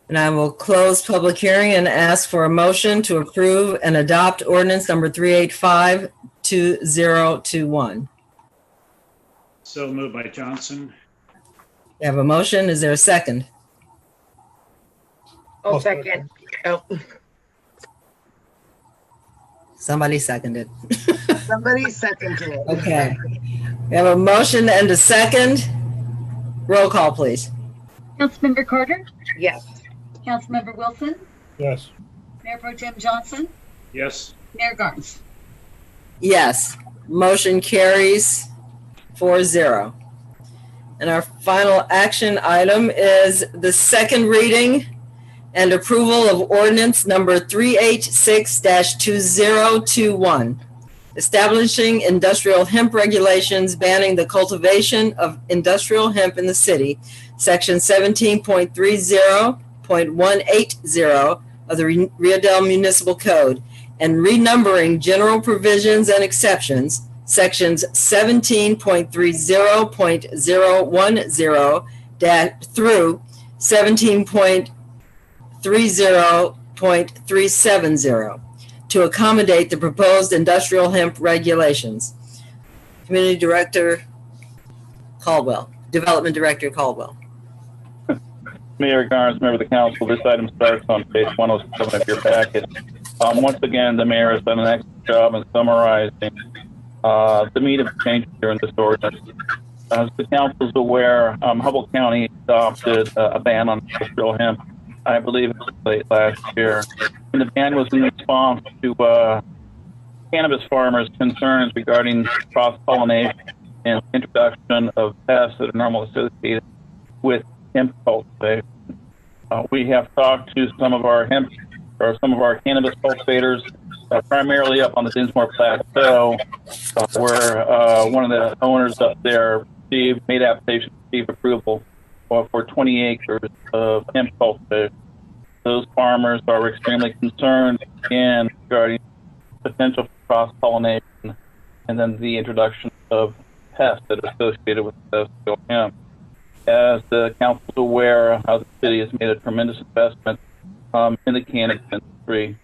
[SPEAKER 2] And I will close public hearing and ask for a motion to approve and adopt ordinance number 385-2021.
[SPEAKER 6] So moved by Johnson.
[SPEAKER 2] You have a motion. Is there a second?
[SPEAKER 7] Oh, second. Oh,
[SPEAKER 2] Somebody seconded.
[SPEAKER 7] somebody seconded it.
[SPEAKER 2] Okay. We have a motion and a second. Roll call, please.
[SPEAKER 4] Councilmember Carter,
[SPEAKER 7] Yes.
[SPEAKER 4] Councilmember Wilson,
[SPEAKER 3] Yes.
[SPEAKER 4] Mayor Pro Tem Johnson,
[SPEAKER 6] Yes.
[SPEAKER 4] Mayor Garnes.
[SPEAKER 2] Yes. Motion carries 4-0. And our final action item is the second reading and approval of ordinance number 386-2021, establishing industrial hemp regulations banning the cultivation of industrial hemp in the city, section 17.30.180 of the Rio Dell Municipal Code, and renumbering general provisions and exceptions, sections 17.30.010 through 17.30.370 to accommodate the proposed industrial hemp regulations. Community Director Caldwell, Development Director Caldwell.
[SPEAKER 9] Mayor Garnes, member of the council, this item starts on page 107 of your packet. Once again, the mayor has done an excellent job in summarizing the meat of the changes here in this ordinance. As the council is aware, Humboldt County adopted a ban on industrial hemp, I believe it was late last year. And the ban was in response to cannabis farmers' concerns regarding cross-pollination and introduction of pests that are normally associated with hemp cultivation. We have talked to some of our cannabis cultivators, primarily up on the Dinsmore Plateau, where one of the owners up there made application to receive approval for 20 acres of hemp cultivation. Those farmers are extremely concerned again regarding potential cross-pollination and then the introduction of pests that are associated with industrial hemp. As the council is aware, how the city has made a tremendous investment in the cannabis industry,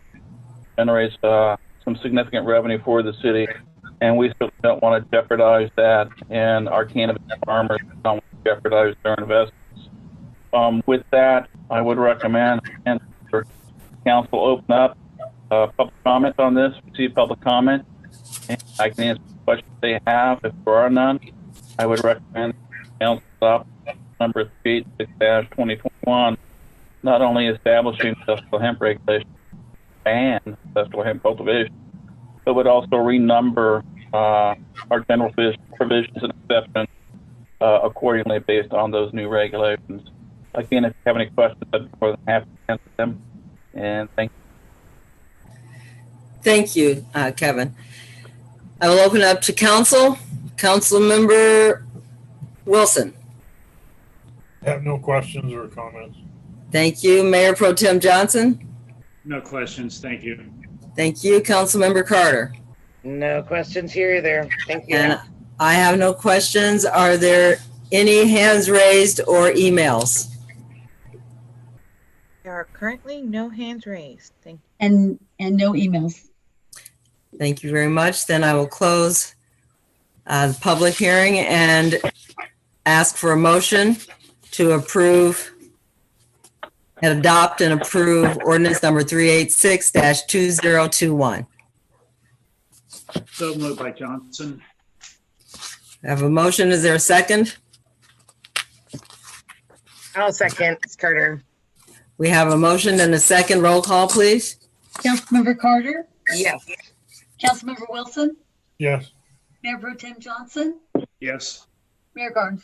[SPEAKER 9] generates some significant revenue for the city, and we certainly don't want to jeopardize that, and our cannabis farmers don't want to jeopardize their investments. With that, I would recommend and for council open up public comment on this, receive public comment, and I can answer questions they have. If there are none, I would recommend council adopt number 386-2021, not only establishing industrial hemp regulations and industrial hemp cultivation, but would also renumber our general provisions and exceptions accordingly based on those new regulations. Again, if you have any questions, I'd be more than happy to answer them. And thank you.
[SPEAKER 2] Thank you, Kevin. I will open up to council. Councilmember Wilson.
[SPEAKER 3] I have no questions or comments.
[SPEAKER 2] Thank you. Mayor Pro Tem Johnson.
[SPEAKER 6] No questions. Thank you.
[SPEAKER 2] Thank you. Councilmember Carter.
[SPEAKER 7] No questions here either. Thank you.
[SPEAKER 2] And I have no questions. Are there any hands raised or emails?
[SPEAKER 5] There are currently no hands raised. Thank
[SPEAKER 4] And no emails.
[SPEAKER 2] Thank you very much. Then I will close the public hearing and ask for a motion to approve and adopt and approve ordinance number 386-2021.
[SPEAKER 6] So moved by Johnson.
[SPEAKER 2] I have a motion. Is there a second?
[SPEAKER 7] I'll second. It's Carter.
[SPEAKER 2] We have a motion and a second. Roll call, please.
[SPEAKER 4] Councilmember Carter,
[SPEAKER 7] Yes.
[SPEAKER 4] Councilmember Wilson,
[SPEAKER 3] Yes.
[SPEAKER 4] Mayor Pro Tem Johnson,
[SPEAKER 6] Yes.
[SPEAKER 4] Mayor Garnes.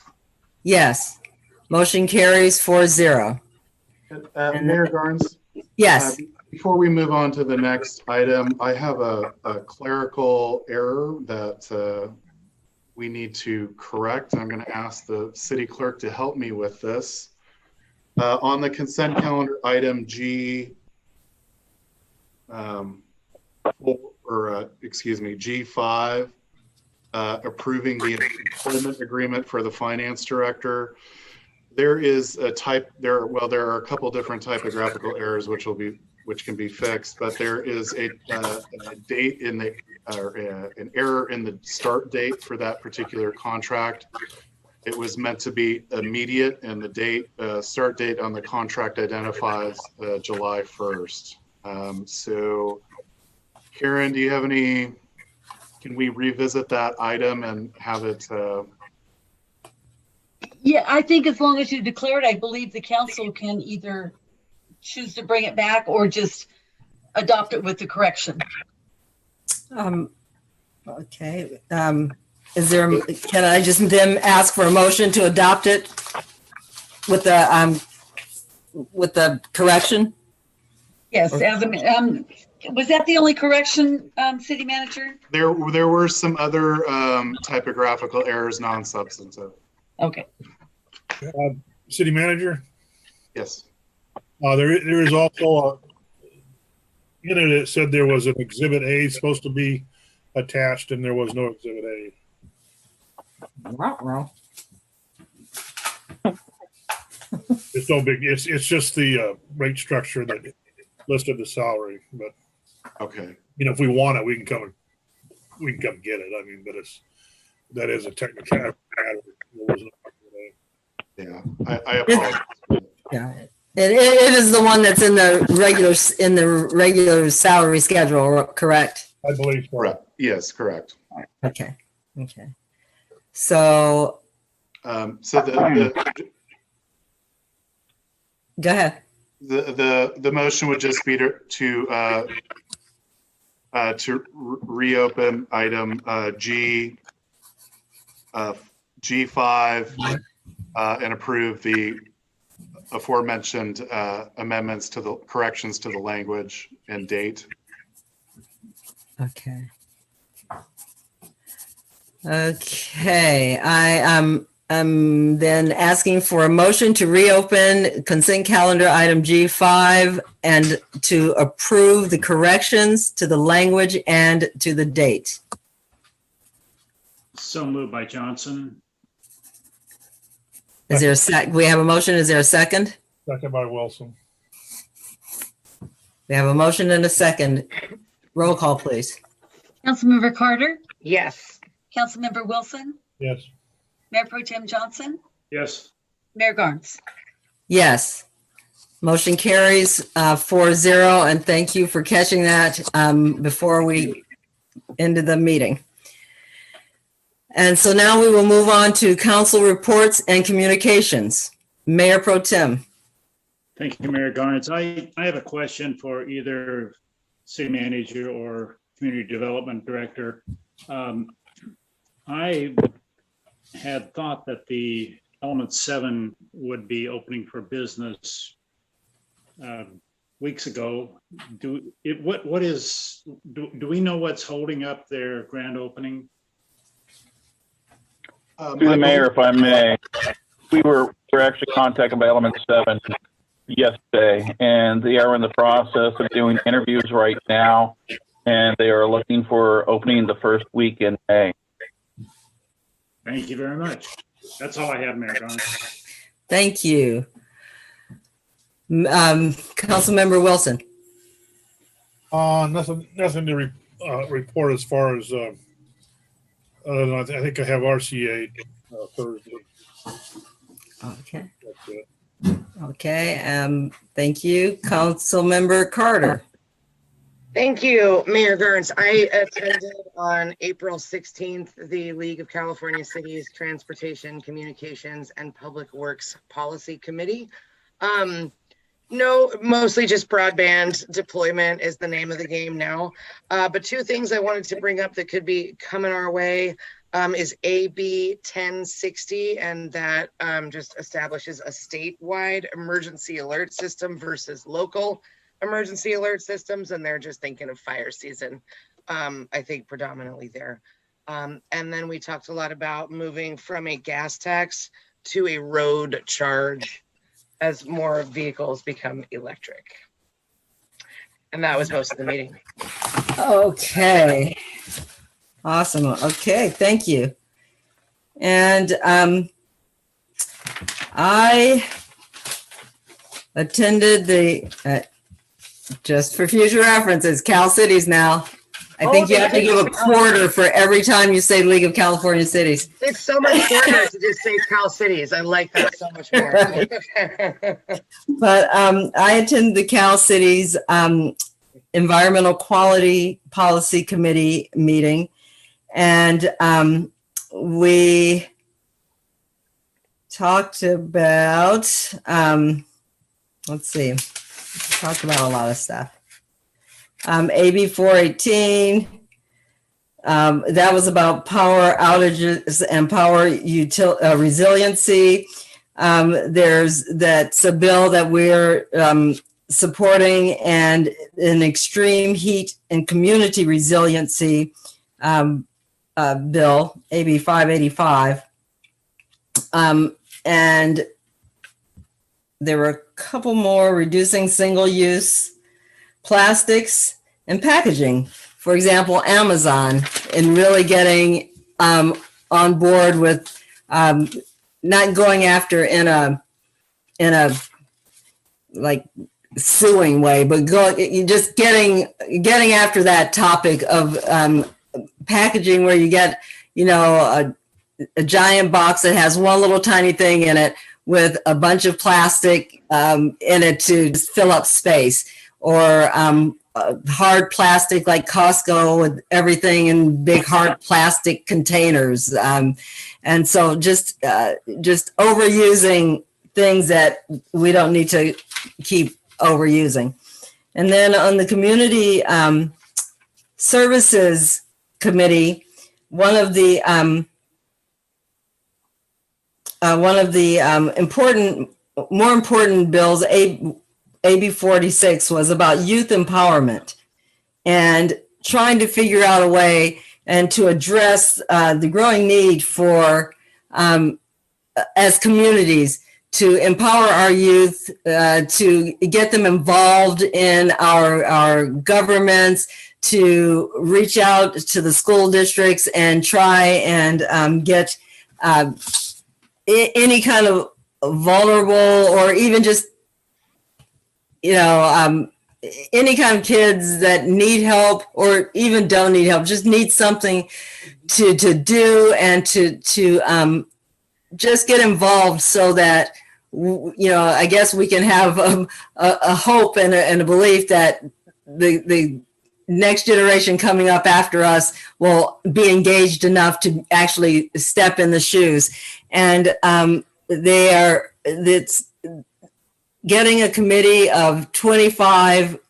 [SPEAKER 2] Yes. Motion carries 4-0.
[SPEAKER 1] Mayor Garnes?
[SPEAKER 2] Yes.
[SPEAKER 1] Before we move on to the next item, I have a clerical error that we need to correct. I'm going to ask the city clerk to help me with this. On the consent calendar, item G, G5, approving the employment agreement for the finance director. There is a there are a couple different typographical errors which can be fixed, but there is a date in the an error in the start date for that particular contract. It was meant to be immediate, and the start date on the contract identifies July 1st. So, Karen, do you have any? Can we revisit that item and have it?
[SPEAKER 4] Yeah, I think as long as you declare it, I believe the council can either choose to bring it back or just adopt it with the correction.
[SPEAKER 2] Okay. Is there? Can I just then ask for a motion to adopt it with the correction?
[SPEAKER 4] Yes. Was that the only correction, City Manager?
[SPEAKER 1] There were some other typographical errors, non-substantive.
[SPEAKER 4] Okay.
[SPEAKER 3] City Manager?
[SPEAKER 1] Yes.
[SPEAKER 3] There is also in it said there was an Exhibit A supposed to be attached, and there was no Exhibit A. It's no big. It's just the rate structure that listed the salary. But
[SPEAKER 1] okay,
[SPEAKER 3] if we want it, we can come get it. I mean, but that is a technical matter.
[SPEAKER 1] Yeah, I apologize.
[SPEAKER 2] Yeah, it is the one that's in the regular salary schedule, correct?
[SPEAKER 3] I believe so.
[SPEAKER 1] Correct. Yes, correct.
[SPEAKER 2] Okay. So.
[SPEAKER 1] So
[SPEAKER 2] Go ahead.
[SPEAKER 1] The motion would just be to reopen item G5 and approve the aforementioned amendments to the corrections to the language and date.
[SPEAKER 2] Okay. I'm then asking for a motion to reopen consent calendar item G5 and to approve the corrections to the language and to the date.
[SPEAKER 6] So moved by Johnson.
[SPEAKER 2] Is there we have a motion. Is there a second?
[SPEAKER 3] Second by Wilson.
[SPEAKER 2] We have a motion and a second. Roll call, please.
[SPEAKER 4] Councilmember Carter,
[SPEAKER 7] Yes.
[SPEAKER 4] Councilmember Wilson,
[SPEAKER 3] Yes.
[SPEAKER 4] Mayor Pro Tem Johnson,
[SPEAKER 6] Yes.
[SPEAKER 4] Mayor Garnes.
[SPEAKER 2] Yes. Motion carries 4-0, and thank you for catching that before we ended the meeting. And so now we will move on to council reports and communications. Mayor Pro Tem.
[SPEAKER 6] Thank you, Mayor Garnes. I have a question for either city manager or community development director. I had thought that the Element 7 would be opening for business weeks ago. Do we know what's holding up their grand opening?
[SPEAKER 9] Through the mayor, if I may, we were actually contacted by Element 7 yesterday, and they are in the process of doing interviews right now, and they are looking for opening the first week in May.
[SPEAKER 6] Thank you very much. That's all I have, Mayor Garnes.
[SPEAKER 2] Thank you. Councilmember Wilson.
[SPEAKER 3] Nothing to report as far as, other than I think I have RCA Thursday.
[SPEAKER 2] Okay.
[SPEAKER 3] That's it.
[SPEAKER 2] Okay. Thank you. Councilmember Carter.
[SPEAKER 7] Thank you, Mayor Gerns. I attended on April 16th, the League of California Cities Transportation, Communications, and Public Works Policy Committee. No, mostly just broadband deployment is the name of the game now. But two things I wanted to bring up that could be coming our way is AB 1060, and that just establishes a statewide emergency alert system versus local emergency alert systems, and they're just thinking of fire season, I think predominantly there. And then we talked a lot about moving from a gas tax to a road charge as more vehicles become electric. And that was most of the meeting.
[SPEAKER 2] Okay. Awesome. Okay, thank you. And I attended the, just for future references, Cal Cities now. I think you have to give a quarter for every time you say League of California Cities.
[SPEAKER 7] It's so much harder to just say Cal Cities. I like that so much more.
[SPEAKER 2] But I attended the Cal Cities Environmental Quality Policy Committee meeting, and we talked about, let's see, talked about a lot of stuff. AB 418, that was about power outages and power resiliency. That's a bill that we're supporting, and an extreme heat and community resiliency bill, AB 585. And there were a couple more: reducing single-use plastics and packaging. For example, Amazon, and really getting on board with not going after in a like suing way, but just getting after that topic of packaging, where you get, a giant box that has one little tiny thing in it with a bunch of plastic in it to just fill up space, or hard plastic like Costco with everything in big hard plastic containers. And so just overusing things that we don't need to keep overusing. And then on the Community Services Committee, one of the more important bills, AB 46, was about youth empowerment and trying to figure out a way and to address the growing need for, as communities, to empower our youth, to get them involved in our governments, to reach out to the school districts and try and get any kind of vulnerable, or even just any kind of kids that need help or even don't need help, just need something to do, and to just get involved, so that I guess we can have a hope and a belief that the next generation coming up after us will be engaged enough to actually step in the shoes. And it's getting a committee of 25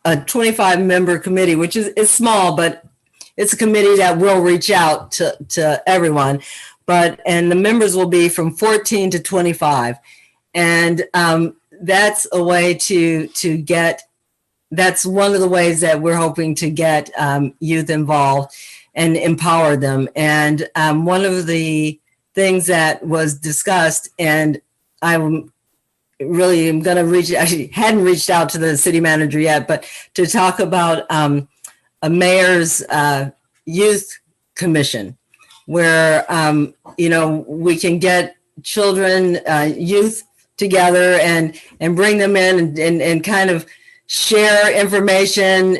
[SPEAKER 2] member committee, which is small, but it's a committee that will reach out to everyone. And the members will be from 14 to 25. And that's a way to get, that's one of the ways that we're hoping to get youth involved and empower them. And one of the things that was discussed, and I really am going to actually hadn't reached out to the city manager yet, but to talk about a mayor's youth commission, where, we can get children, youth together and bring them in and kind of share information,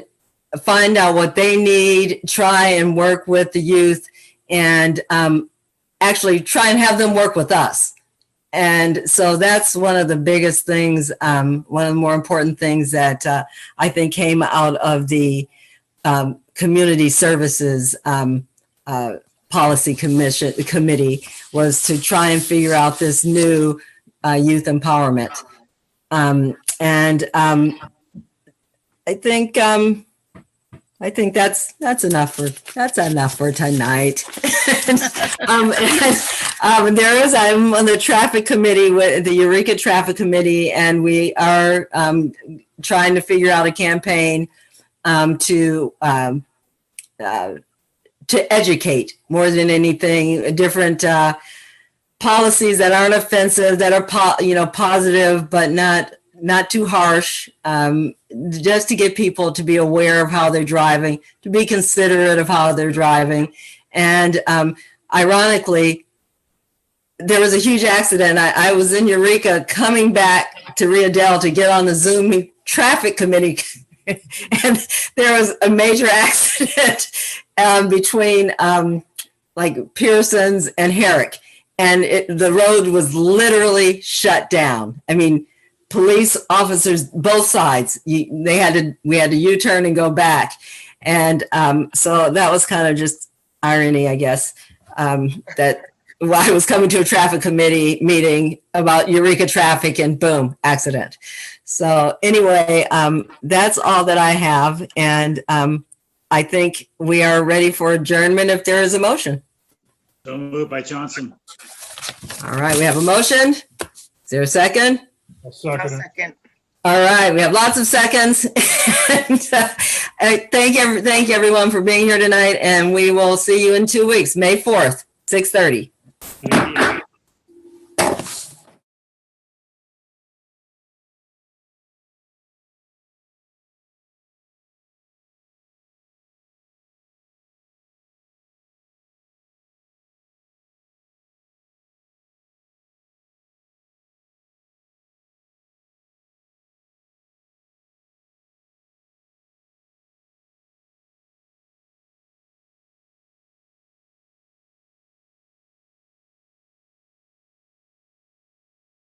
[SPEAKER 2] find out what they need, try and work with the youth, and actually try and have them work with us. And so that's one of the biggest things, one of the more important things that I think came out of the Community Services Policy Committee was to try and figure out this new youth empowerment. I think that's enough for tonight. I'm on the traffic committee with the Eureka Traffic Committee, and we are trying to figure out a campaign to educate more than anything, different policies that aren't offensive, that are positive but not too harsh, just to get people to be aware of how they're driving, to be considerate of how they're driving. And ironically, there was a huge accident. I was in Eureka coming back to Rio Dell to get on the Zoom traffic committee, and there was a major accident between like Pearson's and Herrick, and the road was literally shut down. I mean, police officers, both sides, we had to U-turn and go back. And so that was kind of just irony, I guess, that I was coming to a traffic committee meeting about Eureka traffic and boom, accident. So anyway, that's all that I have. And I think we are ready for adjournment if there is a motion.
[SPEAKER 6] So moved by Johnson.
[SPEAKER 2] All right, we have a motion. Is there a second?
[SPEAKER 3] I'll second.
[SPEAKER 2] All right, we have lots of seconds. And, thank you everyone for being here tonight, and we will see you in 2 weeks, May 4th, 6:30.
[SPEAKER 6] Thank you.